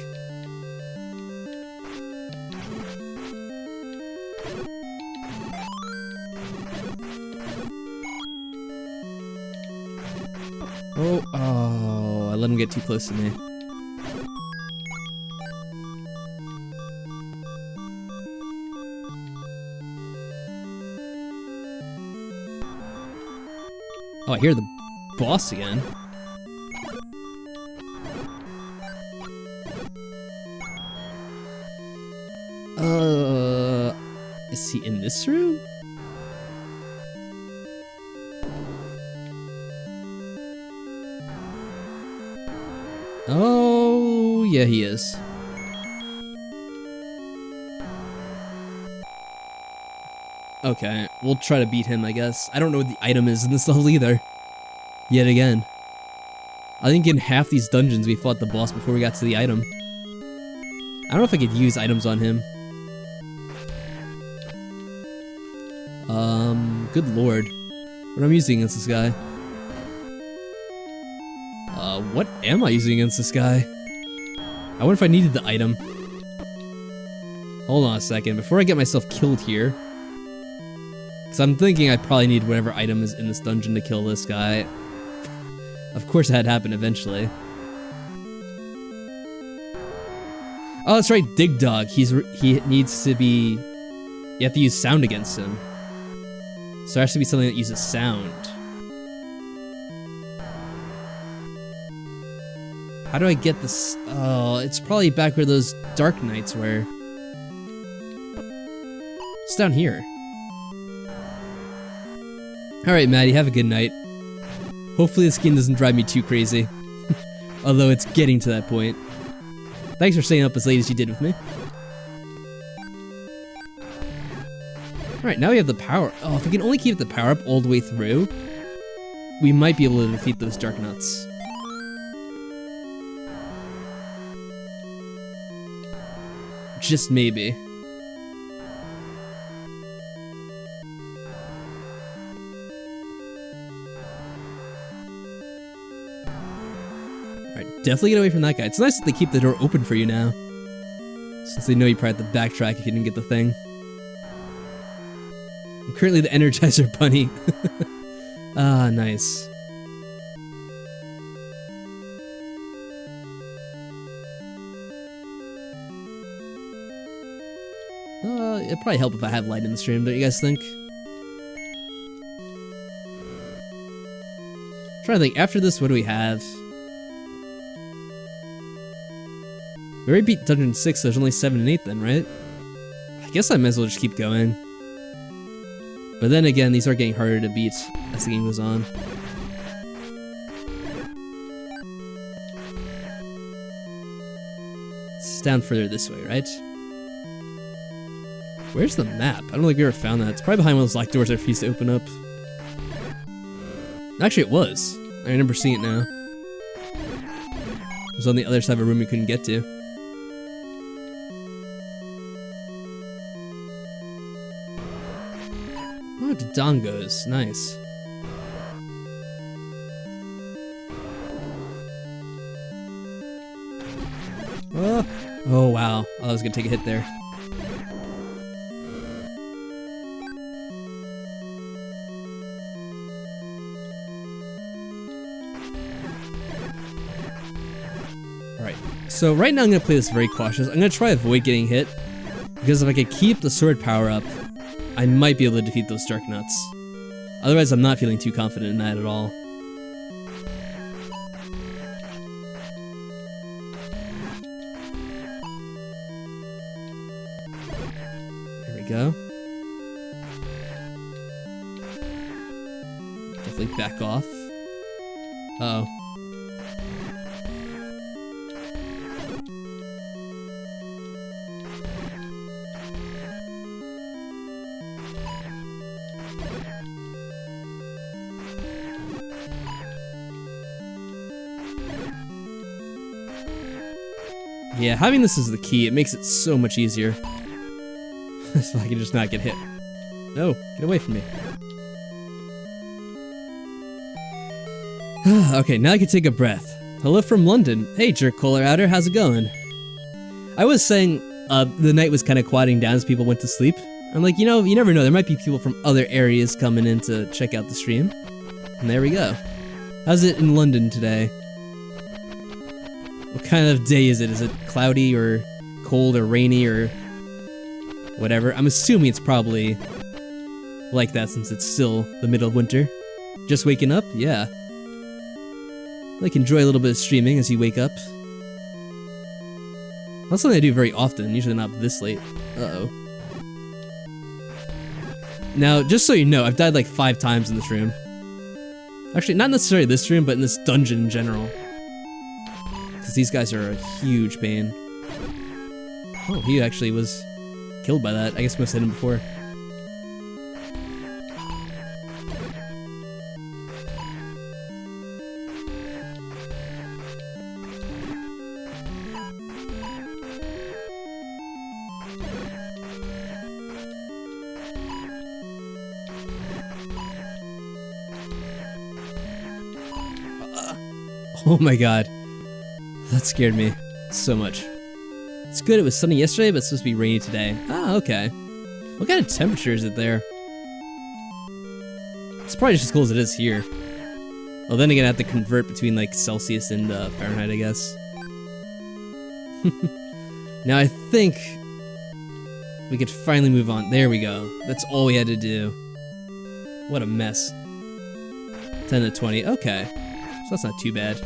Oh, I let him get too close to me. Oh, I hear the boss again. Is he in this room? Oh, yeah, he is. Okay, we'll try to beat him, I guess. I don't know what the item is in this level either. Yet again. I think in half these dungeons we fought the boss before we got to the item. I don't know if I could use items on him. Good lord. What am I using against this guy? What am I using against this guy? I wonder if I needed the item. Hold on a second, before I get myself killed here. Because I'm thinking I probably need whatever item is in this dungeon to kill this guy. Of course it had to happen eventually. Oh, that's right, Dig Dog. He needs to be... You have to use sound against him. So there has to be something that uses sound. How do I get this? Oh, it's probably back where those Dark Knights were. It's down here. Alright, Maddie, have a good night. Hopefully this game doesn't drive me too crazy. Although it's getting to that point. Thanks for staying up as late as you did with me. Alright, now we have the power. Oh, if we can only keep the power up all the way through, we might be able to defeat those Dark Nuts. Just maybe. Alright, definitely get away from that guy. It's nice that they keep the door open for you now. Since they know you probably have to backtrack if you didn't get the thing. I'm currently the Energizer Bunny. Ah, nice. It'd probably help if I have light in the stream, don't you guys think? I'm trying to think, after this, what do we have? We already beat Dungeon 6, so there's only 7 and 8 then, right? I guess I might as well just keep going. But then again, these are getting harder to beat as the game goes on. It's down further this way, right? Where's the map? I don't think we ever found that. It's probably behind one of those locked doors I refused to open up. Actually, it was. I remember seeing it now. It was on the other side of a room we couldn't get to. Oh, Dodongos. Nice. Oh, wow. Oh, I was gonna take a hit there. So right now I'm going to play this very cautious. I'm going to try to avoid getting hit, because if I could keep the sword power up, I might be able to defeat those Dark Nuts. Otherwise I'm not feeling too confident in that at all. Here we go. Definitely back off. Uh-oh. Yeah, having this as the key, it makes it so much easier. So I can just not get hit. No, get away from me. Okay, now I can take a breath. Hello from London. Hey, Jerk Cola Outer, how's it going? I was saying, the night was kind of quieting down as people went to sleep. I'm like, you know, you never know, there might be people from other areas coming in to check out the stream. And there we go. How's it in London today? What kind of day is it? Is it cloudy or cold or rainy or whatever? I'm assuming it's probably like that since it's still the middle of winter. Just waking up? Yeah. Like, enjoy a little bit of streaming as you wake up. That's something I do very often, usually not this late. Uh-oh. Now, just so you know, I've died like 5 times in this room. Actually, not necessarily this room, but in this dungeon in general. Because these guys are a huge pain. Oh, he actually was killed by that. I guess we must have hit him before. Oh my god. That scared me so much. It's good it was sunny yesterday, but it's supposed to be rainy today. Ah, okay. What kind of temperature is it there? It's probably just as cold as it is here. Well, then again, I have to convert between like Celsius and Fahrenheit, I guess. Now I think we could finally move on. There we go. That's all we had to do. What a mess. 10 to 20. Okay. So that's not too bad.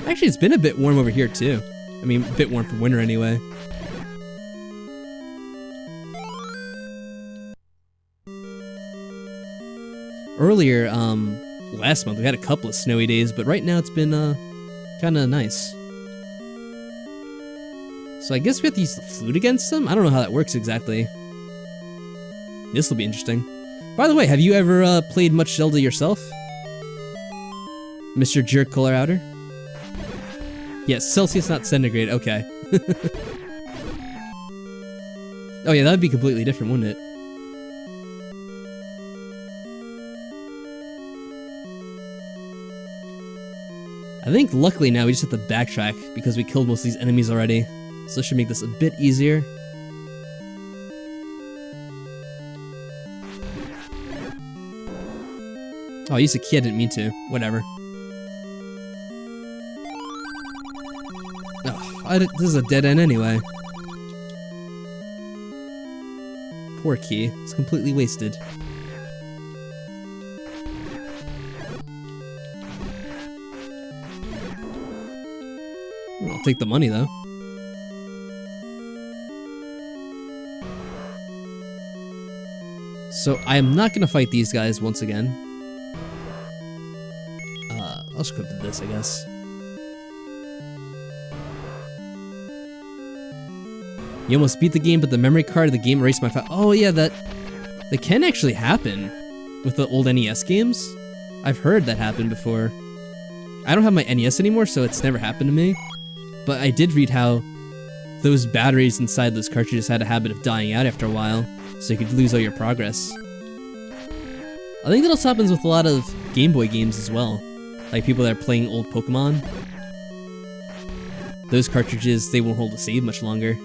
Actually, it's been a bit warm over here, too. I mean, a bit warm for winter, anyway. Earlier, last month, we had a couple of snowy days, but right now it's been, kinda nice. So I guess we have to use the flute against them? I don't know how that works exactly. This will be interesting. By the way, have you ever, played much Zelda yourself? Mr. Jerk Color Outer? Yes, Celsius, not centigrade, okay. Oh yeah, that would be completely different, wouldn't it? I think luckily now we just have to backtrack because we killed most of these enemies already. So this should make this a bit easier. Oh, I used a key, I didn't mean to. Whatever. Oh, this is a dead end anyway. Poor key. It's completely wasted. I'll take the money, though. So, I am not gonna fight these guys once again. I'll just go to this, I guess. You almost beat the game, but the memory card of the game erased my file. Oh yeah, that can actually happen with the old NES games. I've heard that happen before. I don't have my NES anymore, so it's never happened to me. But I did read how those batteries inside those cartridges had a habit of dying out after a while, so you could lose all your progress. I think that also happens with a lot of Game Boy games as well. Like people that are playing old Pokemon. Those cartridges, they won't hold a save much longer.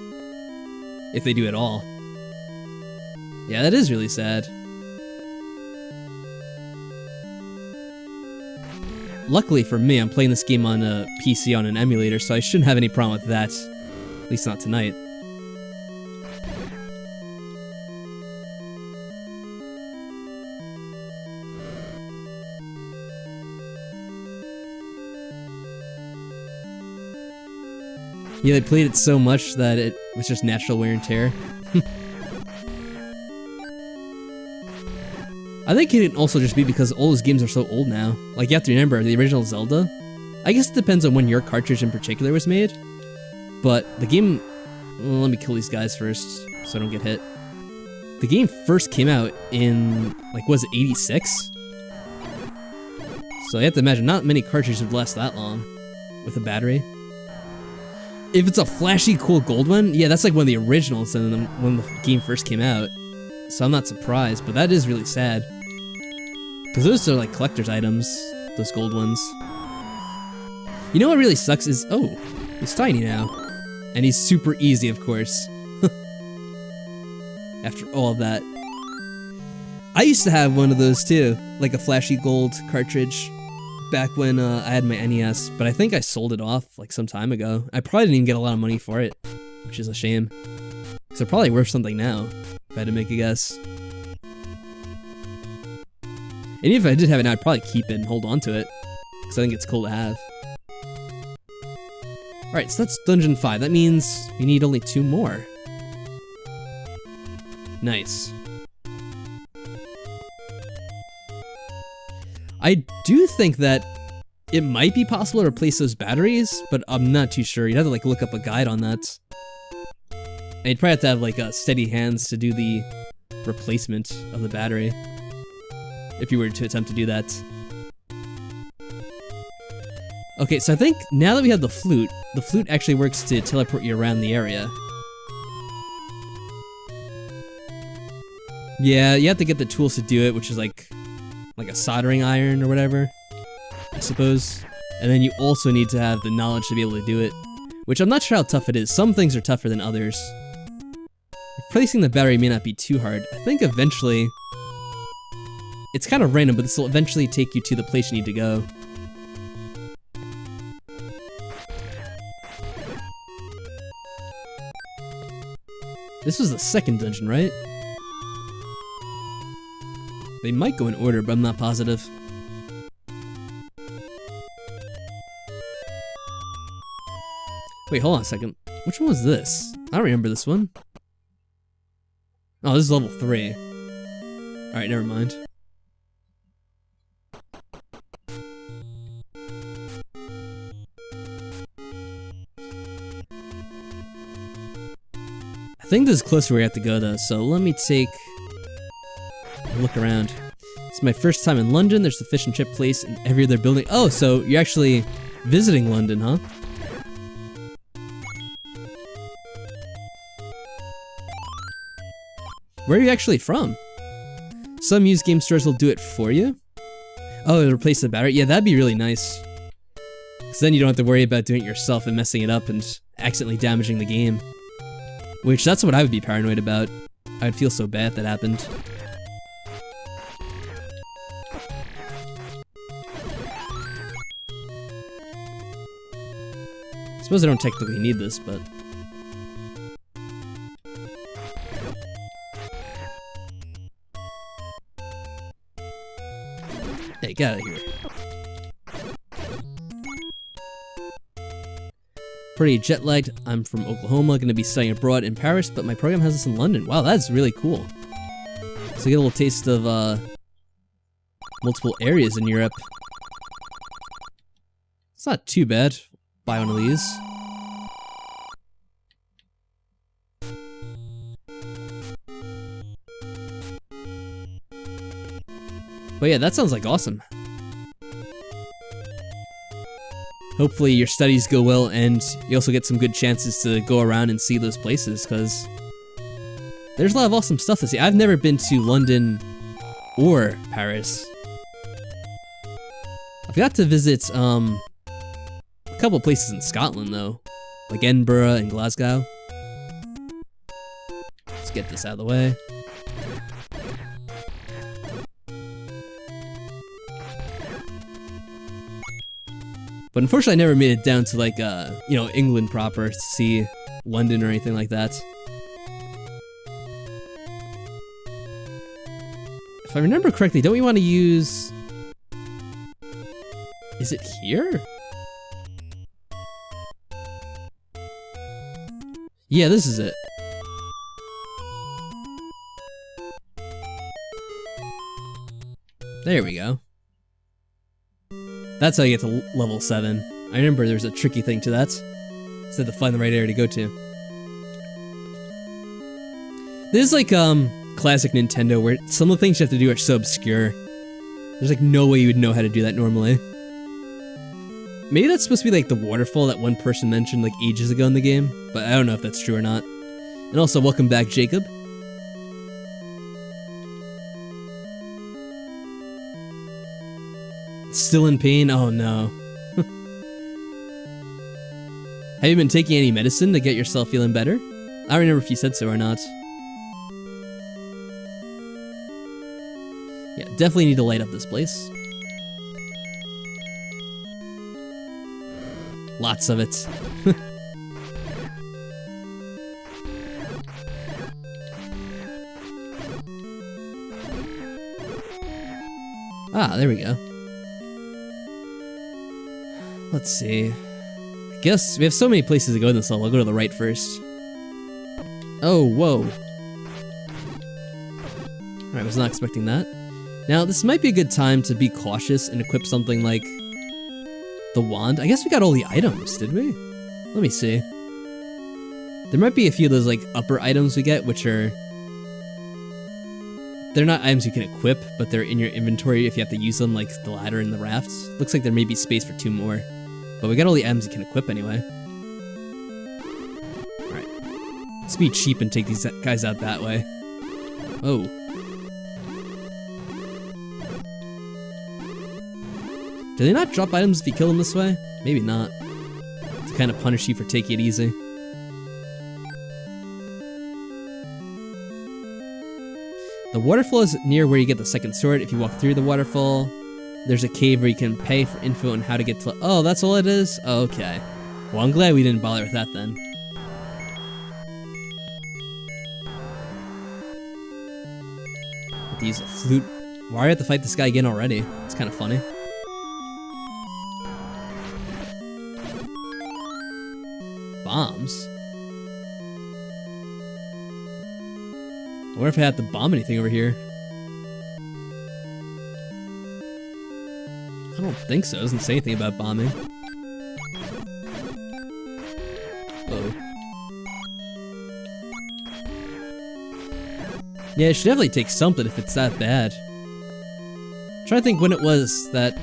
If they do at all. Yeah, that is really sad. Luckily for me, I'm playing this game on a PC on an emulator, so I shouldn't have any problem with that. At least not tonight. Yeah, they played it so much that it was just natural wear and tear. I think it can also just be because all those games are so old now. Like, you have to remember, the original Zelda, I guess it depends on when your cartridge in particular was made, but the game... Well, let me kill these guys first, so I don't get hit. The game first came out in, like, was it 86? So you have to imagine, not many cartridges would last that long with a battery. If it's a flashy, cool gold one, yeah, that's like one of the originals when the game first came out. So I'm not surprised, but that is really sad. Because those are like collector's items, those gold ones. You know what really sucks is, oh, he's tiny now. And he's super easy, of course. After all of that. I used to have one of those too, like a flashy gold cartridge. Back when I had my NES, but I think I sold it off like some time ago. I probably didn't even get a lot of money for it, which is a shame. So they're probably worth something now, if I had to make a guess. And even if I did have it now, I'd probably keep it and hold on to it, because I think it's cool to have. Alright, so that's Dungeon 5. That means we need only 2 more. Nice. I do think that it might be possible to replace those batteries, but I'm not too sure. You'd have to like look up a guide on that. And you'd probably have to have like steady hands to do the replacement of the battery. If you were to attempt to do that. Okay, so I think now that we have the flute actually works to teleport you around the area. Yeah, you have to get the tools to do it, which is like a soldering iron or whatever. I suppose. And then you also need to have the knowledge to be able to do it, which I'm not sure how tough it is. Some things are tougher than others. Replacing the battery may not be too hard. I think eventually... It's kind of random, but this will eventually take you to the place you need to go. This was the second dungeon, right? They might go in order, but I'm not positive. Wait, hold on a second. Which one was this? I don't remember this one. Oh, this is level 3. Alright, never mind. I think this is close to where we have to go though, so let me take a look around. It's my first time in London. There's the fish and chip place in every other building. Oh, so you're actually visiting London, huh? Where are you actually from? Some used game stores will do it for you. Oh, it'll replace the battery? Yeah, that'd be really nice. Because then you don't have to worry about doing it yourself and messing it up and accidentally damaging the game. Which, that's what I would be paranoid about. I'd feel so bad if that happened. I suppose I don't technically need this, but... Hey, get out of here. Pretty jet-lagged. I'm from Oklahoma, gonna be studying abroad in Paris, but my program has us in London. Wow, that's really cool. So I get a little taste of, multiple areas in Europe. It's not too bad. Buy one of these. But yeah, that sounds like awesome. Hopefully your studies go well and you also get some good chances to go around and see those places, because there's a lot of awesome stuff to see. I've never been to London or Paris. I forgot to visit a couple places in Scotland though, like Edinburgh and Glasgow. Let's get this out of the way. But unfortunately, I never made it down to like, you know, England proper to see London or anything like that. If I remember correctly, don't we want to use... Is it here? Yeah, this is it. There we go. That's how you get to level 7. I remember there's a tricky thing to that. Just had to find the right area to go to. This is like, classic Nintendo, where some of the things you have to do are so obscure. There's like no way you would know how to do that normally. Maybe that's supposed to be like the waterfall that one person mentioned like ages ago in the game, but I don't know if that's true or not. And also, welcome back, Jacob. Still in pain? Oh no. Have you been taking any medicine to get yourself feeling better? I don't remember if you said so or not. Yeah, definitely need to light up this place. Lots of it. Ah, there we go. Let's see. I guess we have so many places to go in this level. I'll go to the right first. Oh, whoa. Alright, was not expecting that. Now, this might be a good time to be cautious and equip something like the wand. I guess we got all the items, did we? Let me see. There might be a few of those like upper items we get, which are... They're not items you can equip, but they're in your inventory if you have to use them, like the ladder and the rafts. Looks like there may be space for 2 more. But we got all the items you can equip anyway. Alright. Let's be cheap and take these guys out that way. Oh. Do they not drop items if you kill them this way? Maybe not. To kind of punish you for taking it easy. The waterfall is near where you get the second sword. If you walk through the waterfall, there's a cave where you can pay for info on how to get to... Oh, that's all it is? Oh, okay. Well, I'm glad we didn't bother with that then. Use a flute. Why do I have to fight this guy again already? It's kind of funny. Bombs? I wonder if I have to bomb anything over here. I don't think so. It doesn't say anything about bombing. Uh-oh. Yeah, it should definitely take something if it's that bad. I'm trying to think when it was that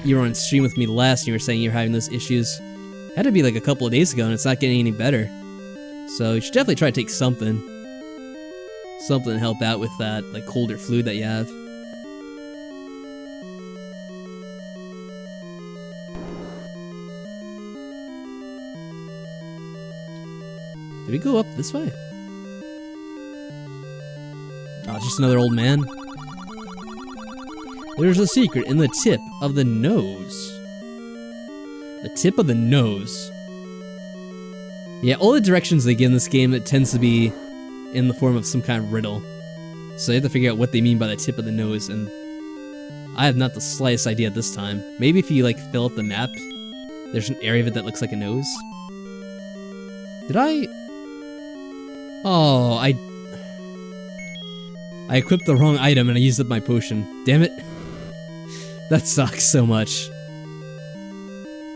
you were on stream with me last and you were saying you were having those issues. It had to be like a couple of days ago and it's not getting any better. So you should definitely try to take something. Something to help out with that, like, cold or flu that you have. Did we go up this way? Oh, it's just another old man. There's a secret in the tip of the nose. The tip of the nose. Yeah, all the directions they give in this game, it tends to be in the form of some kind of riddle. So you have to figure out what they mean by the tip of the nose, and I have not the slightest idea at this time. Maybe if you, like, fill up the map, there's an area of it that looks like a nose. Did I... Oh, I equipped the wrong item and I used up my potion. Damn it. That sucks so much.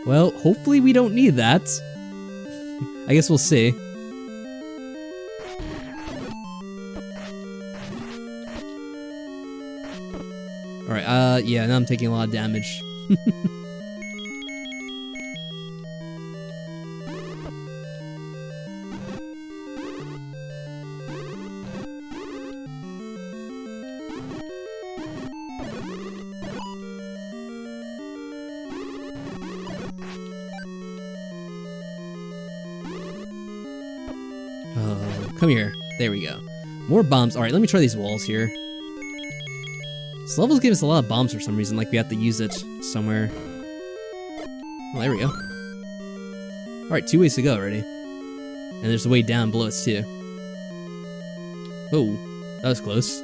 Well, hopefully we don't need that. I guess we'll see. Alright, yeah, now I'm taking a lot of damage. Come here. There we go. More bombs. Alright, let me try these walls here. This levels give us a lot of bombs for some reason, like we have to use it somewhere. Oh, there we go. Alright, 2 ways to go already. And there's a way down below us too. Oh, that was close.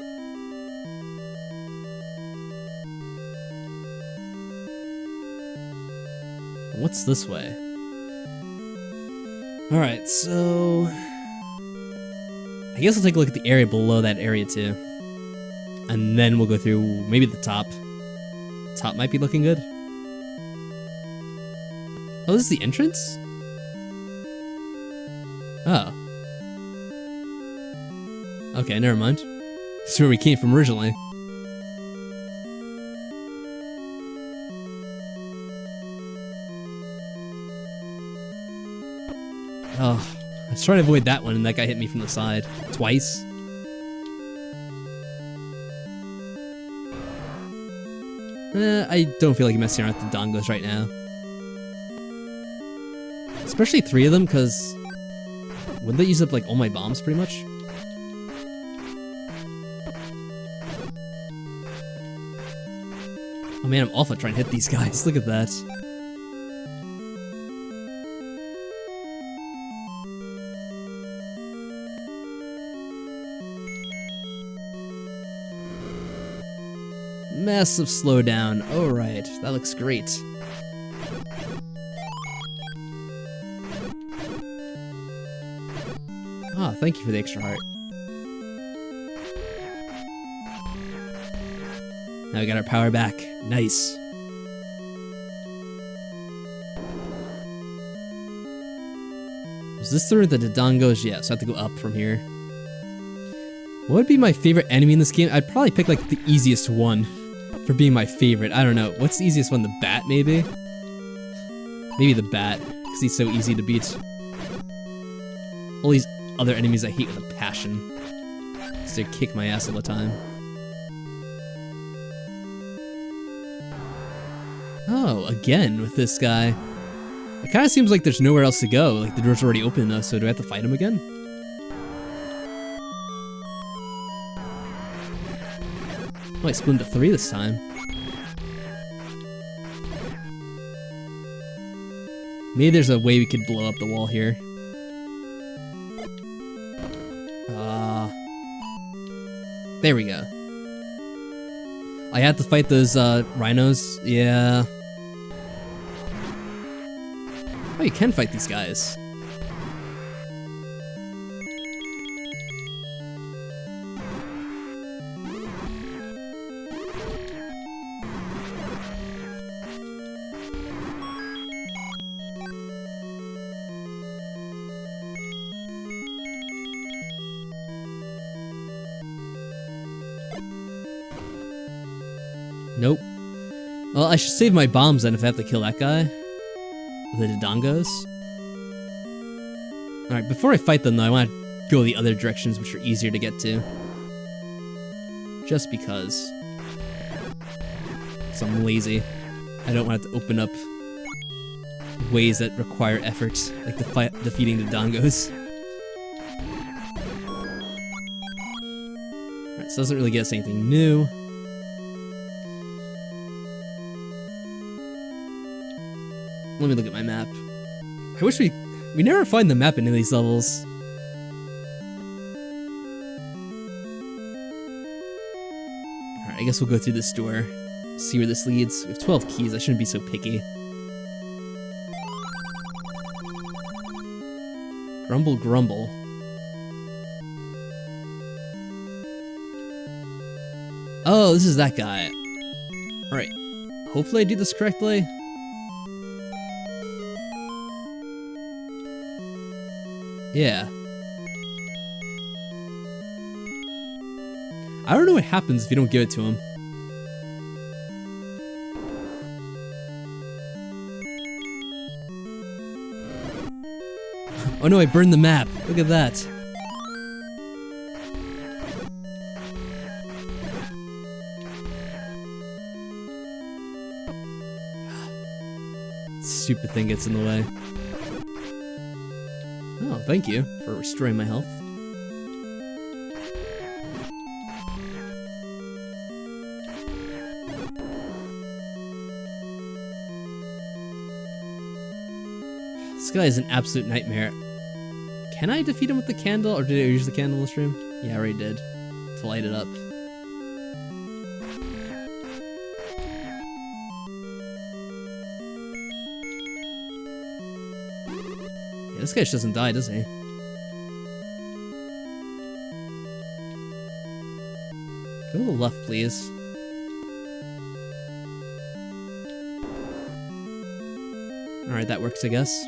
What's this way? Alright, so... I guess I'll take a look at the area below that area too. And then we'll go through maybe the top. Top might be looking good. Oh, this is the entrance? Oh. Okay, never mind. This is where we came from originally. Oh, I was trying to avoid that one and that guy hit me from the side. Twice. I don't feel like messing around with the dongos right now. Especially 3 of them, because... wouldn't they use up, like, all my bombs, pretty much? Oh man, I'm awful trying to hit these guys. Look at that. Massive slowdown. Alright, that looks great. Ah, thank you for the extra heart. Now we got our power back. Nice. Was this through the dongos? Yeah, so I have to go up from here. What would be my favorite enemy in this game? I'd probably pick, like, the easiest one for being my favorite. I don't know. What's the easiest one? The bat, maybe? Maybe the bat, because he's so easy to beat. All these other enemies I hate with a passion, because they kick my ass all the time. Oh, again with this guy. It kind of seems like there's nowhere else to go. Like, the door's already open though, so do I have to fight him again? Oh, I split into 3 this time. Maybe there's a way we could blow up the wall here. There we go. I had to fight those rhinos. Yeah. Oh, you can fight these guys. Nope. Well, I should save my bombs then if I have to kill that guy. The Dodongos. Alright, before I fight them though, I want to go the other directions which are easier to get to. Just because. So I'm lazy. I don't want to open up ways that require effort, like defeating the Dodongos. Alright, so it doesn't really get us anything new. Let me look at my map. I wish we never find the map in any of these levels. Alright, I guess we'll go through this door. See where this leads. We have 12 keys, I shouldn't be so picky. Grumble grumble. Oh, this is that guy. Alright. Hopefully I do this correctly. Yeah. I don't know what happens if you don't give it to him. Oh no, I burned the map. Look at that. Stupid thing gets in the way. Oh, thank you for restoring my health. This guy is an absolute nightmare. Can I defeat him with the candle, or did I use the candle in this room? Yeah, I already did. To light it up. This guy just doesn't die, does he? Go to the left, please. Alright, that works, I guess.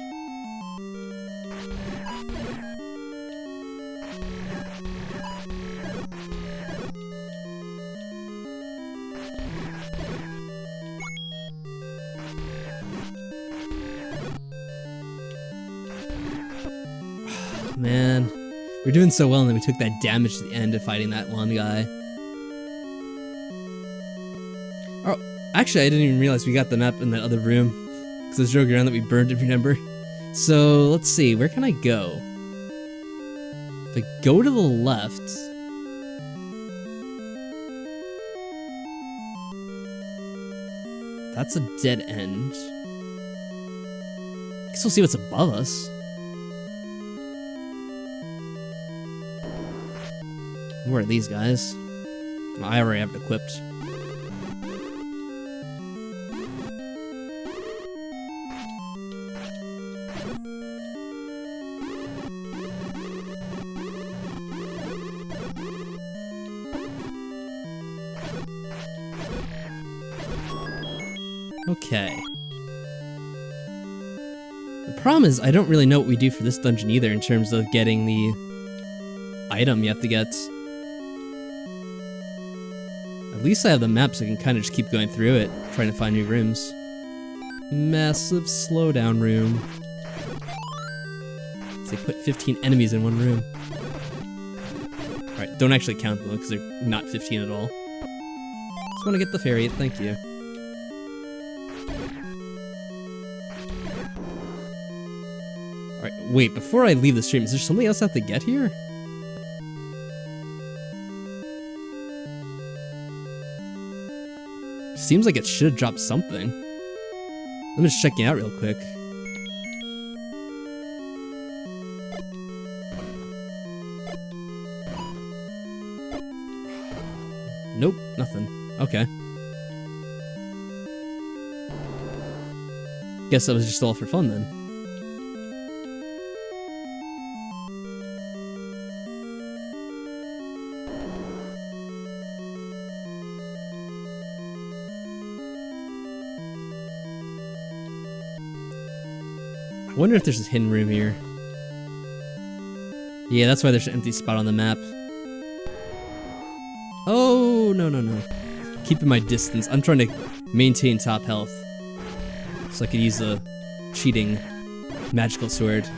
Man, we're doing so well and then we took that damage at the end of fighting that one guy. Oh, actually I didn't even realize we got the map in that other room. Because I was joking around that we burned it, remember? So, let's see, where can I go? If I go to the left... That's a dead end. I guess we'll see what's above us. Where are these guys? Oh, I already have it equipped. Okay. The problem is I don't really know what we do for this dungeon either in terms of getting the item you have to get. At least I have the map so I can kind of just keep going through it, trying to find new rooms. Massive slowdown room. So they put 15 enemies in one room. Alright, don't actually count them because they're not 15 at all. Just want to get the fairy, thank you. Wait, before I leave the stream, is there something else I have to get here? Seems like it should have dropped something. I'm just checking out real quick. Nope, nothing. Okay. Guess that was just all for fun then. I wonder if there's a hidden room here. Yeah, that's why there's an empty spot on the map. Oh, no, no, no. Keeping my distance. I'm trying to maintain top health. So I could use the cheating magical sword.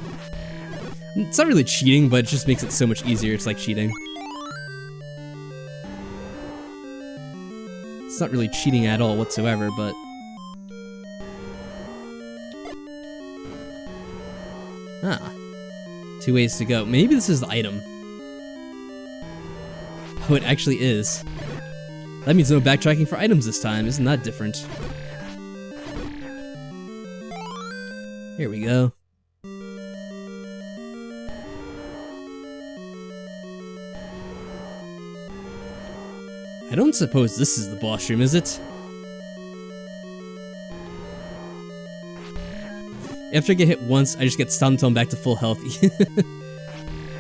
It's not really cheating, but it just makes it so much easier. It's like cheating. It's not really cheating at all whatsoever, but... Ah. 2 ways to go. Maybe this is the item. Oh, it actually is. That means no backtracking for items this time. Isn't that different? Here we go. I don't suppose this is the boss room, is it? After I get hit once, I just get stunned until I'm back to full health.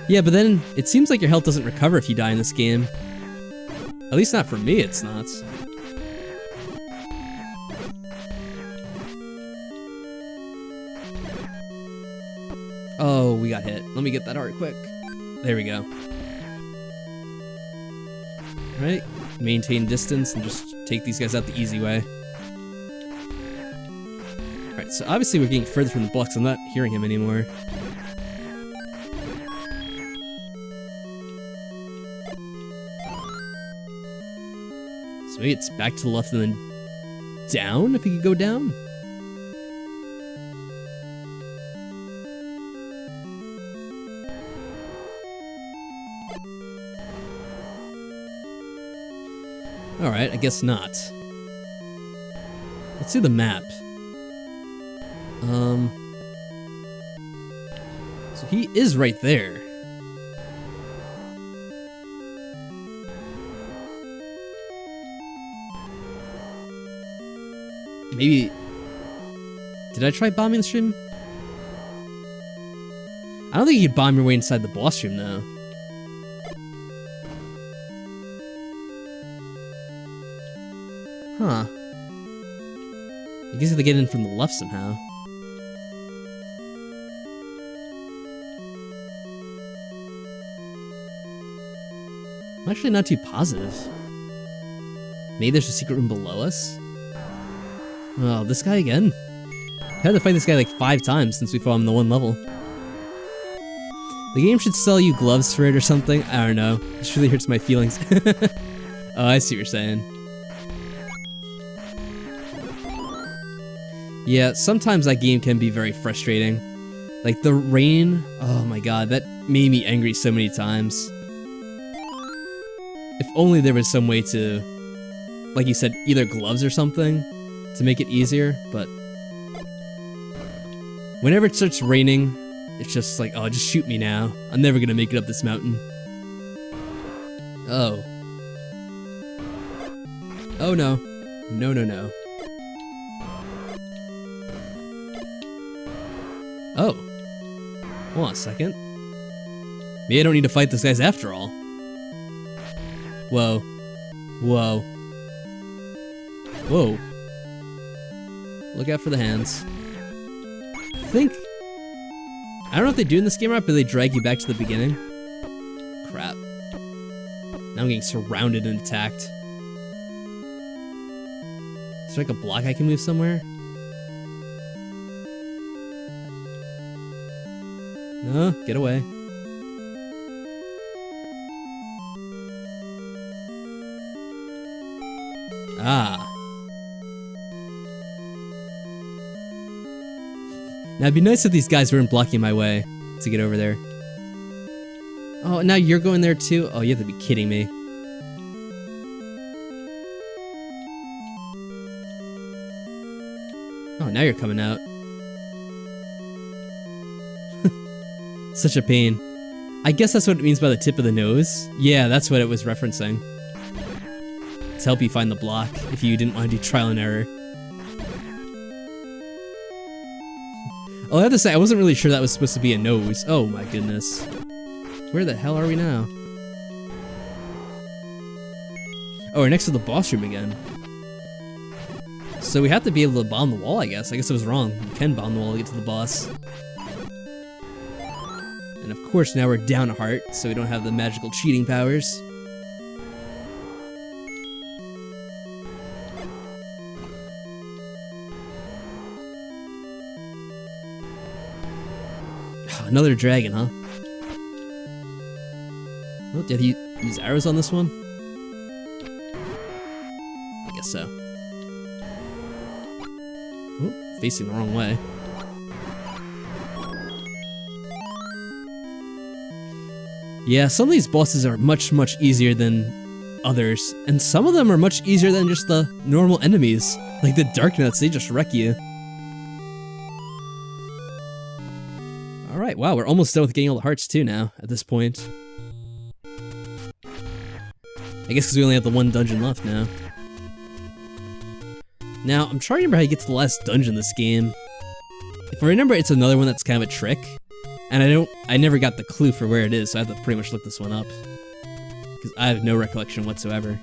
Yeah, but then it seems like your health doesn't recover if you die in this game. At least not for me, it's not. Oh, we got hit. Let me get that heart quick. There we go. Alright, maintain distance and just take these guys out the easy way. Alright, so obviously we're getting further from the boss 'cause I'm not hearing him anymore. So maybe it's back to the left and then down, if he could go down? Alright, I guess not. Let's see the map. So he is right there. Maybe... Did I try bombing the stream? I don't think you can bomb your way inside the boss room, though. Huh. I guess you have to get in from the left somehow. I'm actually not too positive. Maybe there's a secret room below us? Oh, this guy again? I had to fight this guy like 5 times since we fought him in the 1 level. The game should sell you gloves for it or something. I don't know. This really hurts my feelings. Oh, I see what you're saying. Yeah, sometimes that game can be very frustrating. Like the rain, oh my god, that made me angry so many times. If only there was some way to, like you said, either gloves or something to make it easier, but whenever it starts raining, it's just like, oh, just shoot me now. I'm never gonna make it up this mountain. Oh. Oh no. No, no, no. Oh. Hold on a second. Maybe I don't need to fight those guys after all. Whoa. Whoa. Whoa. Look out for the hands. I think... I don't know if they do in this game or not, but they drag you back to the beginning. Crap. Now I'm getting surrounded and attacked. Is there like a block I can move somewhere? No, get away. Ah. Now it'd be nice if these guys weren't blocking my way. to get over there. Oh, now you're going there too? Oh, you have to be kidding me. Oh, now you're coming out. Such a pain. I guess that's what it means by the tip of the nose. Yeah, that's what it was referencing. To help you find the block if you didn't want to do trial and error. Oh, I have to say, I wasn't really sure that was supposed to be a nose. Oh my goodness. Where the hell are we now? Oh, we're next to the boss room again. So we have to be able to bomb the wall, I guess. I guess I was wrong. You can bomb the wall to get to the boss. And of course now we're down a heart, so we don't have the magical cheating powers. Another dragon, huh? Oh, did he use arrows on this one? I guess so. Oh, facing the wrong way. Yeah, some of these bosses are much, much easier than others, and some of them are much easier than just the normal enemies. Like the Darknuts, they just wreck you. Alright, wow, we're almost done with getting all the hearts too now, at this point. I guess because we only have the one dungeon left now. Now, I'm trying to remember how you get to the last dungeon in this game. If I remember, it's another one that's kind of a trick. And I never got the clue for where it is, so I have to pretty much look this one up. Because I have no recollection whatsoever.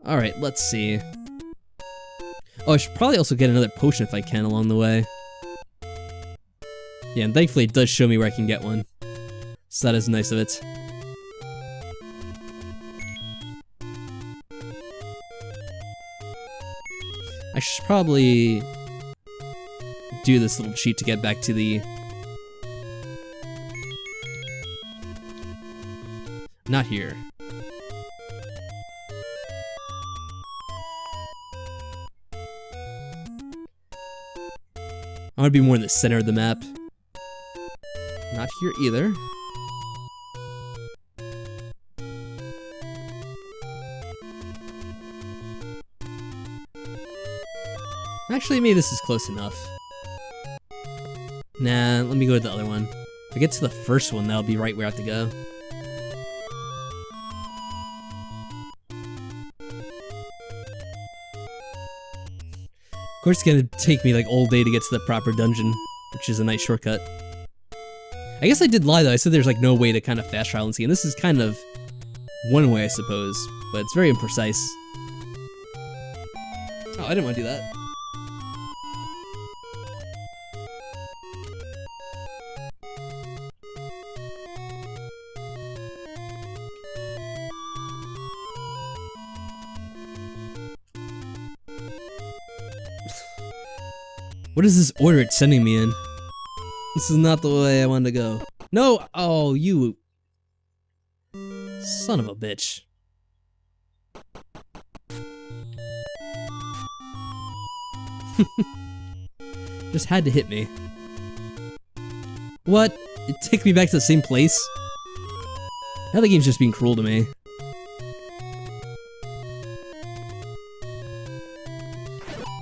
Alright, let's see. Oh, I should probably also get another potion if I can along the way. Yeah, and thankfully it does show me where I can get one. So that is nice of it. I should probably do this little cheat to get back to the... Not here. I want to be more in the center of the map. Not here either. Actually, maybe this is close enough. Nah, let me go to the other one. If I get to the first one, that'll be right where I have to go. Of course, it's gonna take me like all day to get to the proper dungeon, which is a nice shortcut. I guess I did lie though, I said there's like no way to kind of fast travel and see, and this is kind of one way I suppose, but it's very imprecise. Oh, I didn't want to do that. What is this order it's sending me in? This is not the way I wanted to go. No! Oh, you... Son of a bitch. Just had to hit me. What? It took me back to the same place? Now the game's just being cruel to me.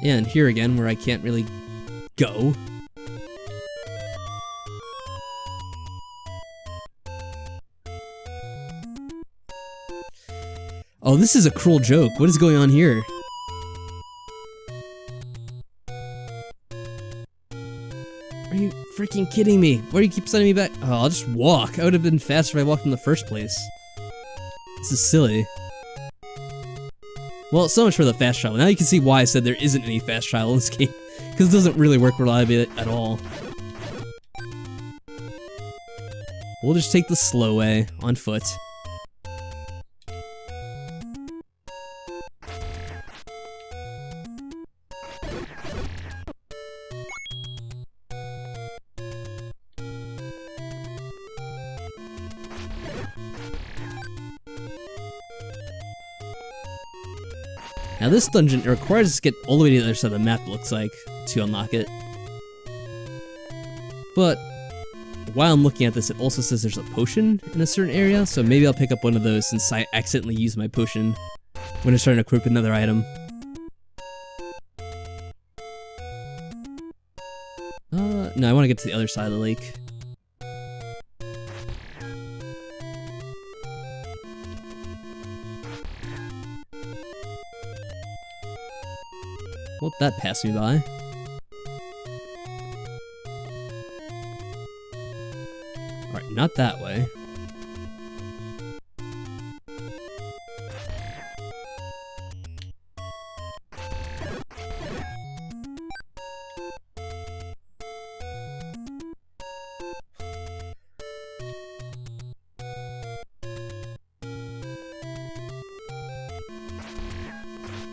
Yeah, and here again, where I can't really go. Oh, this is a cruel joke. What is going on here? Are you freaking kidding me? Why do you keep sending me back? Oh, I'll just walk. I would have been faster if I walked in the first place. This is silly. Well, so much for the fast travel. Now you can see why I said there isn't any fast travel in this game. Because it doesn't really work reliably at all. We'll just take the slow way, on foot. Now this dungeon, it requires us to get all the way to the other side of the map, it looks like, to unlock it. But while I'm looking at this, it also says there's a potion in a certain area, so maybe I'll pick up one of those since I accidentally used my potion when I started to equip another item. No, I want to get to the other side of the lake. Won't that pass me by? Alright, not that way.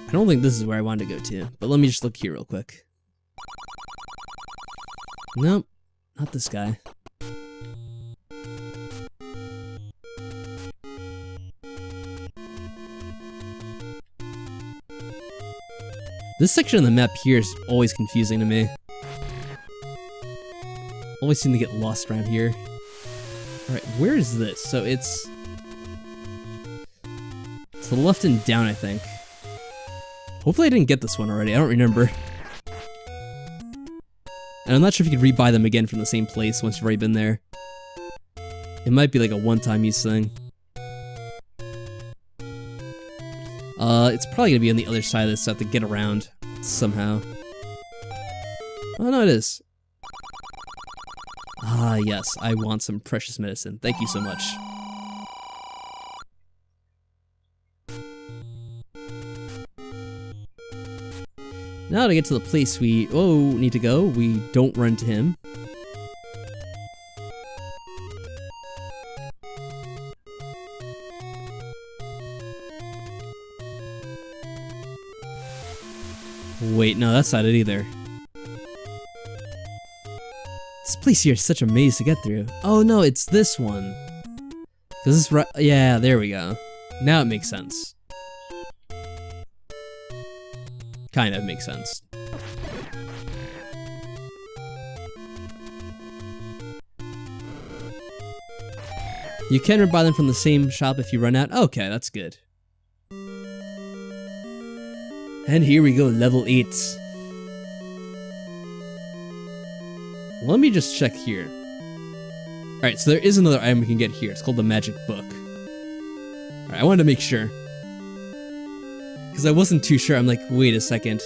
I don't think this is where I wanted to go to, but let me just look here real quick. Nope, not this guy. This section of the map here is always confusing to me. Always seem to get lost around here. Alright, where is this? So it's to the left and down, I think. Hopefully I didn't get this one already, I don't remember. And I'm not sure if you could rebuy them again from the same place once you've already been there. It might be like a one-time use thing. It's probably gonna be on the other side of this, so I have to get around somehow. Oh no, it is. Ah, yes, I want some precious medicine. Thank you so much. Now to get to the place we need to go, we don't run to him. Wait, no, that's not it either. This place here is such a maze to get through. Oh no, it's this one. Cause this right, yeah, there we go. Now it makes sense. Kind of makes sense. You can buy them from the same shop if you run out. Okay, that's good. And here we go, level 8. Let me just check here. Alright, so there is another item we can get here. It's called the Magic Book. Alright, I wanted to make sure. Because I wasn't too sure. I'm like, wait a second.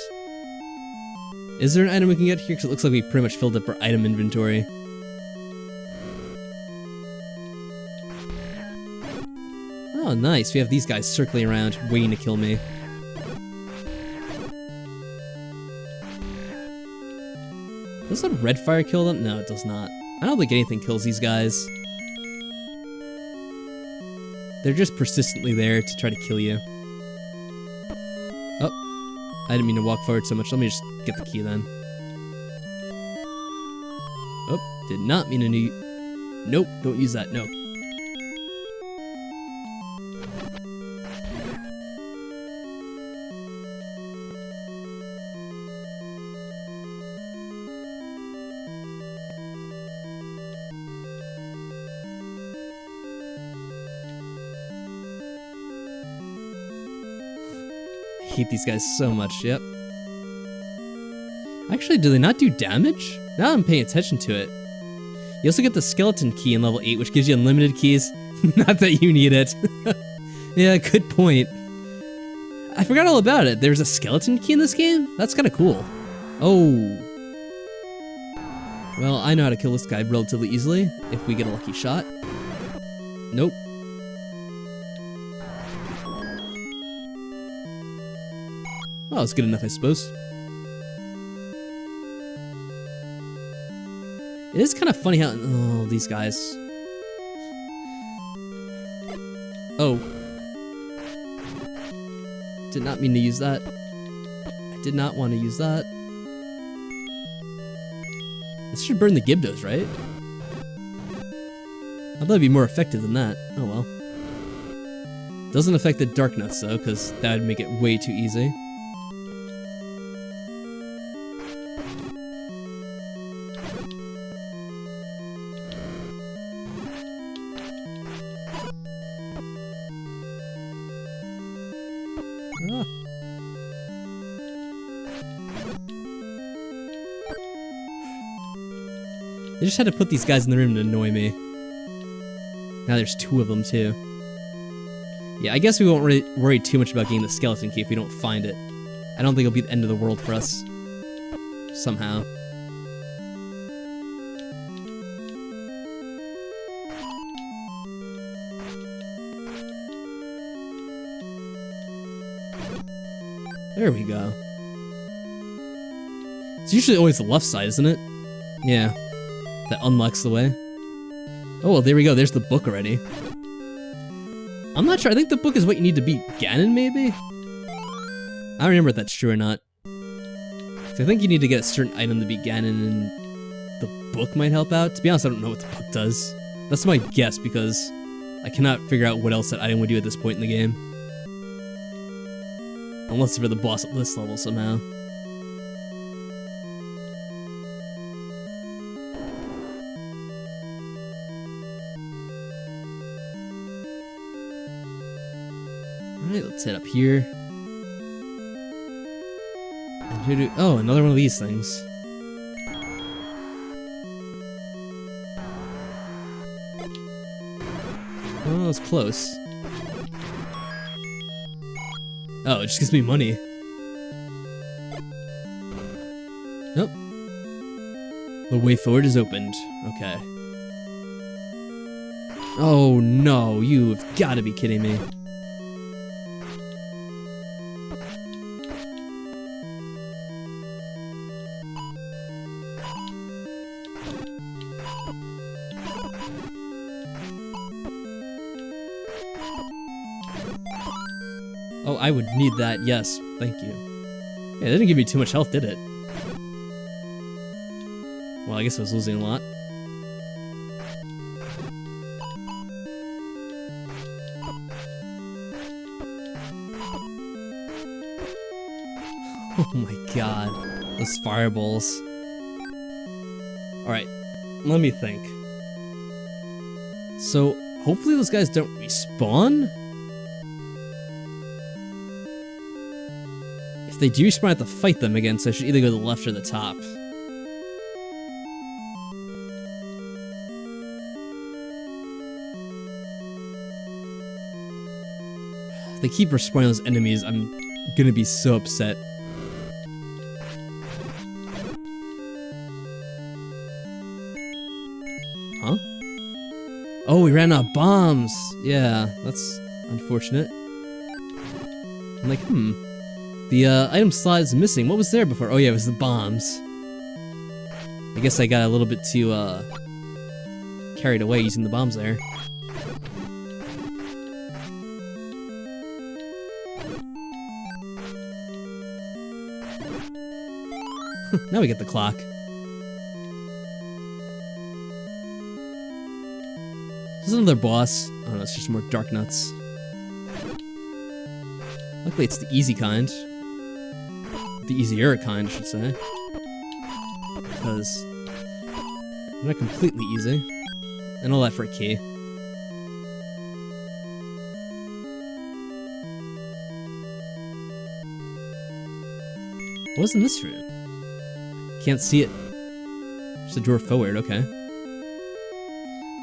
Is there an item we can get here? Because it looks like we pretty much filled up our item inventory. Oh, nice. We have these guys circling around, waiting to kill me. Does that red fire kill them? No, it does not. I don't think anything kills these guys. They're just persistently there to try to kill you. Oh, I didn't mean to walk forward so much. Let me just get the key then. Oh, did not mean to Nope, don't use that, no. I hate these guys so much, yep. Actually, do they not do damage? Now I'm paying attention to it. You also get the skeleton key in level 8, which gives you unlimited keys. Not that you need it. Yeah, good point. I forgot all about it. There's a skeleton key in this game? That's kind of cool. Oh. Well, I know how to kill this guy relatively easily, if we get a lucky shot. Nope. Oh, it's good enough, I suppose. It is kind of funny how... Oh, these guys. Oh. Did not mean to use that. I did not want to use that. This should burn the Gibdos, right? I thought it'd be more effective than that. Oh well. Doesn't affect the Dark Nuts, though, because that would make it way too easy. Ah. They just had to put these guys in the room to annoy me. Now there's 2 of them too. Yeah, I guess we won't really worry too much about getting the skeleton key if we don't find it. I don't think it'll be the end of the world for us. Somehow. There we go. It's usually always the left side, isn't it? Yeah. That unlocks the way. Oh, well, there we go. There's the book already. I'm not sure. I think the book is what you need to beat Ganon, maybe? I don't remember if that's true or not. So I think you need to get a certain item to beat Ganon, and the book might help out. To be honest, I don't know what the book does. That's my guess, because I cannot figure out what else that item would do at this point in the game. Unless for the boss at this level somehow. Alright, let's head up here. Oh, another one of these things. Oh, it's close. Oh, it just gives me money. Nope. The way forward is opened. Okay. Oh no, you've got to be kidding me. Oh, I would need that, yes, thank you. Yeah, it didn't give me too much health, did it? Well, I guess I was losing a lot. Oh my god, those fireballs. Alright, let me think. So, hopefully those guys don't respawn? If they do respawn, I have to fight them again, so I should either go to the left or the top. If they keep respawning those enemies, I'm gonna be so upset. Huh? Oh, we ran out of bombs! Yeah, that's unfortunate. I'm like, the item slot is missing. What was there before? Oh yeah, it was the bombs. I guess I got a little bit too, carried away using the bombs there. Now we get the clock. This is another boss. Oh no, it's just more dark nuts. Luckily it's the easy kind. The easier kind, I should say. Because they're not completely easy. And all that for a key. What was in this room? Can't see it. Just a door forward, okay.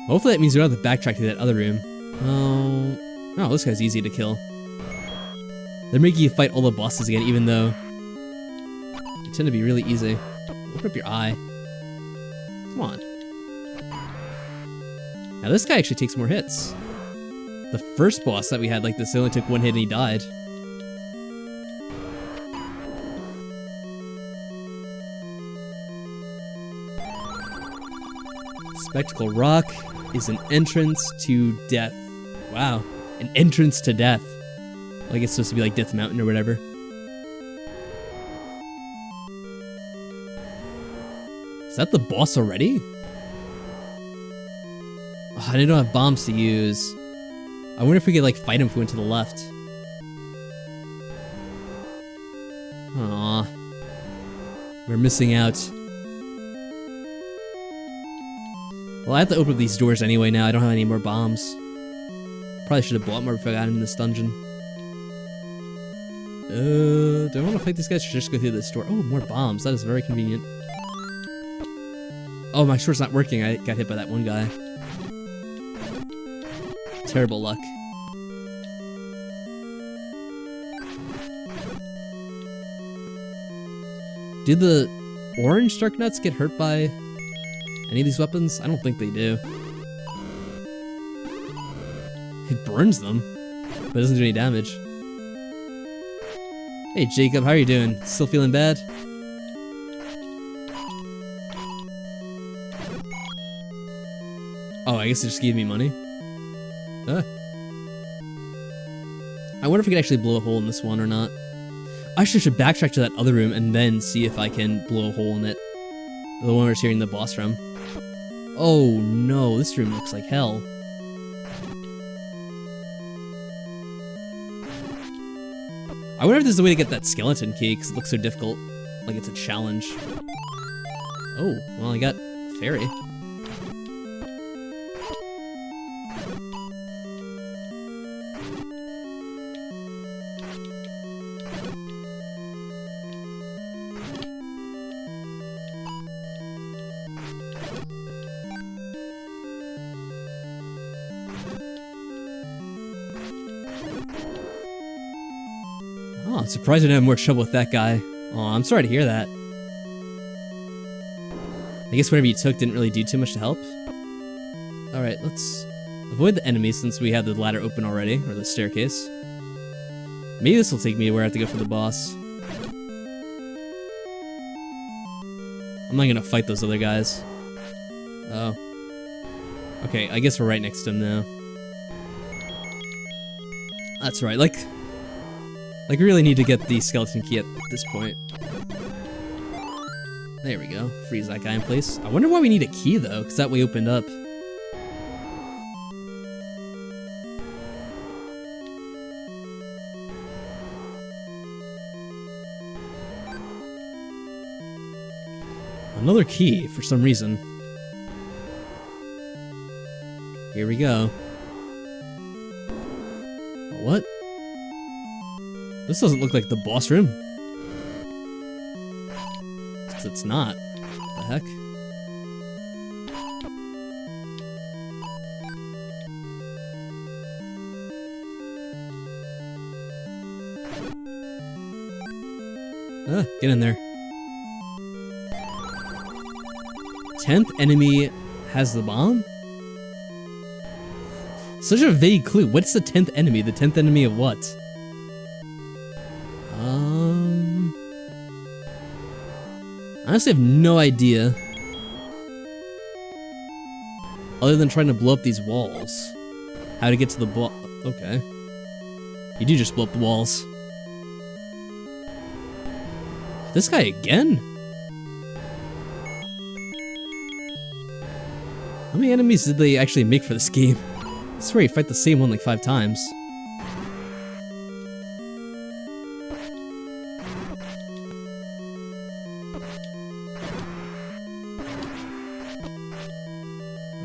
Hopefully that means we don't have to backtrack to that other room. Oh, this guy's easy to kill. They're making you fight all the bosses again, even though they tend to be really easy. Open up your eye. Come on. Now this guy actually takes more hits. The first boss that we had like this, they only took 1 hit and he died. Spectacle Rock is an entrance to death. Wow, an entrance to death. Like it's supposed to be like Death Mountain or whatever. Is that the boss already? Oh, I didn't have bombs to use. I wonder if we could like fight him if we went to the left. Aw. We're missing out. Well, I have to open up these doors anyway now. I don't have any more bombs. Probably should have bought more before I got in this dungeon. Do I want to fight these guys or just go through this door? Oh, more bombs. That is very convenient. Oh, my sword's not working. I got hit by that one guy. Terrible luck. Do the orange dark nuts get hurt by any of these weapons? I don't think they do. It burns them, but it doesn't do any damage. Hey Jacob, how are you doing? Still feeling bad? Oh, I guess it just gave me money. Huh. I wonder if I can actually blow a hole in this one or not. I should backtrack to that other room and then see if I can blow a hole in it. The one we're hearing the boss from. Oh no, this room looks like hell. I wonder if there's a way to get that skeleton key, because it looks so difficult. Like it's a challenge. Oh, well I got fairy. Oh, I'm surprised I didn't have more trouble with that guy. Oh, I'm sorry to hear that. I guess whatever you took didn't really do too much to help. Alright, let's avoid the enemies since we have the ladder open already, or the staircase. Maybe this will take me to where I have to go for the boss. I'm not gonna fight those other guys. Oh. Okay, I guess we're right next to him now. That's right, like we really need to get the skeleton key at this point. There we go. Freeze that guy in place. I wonder why we need a key though, because that way opened up. Another key for some reason. Here we go. What? This doesn't look like the boss room. It's not. What the heck? Get in there. 10th enemy has the bomb? Such a vague clue. What's the 10th enemy? The 10th enemy of what? I honestly have no idea. Other than trying to blow up these walls. How to get to the ball. Okay. You do just blow up the walls. This guy again? How many enemies did they actually make for this game? I swear you fight the same one like 5 times.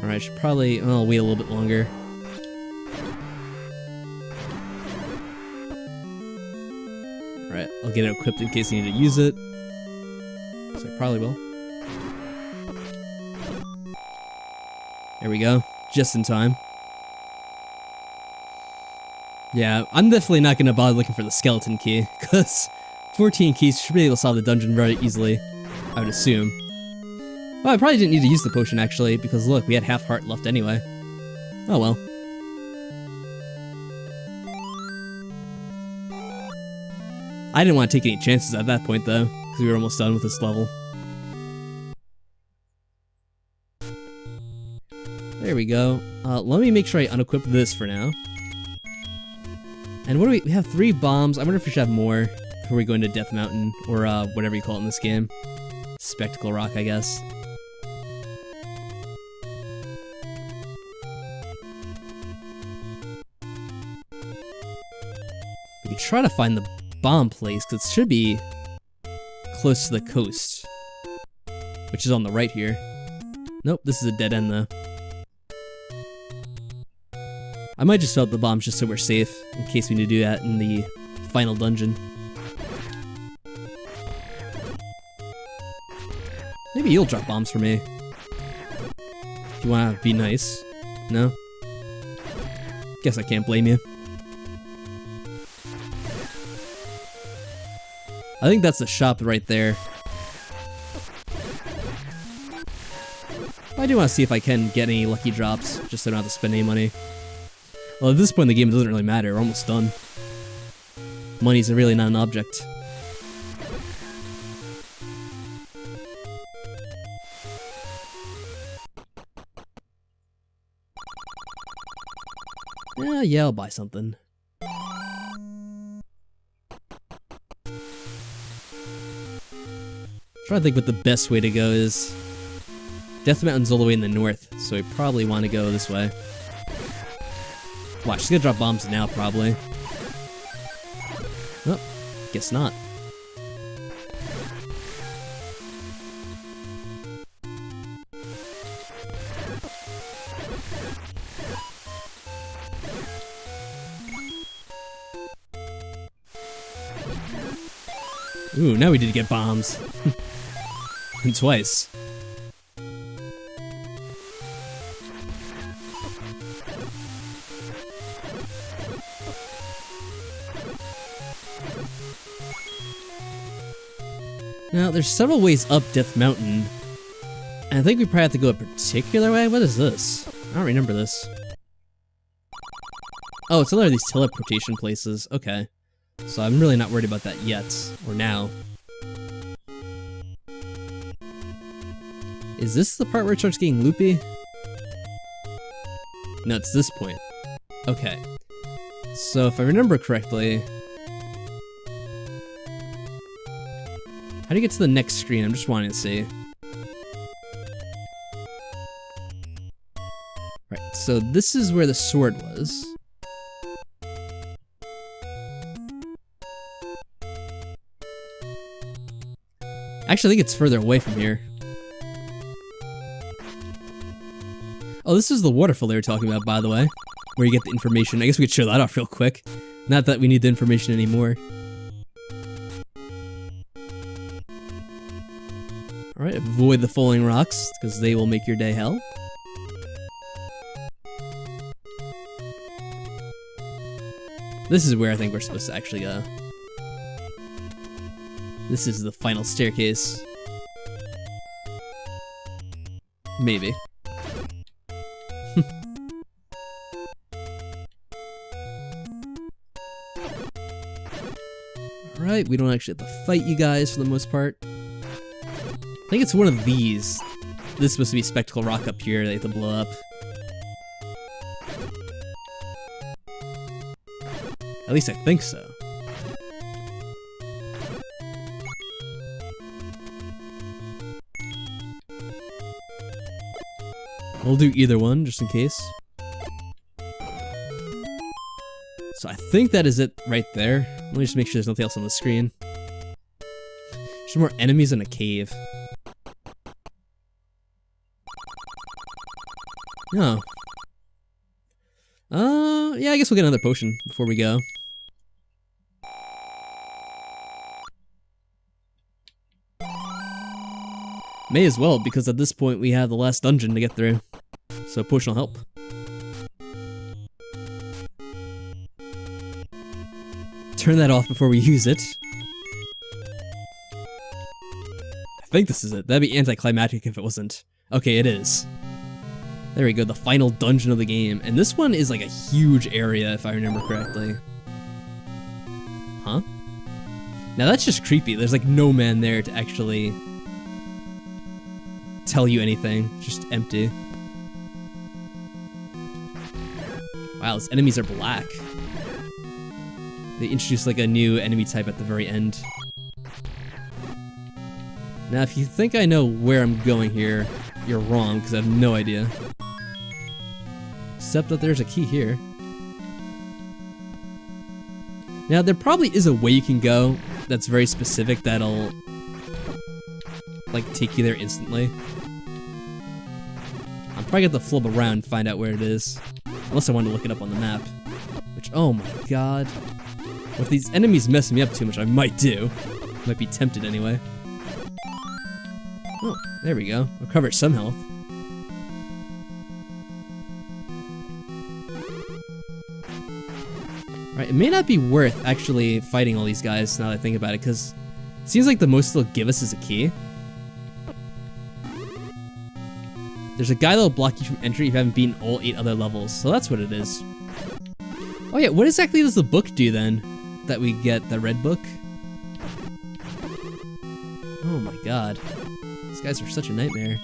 Alright, I should probably... oh, I'll wait a little bit longer. Alright, I'll get it equipped in case I need to use it. So I probably will. There we go. Just in time. Yeah, I'm definitely not going to bother looking for the skeleton key, because 14 keys should be able to solve the dungeon very easily, I would assume. Well, I probably didn't need to use the potion, actually, because look, we had half heart left anyway. Oh well. I didn't want to take any chances at that point, though, because we were almost done with this level. There we go. Let me make sure I unequip this for now. And what do we have 3 bombs. I wonder if we should have more before we go into Death Mountain, or whatever you call it in this game. Spectacle Rock, I guess. We could try to find the bomb place, because it should be close to the coast, which is on the right here. Nope, this is a dead end though. I might just fill out the bombs just so we're safe, in case we need to do that in the final dungeon. Maybe you'll drop bombs for me. If you wanna be nice. No? Guess I can't blame you. I think that's the shop right there. I do want to see if I can get any lucky drops, just so I don't have to spend any money. Well, at this point in the game, it doesn't really matter. We're almost done. Money's really not an object. Yeah, I'll buy something. Trying to think what the best way to go is. Death Mountain's all the way in the north, so we probably want to go this way. Watch, she's gonna drop bombs now, probably. Oh, guess not. Ooh, now we did get bombs. And twice. Now, there's several ways up Death Mountain. And I think we probably have to go a particular way. What is this? I don't remember this. Oh, it's another of these teleportation places. Okay. So I'm really not worried about that yet, or now. Is this the part where it starts getting loopy? No, it's this point. Okay. So if I remember correctly... How do you get to the next screen? I'm just wanting to see. Right, so this is where the sword was. Actually, I think it's further away from here. Oh, this is the waterfall they were talking about, by the way. Where you get the information. I guess we could show that off real quick. Not that we need the information anymore. Alright, avoid the falling rocks, because they will make your day hell. This is where I think we're supposed to actually go. This is the final staircase. Maybe. Alright, we don't actually have to fight you guys for the most part. I think it's one of these. This is supposed to be Spectacle Rock up here they have to blow up. At least I think so. We'll do either one, just in case. So I think that is it right there. Let me just make sure there's nothing else on the screen. There's more enemies in a cave. Oh. Yeah, I guess we'll get another potion before we go. May as well, because at this point we have the last dungeon to get through. So potion will help. Turn that off before we use it. I think this is it. That'd be anticlimactic if it wasn't. Okay, it is. There we go, the final dungeon of the game. And this one is like a huge area, if I remember correctly. Huh? Now that's just creepy. There's like no man there to actually tell you anything. Just empty. Wow, these enemies are black. They introduced like a new enemy type at the very end. Now, if you think I know where I'm going here, you're wrong, because I have no idea. Except that there's a key here. Now, there probably is a way you can go that's very specific that'll like take you there instantly. I'm probably gonna have to flip around and find out where it is. Unless I want to look it up on the map. Which, oh my god. If these enemies mess me up too much, I might do. Might be tempted anyway. Oh, There we go. Recover some health. Alright, it may not be worth actually fighting all these guys now that I think about it, because it seems like the most they'll give us is a key. There's a guy that'll block you from entry if you haven't beaten all 8 other levels, so that's what it is. Oh yeah, what exactly does the book do then? That we get, the red book? Oh my god. These guys are such a nightmare.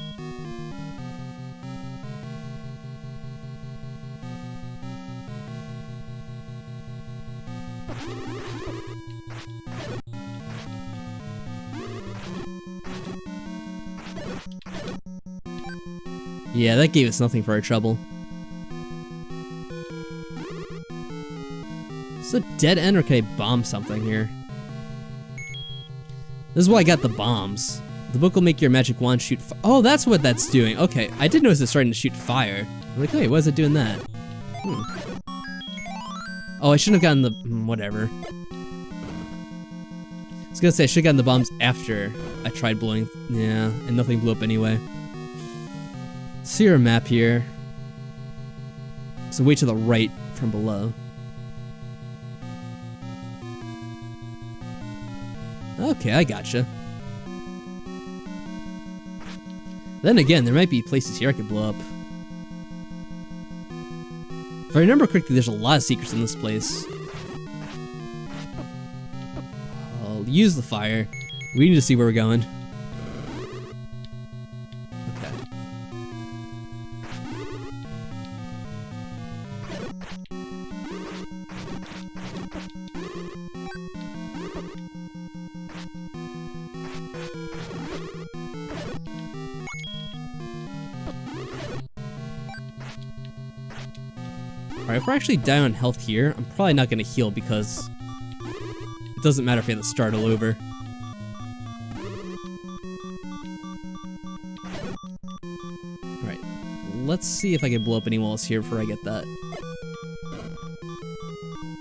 Yeah, that gave us nothing for our trouble. Is it a dead end or can I bomb something here? This is why I got the bombs. The book will make your magic wand shoot oh, that's what that's doing. Okay, I did notice it's starting to shoot fire. I'm like, hey, why is it doing that? Oh, I shouldn't have gotten the... whatever. I was gonna say I should have gotten the bombs after I tried blowing... yeah, and nothing blew up anyway. See our map here. So way to the right from below. Okay, I gotcha. Then again, there might be places here I could blow up. If I remember correctly, there's a lot of secrets in this place. I'll use the fire. We need to see where we're going. Okay. Alright, if we're actually down on health here, I'm probably not going to heal because it doesn't matter if we have to start all over. Alright, let's see if I can blow up any walls here before I get that.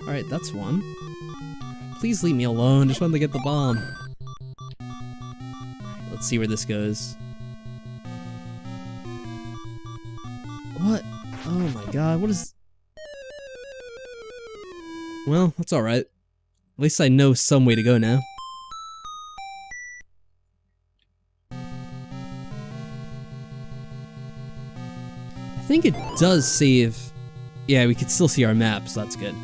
Alright, that's one. Please leave me alone, just wanted to get the bomb. Alright, let's see where this goes. What? Oh my god, what is... Well, that's alright. At least I know some way to go now. I think it does save... Yeah, we could still see our map, so that's good.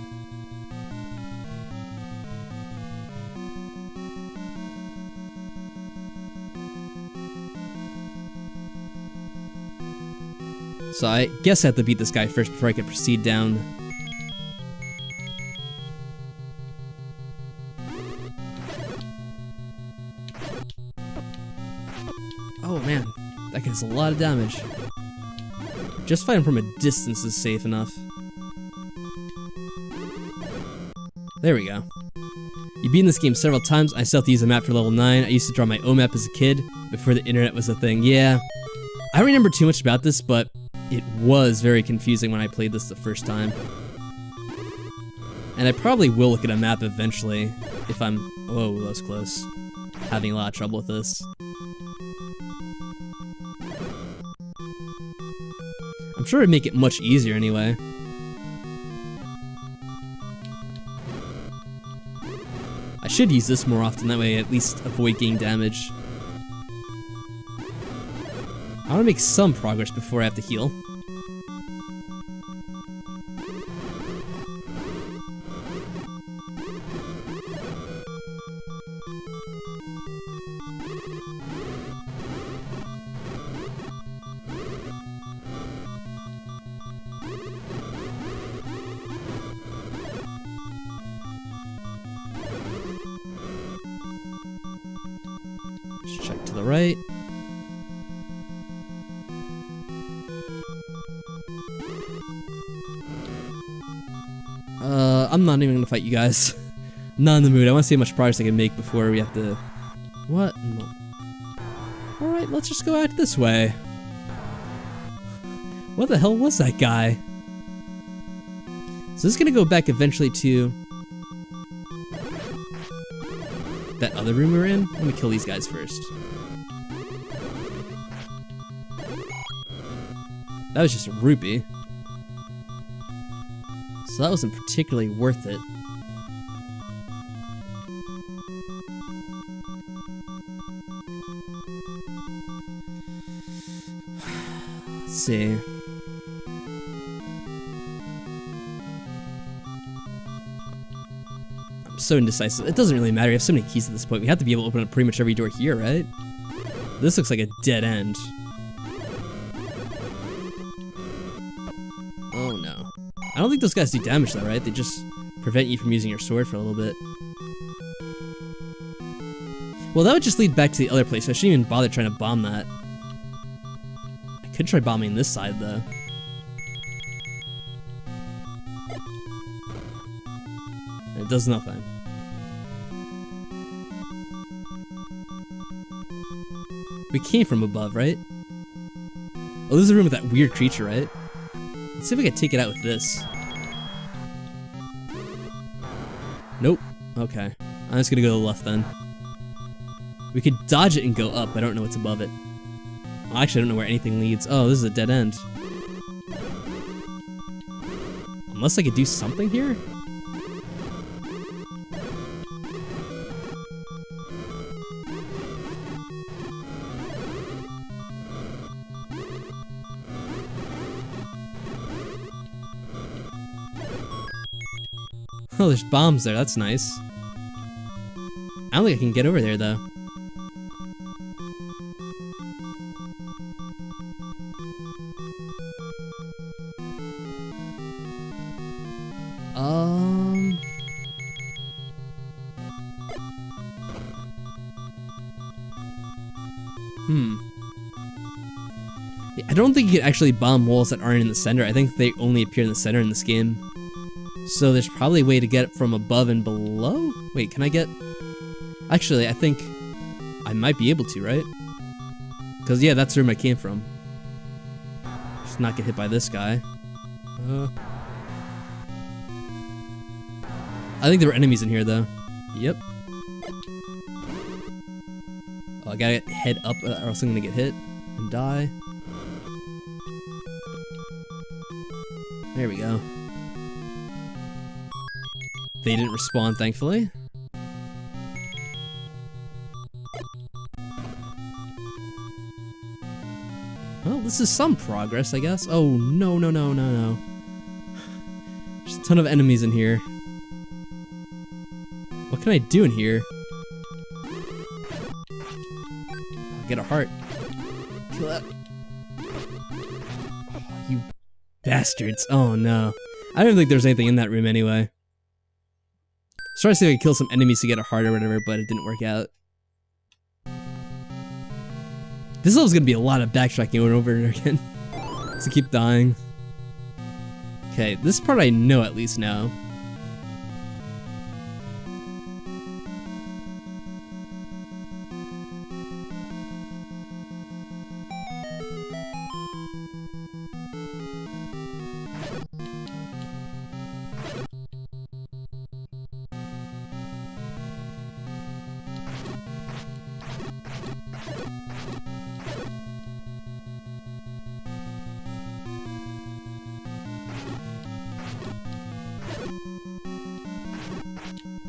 So I guess I have to beat this guy first before I can proceed down. Oh man, that gets a lot of damage. Just fighting from a distance is safe enough. There we go. You've beaten this game several times. I still have to use a map for level 9. I used to draw my own map as a kid, before the internet was a thing. Yeah, I don't remember too much about this, but it was very confusing when I played this the first time. And I probably will look at a map eventually, if I'm... Whoa, that was close. Having a lot of trouble with this. I'm sure it'd make it much easier anyway. I should use this more often, that way I at least avoid getting damage. I want to make some progress before I have to heal. Just check to the right. I'm not even gonna fight you guys. I'm not in the mood. I want to see how much progress I can make before we have to... What? No. Alright, let's just go out this way. What the hell was that guy? So this is gonna go back eventually to... that other room we were in? Let me kill these guys first. That was just a rupee. So that wasn't particularly worth it. Let's see. I'm so indecisive. It doesn't really matter. We have so many keys at this point. We have to be able to open up pretty much every door here, right? This looks like a dead end. Oh no. I don't think those guys do damage though, right? They just prevent you from using your sword for a little bit. Well, that would just lead back to the other place. I shouldn't even bother trying to bomb that. I could try bombing this side though. It does nothing. We came from above, right? Oh, this is a room with that weird creature, right? Let's see if we can take it out with this. Nope. Okay. I'm just gonna go to the left then. We could dodge it and go up. I don't know what's above it. Well, actually, I don't know where anything leads. Oh, this is a dead end. Unless I could do something here? Oh, there's bombs there. That's nice. I don't think I can get over there, though. Yeah, I don't think you can actually bomb walls that aren't in the center. I think they only appear in the center in this game. So there's probably a way to get it from above and below? Wait, can I get... Actually, I think I might be able to, right? Because, yeah, that's the room I came from. Just not get hit by this guy. I think there were enemies in here, though. Yep. Oh, I gotta head up or else I'm gonna get hit and die. There we go. They didn't respawn, thankfully. Well, this is some progress, I guess. Oh, no, no, no, no, no. There's a ton of enemies in here. What can I do in here? Get a heart. Kill that. Oh, you bastards. Oh, no. I don't think there's anything in that room anyway. I was trying to see if I could kill some enemies to get a heart or whatever, but it didn't work out. This level's gonna be a lot of backtracking over and over again. So keep dying. Okay, this part I know at least now.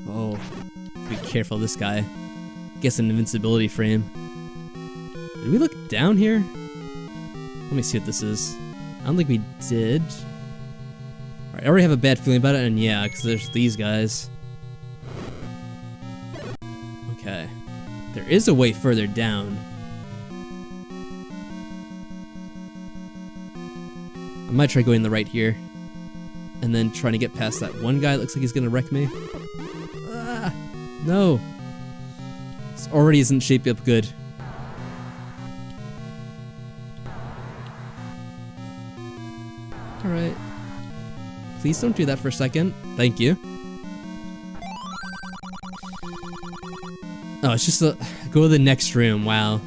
Oh, be careful, this guy. Gets an invincibility frame. Did we look down here? Let me see what this is. I don't think we did. Alright, I already have a bad feeling about it, and yeah, because there's these guys. Okay. There is a way further down. I might try going the right here. And then trying to get past that one guy that looks like he's gonna wreck me. Ah, no. This already isn't shaping up good. Alright. Please don't do that for a second. Thank you. Oh, it's just a... Go to the next room. Wow.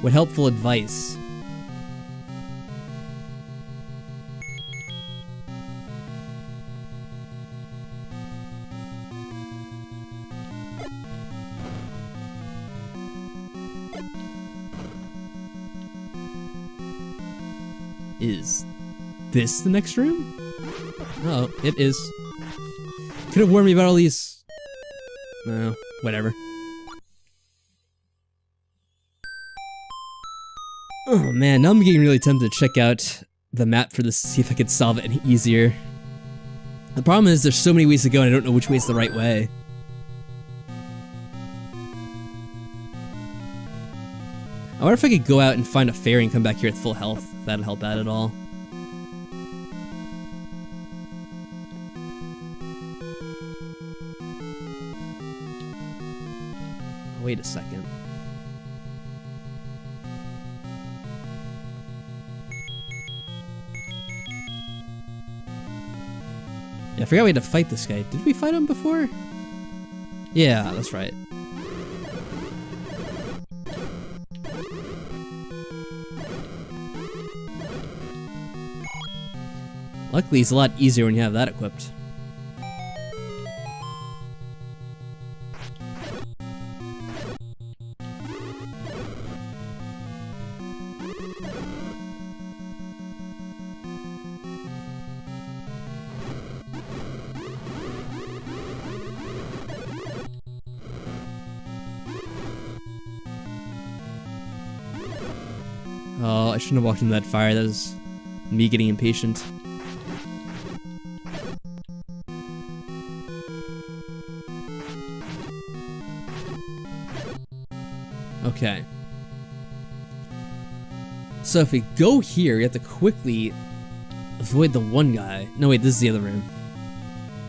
What helpful advice. Is this the next room? Oh, it is. Could have warned me about all these. No, whatever. Oh man, now I'm getting really tempted to check out the map for this, see if I could solve it any easier. The problem is there's so many ways to go and I don't know which way is the right way. I wonder if I could go out and find a fairy and come back here at full health, if that'd help out at all. Wait a second. Yeah, I forgot we had to fight this guy. Did we fight him before? Yeah, that's right. Luckily, it's a lot easier when you have that equipped. Oh, I shouldn't have walked into that fire. That was me getting impatient. Okay. So if we go here, we have to quickly avoid the one guy. No, wait, this is the other room.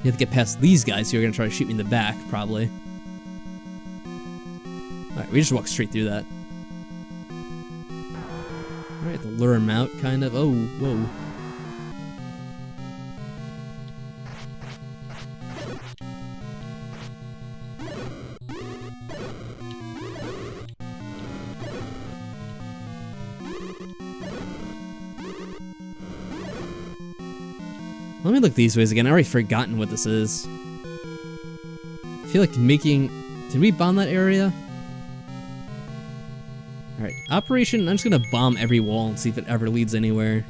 You have to get past these guys who are going to try to shoot me in the back, probably. Alright, we just walk straight through that. Alright, to lure him out, kind of. Oh, whoa. Let me look these ways again. I already forgotten what this is. I feel like making... Did we bomb that area? Alright, Operation... I'm just gonna bomb every wall and see if it ever leads anywhere.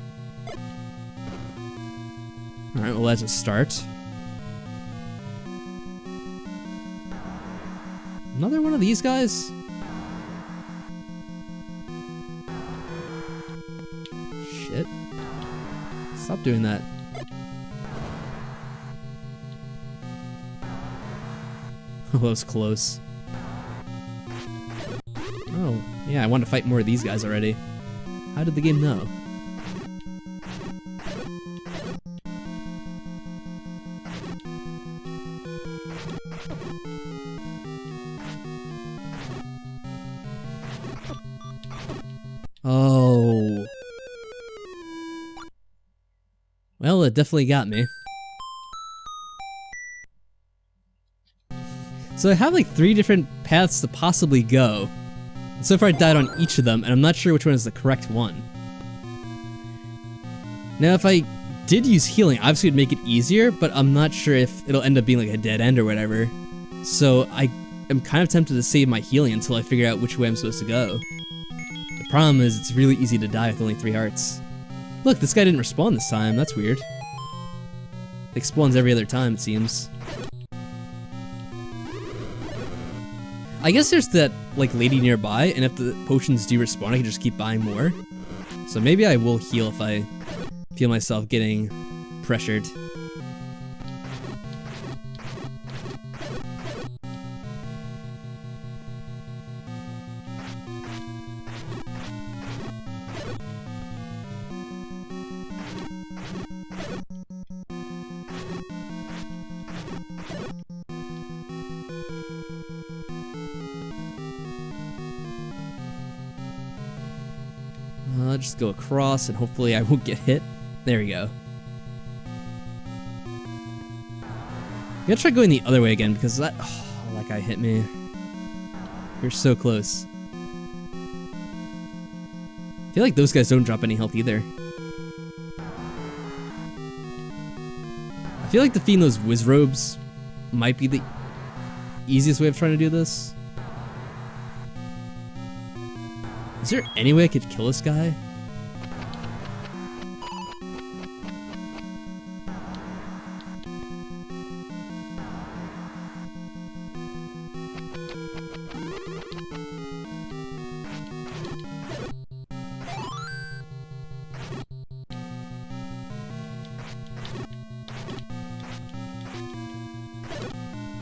Alright, well that's a start. Another one of these guys? Shit. Stop doing that. Oh, that was close. Oh, yeah, I want to fight more of these guys already. How did the game know? Oh. Well, it definitely got me. So I have like 3 different paths to possibly go. And so far I died on each of them, and I'm not sure which one is the correct one. Now if I did use healing, obviously it would make it easier, but I'm not sure if it'll end up being like a dead end or whatever. So I am kind of tempted to save my healing until I figure out which way I'm supposed to go. The problem is it's really easy to die with only 3 hearts. Look, this guy didn't respawn this time, that's weird. It spawns every other time, it seems. I guess there's that, like, lady nearby, and if the potions do respawn, I can just keep buying more. So maybe I will heal if I feel myself getting pressured. I'll just go across and hopefully I won't get hit. There we go. I'm gonna try going the other way again because that guy hit me. You're so close. I feel like those guys don't drop any health either. I feel like defeating those whiz robes might be the easiest way of trying to do this. Is there any way I could kill this guy?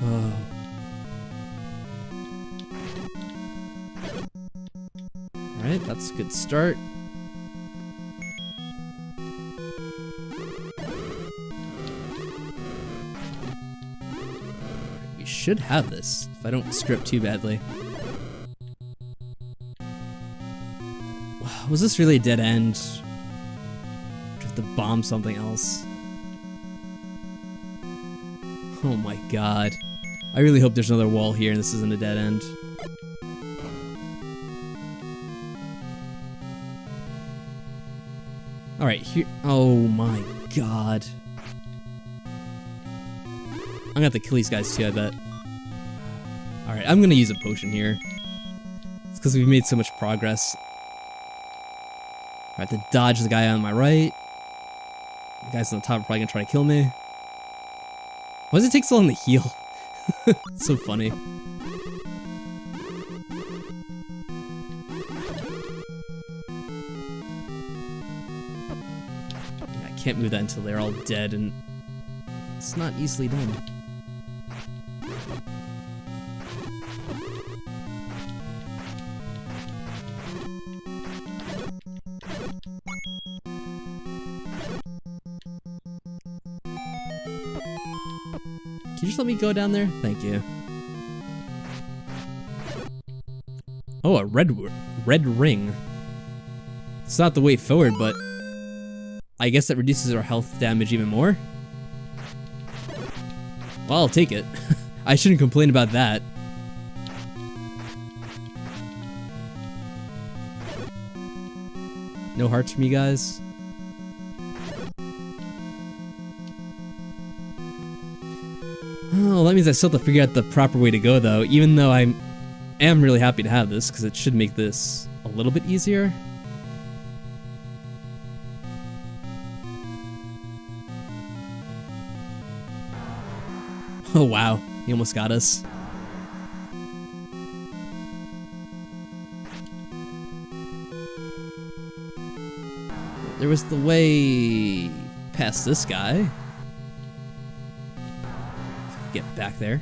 Oh. Alright, that's a good start. We should have this, if I don't screw up too badly. Was this really a dead end? Do I have to bomb something else? Oh my god. I really hope there's another wall here and this isn't a dead end. Alright, here. Oh my god. I'm gonna have to kill these guys too, I bet. Alright, I'm gonna use a potion here. It's because we've made so much progress. I have to dodge the guy on my right. The guys on the top are probably gonna try to kill me. Why does it take so long to heal? It's so funny. I can't move that until they're all dead, and it's not easily done. Can you just let me go down there? Thank you. Oh, a red ring. It's not the way forward, but I guess that reduces our health damage even more. Well, I'll take it. I shouldn't complain about that. No hearts from you guys? Oh, that means I still have to figure out the proper way to go, though, even though I am really happy to have this, because it should make this a little bit easier. Oh wow, he almost got us. There was the way past this guy. Get back there.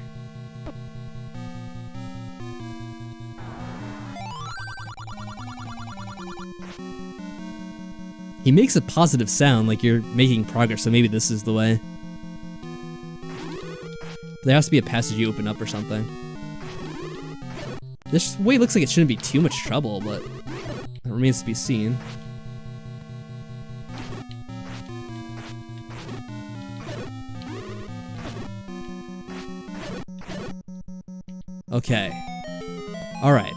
He makes a positive sound, like you're making progress, so maybe this is the way. There has to be a passage you open up or something. This way looks like it shouldn't be too much trouble, but it remains to be seen. Okay. Alright.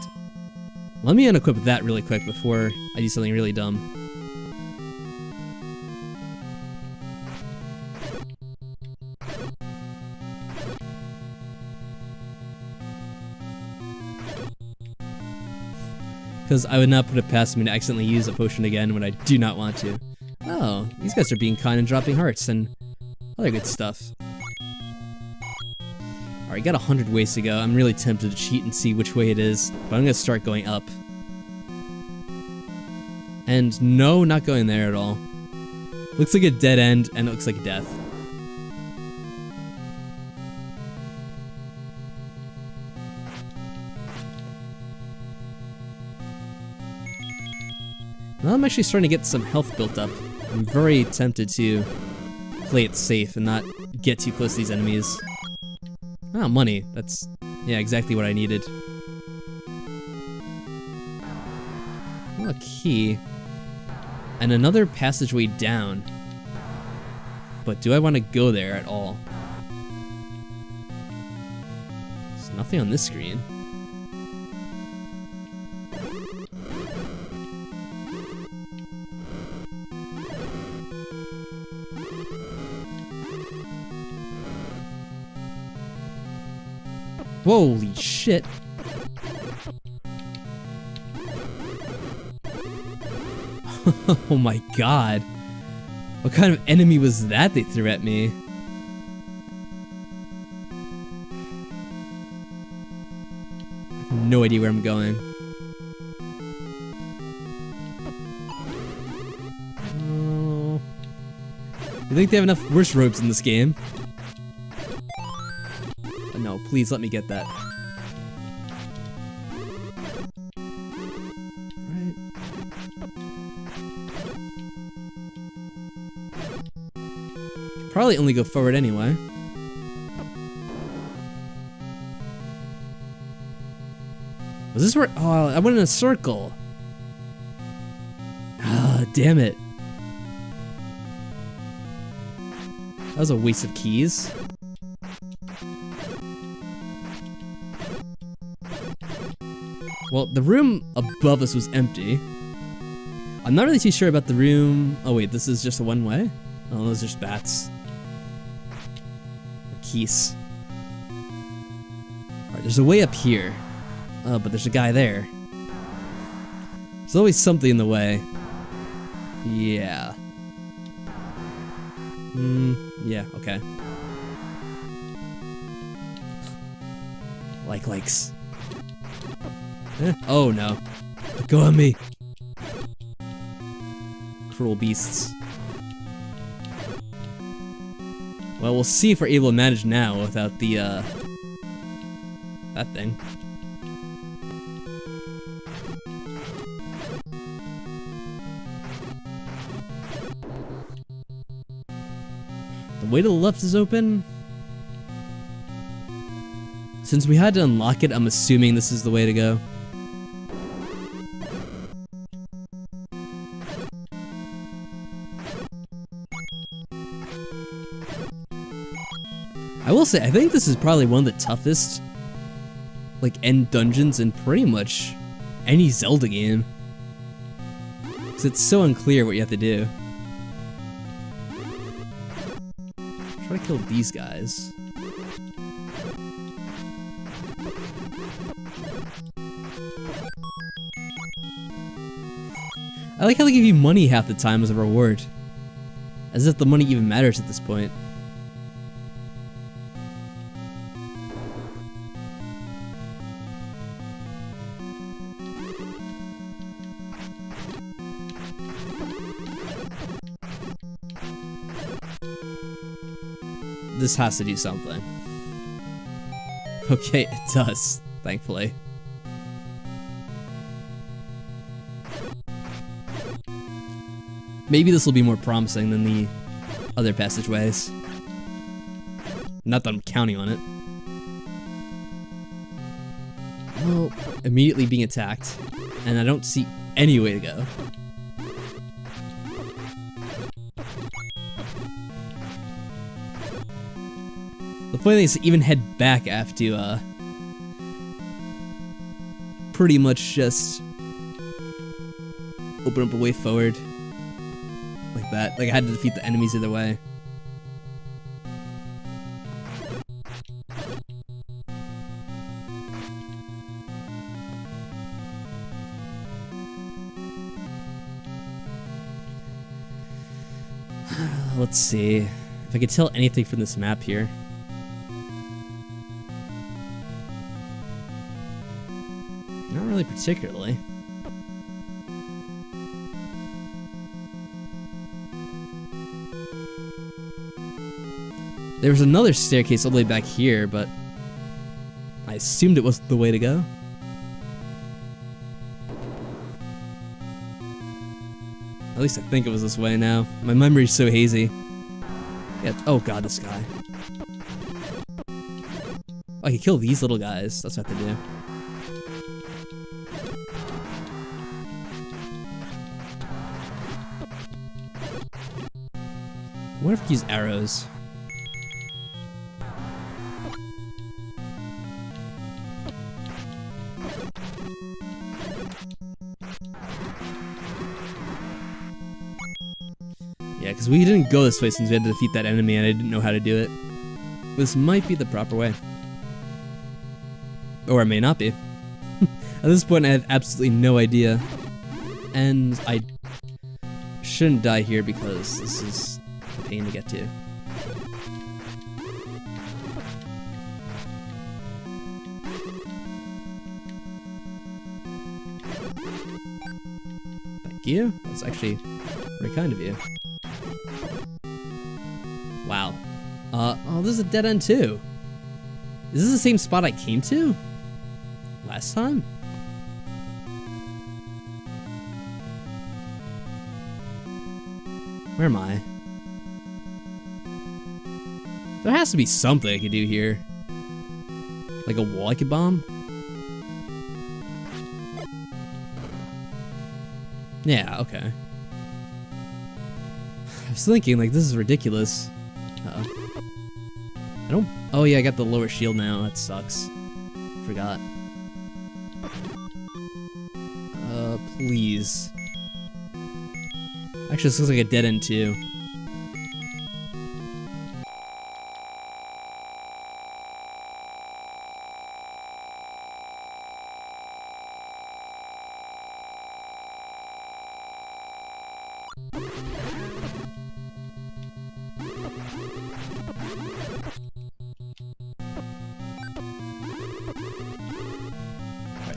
Let me unequip that really quick before I do something really dumb. Because I would not put it past me to accidentally use a potion again when I do not want to. Oh, these guys are being kind and dropping hearts and other good stuff. Alright, got 100 ways to go. I'm really tempted to cheat and see which way it is, but I'm gonna start going up. And no, not going there at all. Looks like a dead end, and it looks like death. Now I'm actually starting to get some health built up. I'm very tempted to play it safe and not get too close to these enemies. Oh, money. That's, yeah, exactly what I needed. Oh, a key. And another passageway down. But do I want to go there at all? There's nothing on this screen. Holy shit. Oh my god. What kind of enemy was that they threw at me? I have no idea where I'm going. Oh. You think they have enough worse ropes in this game? No, Please let me get that. Right. Probably only go forward anyway. Was this where? Oh, I went in a circle. Ah, damn it. That was a waste of keys. Well, the room above us was empty. I'm not really too sure about the room. Oh wait, this is just a one-way? Oh, those are just bats. Or keys. Alright, there's a way up here. Oh, but there's a guy there. There's always something in the way. Yeah. Yeah, okay. Likes. Oh no. Go on me. Cruel beasts. Well, we'll see if we're able to manage now without the, that thing. The way to the left is open. Since we had to unlock it, I'm assuming this is the way to go. I will say, I think this is probably one of the toughest, like, end dungeons in pretty much any Zelda game. Because it's so unclear what you have to do. Try to kill these guys. I like how they give you money half the time as a reward. As if the money even matters at this point. This has to do something. Okay, it does, thankfully. Maybe this will be more promising than the other passageways. Not that I'm counting on it. Well, immediately being attacked, and I don't see any way to go. The funny thing is to even head back, I have to, pretty much just open up a way forward. Like that. Like I had to defeat the enemies either way. Let's see. If I could tell anything from this map here. Not really particularly. There was another staircase all the way back here, but I assumed it was the way to go. At least I think it was this way now. My memory's so hazy. Yeah, oh god, this guy. Oh, I can kill these little guys. That's what I have to do. I wonder if I can use arrows. Yeah, because we didn't go this way since we had to defeat that enemy and I didn't know how to do it. This might be the proper way. Or it may not be. At this point I have absolutely no idea. And I shouldn't die here because this is a pain to get to. Thank you. That's actually very kind of you. Wow. Oh, this is a dead end too. Is this the same spot I came to last time? Where am I? There has to be something I could do here. Like a wall I could bomb? Yeah, okay. I was thinking, like, this is ridiculous. Uh-oh. I don't... Oh yeah, I got the lower shield now. That sucks. Forgot. Please. Actually, this looks like a dead end too.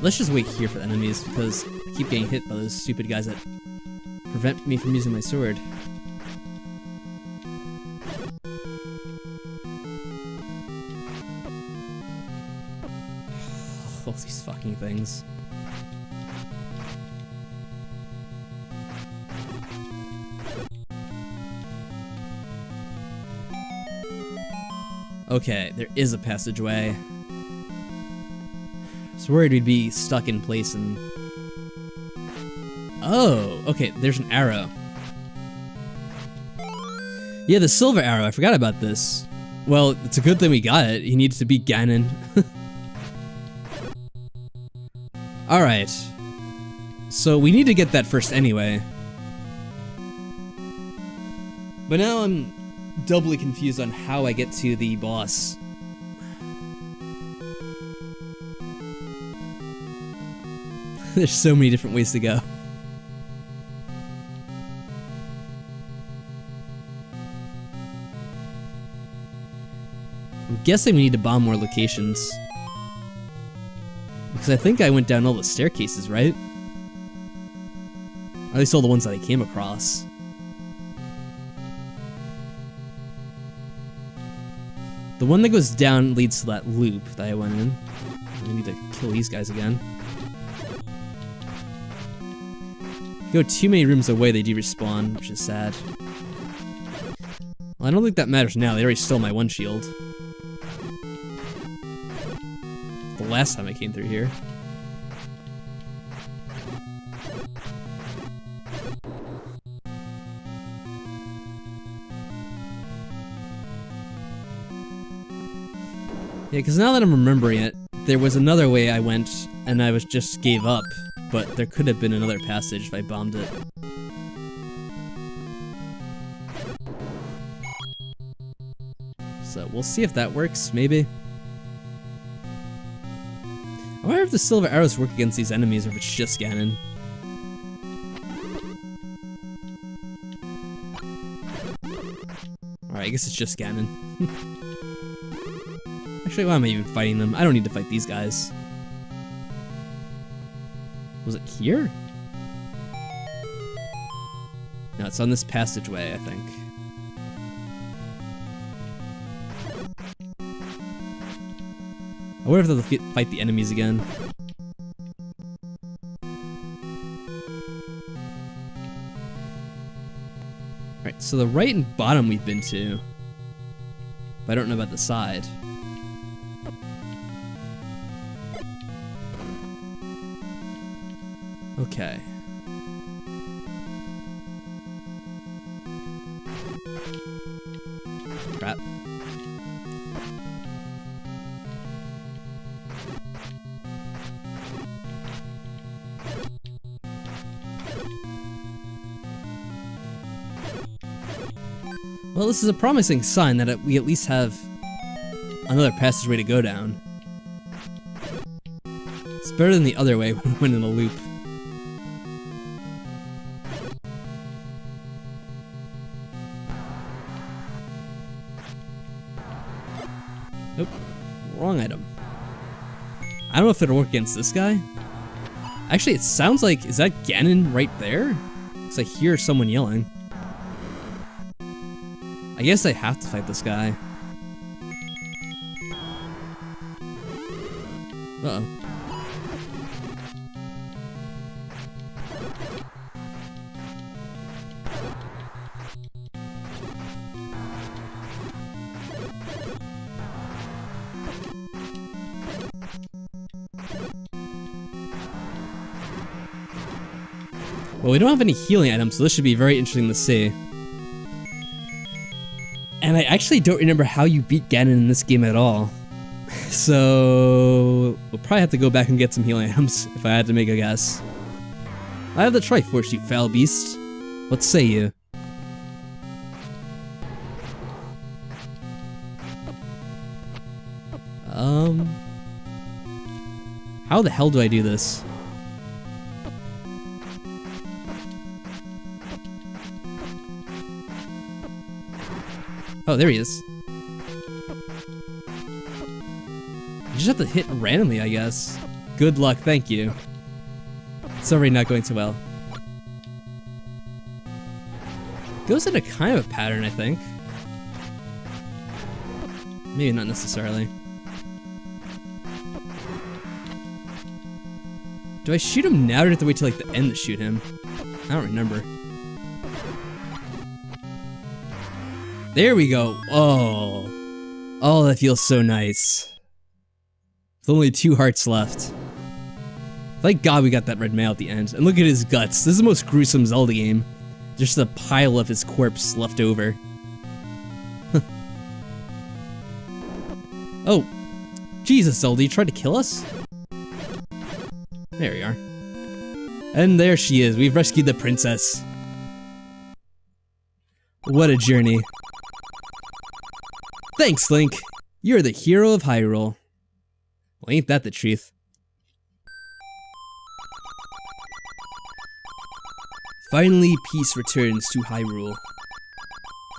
Let's just wait here for the enemies, because I keep getting hit by those stupid guys that prevent me from using my sword. All these fucking things. Okay, there is a passageway. Worried we'd be stuck in place and... Oh, okay, there's an arrow. Yeah, the silver arrow, I forgot about this. Well, it's a good thing we got it. He needs to beat Ganon. Alright. So we need to get that first anyway. But now I'm doubly confused on how I get to the boss. There's so many different ways to go. I'm guessing we need to bomb more locations. Because I think I went down all the staircases, right? Or at least all the ones that I came across. The one that goes down leads to that loop that I went in. I need to kill these guys again. If you go too many rooms away, they do respawn, which is sad. Well, I don't think that matters now. They already stole my one shield. The last time I came through here. Yeah, because now that I'm remembering it, there was another way I went, and I just gave up. But there could have been another passage if I bombed it. So we'll see if that works, maybe. I wonder if the silver arrows work against these enemies or if it's just Ganon. Alright, I guess it's just Ganon. Actually, why am I even fighting them? I don't need to fight these guys. Was it here? No, it's on this passageway, I think. I wonder if they'll fight the enemies again. Alright, so the right and bottom we've been to. But I don't know about the side. Okay. Crap. Well, this is a promising sign that we at least have another passageway to go down. It's better than the other way when we went in a loop. Nope. Wrong item. I don't know if it'll work against this guy. Actually, it sounds like... Is that Ganon right there? Because I hear someone yelling. I guess I have to fight this guy. Uh-oh. Well, we don't have any healing items, so this should be very interesting to see. And I actually don't remember how you beat Ganon in this game at all. So we'll probably have to go back and get some healing items if I had to make a guess. I have the Triforce, you foul beast. What say you? How the hell do I do this? Oh, there he is. You just have to hit randomly, I guess. Good luck, thank you. It's already not going so well. Goes in a kind of a pattern, I think. Maybe not necessarily. Do I shoot him now or do I have to wait till like the end to shoot him? I don't remember. There we go. Oh. Oh, that feels so nice. With only 2 hearts left. Thank God we got that red mail at the end. And look at his guts. This is the most gruesome Zelda game. Just a pile of his corpse left over. Oh. Jesus, Zelda, you tried to kill us? There we are. And there she is. We've rescued the princess. What a journey. Thanks, Link. You're the hero of Hyrule. Well, ain't that the truth? Finally, peace returns to Hyrule.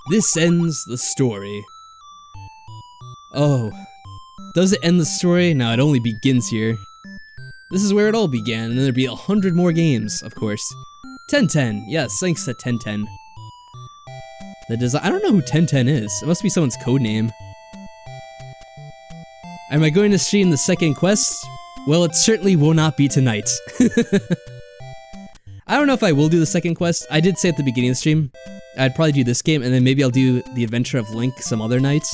This ends the story. Oh. Does it end the story? No, it only begins here. This is where it all began, and then there'd be 100 more games, of course. 1010, yes, thanks to 1010. The design— I don't know who 1010 is. It must be someone's code name. Am I going to stream the second quest? Well, it certainly will not be tonight. I don't know if I will do the second quest. I did say at the beginning of the stream, I'd probably do this game, and then maybe I'll do the Adventure of Link some other night.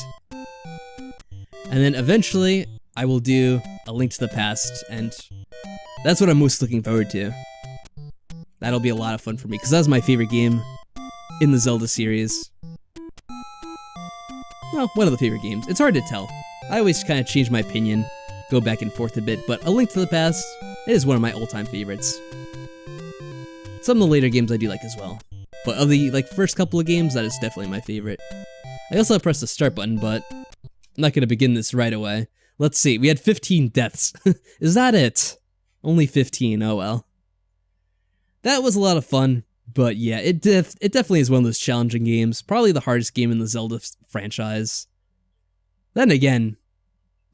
And then eventually, I will do A Link to the Past, and that's what I'm most looking forward to. That'll be a lot of fun for me, because that's my favorite game in the Zelda series. Well, one of the favorite games. It's hard to tell. I always kind of change my opinion, go back and forth a bit, but A Link to the Past is one of my all-time favorites. Some of the later games I do like as well, but of the first couple of games, that is definitely my favorite. I also pressed the start button, but I'm not going to begin this right away. Let's see, we had 15 deaths. Is that it? Only 15, oh well. That was a lot of fun, but yeah, it definitely is one of those challenging games. Probably the hardest game in the Zelda franchise. Then again,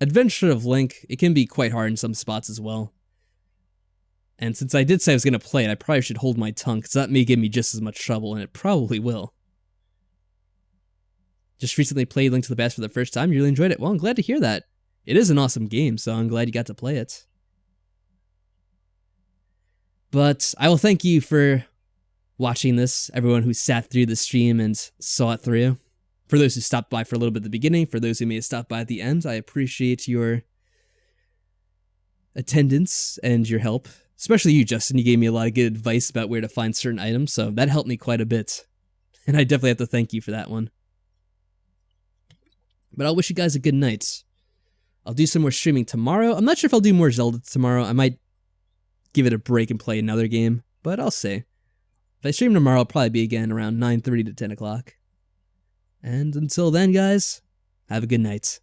Adventure of Link, it can be quite hard in some spots as well. And since I did say I was going to play it, I probably should hold my tongue, because that may give me just as much trouble, and it probably will. Just recently played Link to the Past for the first time, you really enjoyed it. Well, I'm glad to hear that. It is an awesome game, so I'm glad you got to play it. But I will thank you for watching this, everyone who sat through the stream and saw it through. For those who stopped by for a little bit at the beginning, for those who may have stopped by at the end, I appreciate your attendance and your help. Especially you, Justin. You gave me a lot of good advice about where to find certain items, so that helped me quite a bit. And I definitely have to thank you for that one. But I'll wish you guys a good night. I'll do some more streaming tomorrow. I'm not sure if I'll do more Zelda tomorrow. I might give it a break and play another game, but I'll see. If I stream tomorrow, I'll probably be again around 9:30 to 10 o'clock. And until then, guys, have a good night.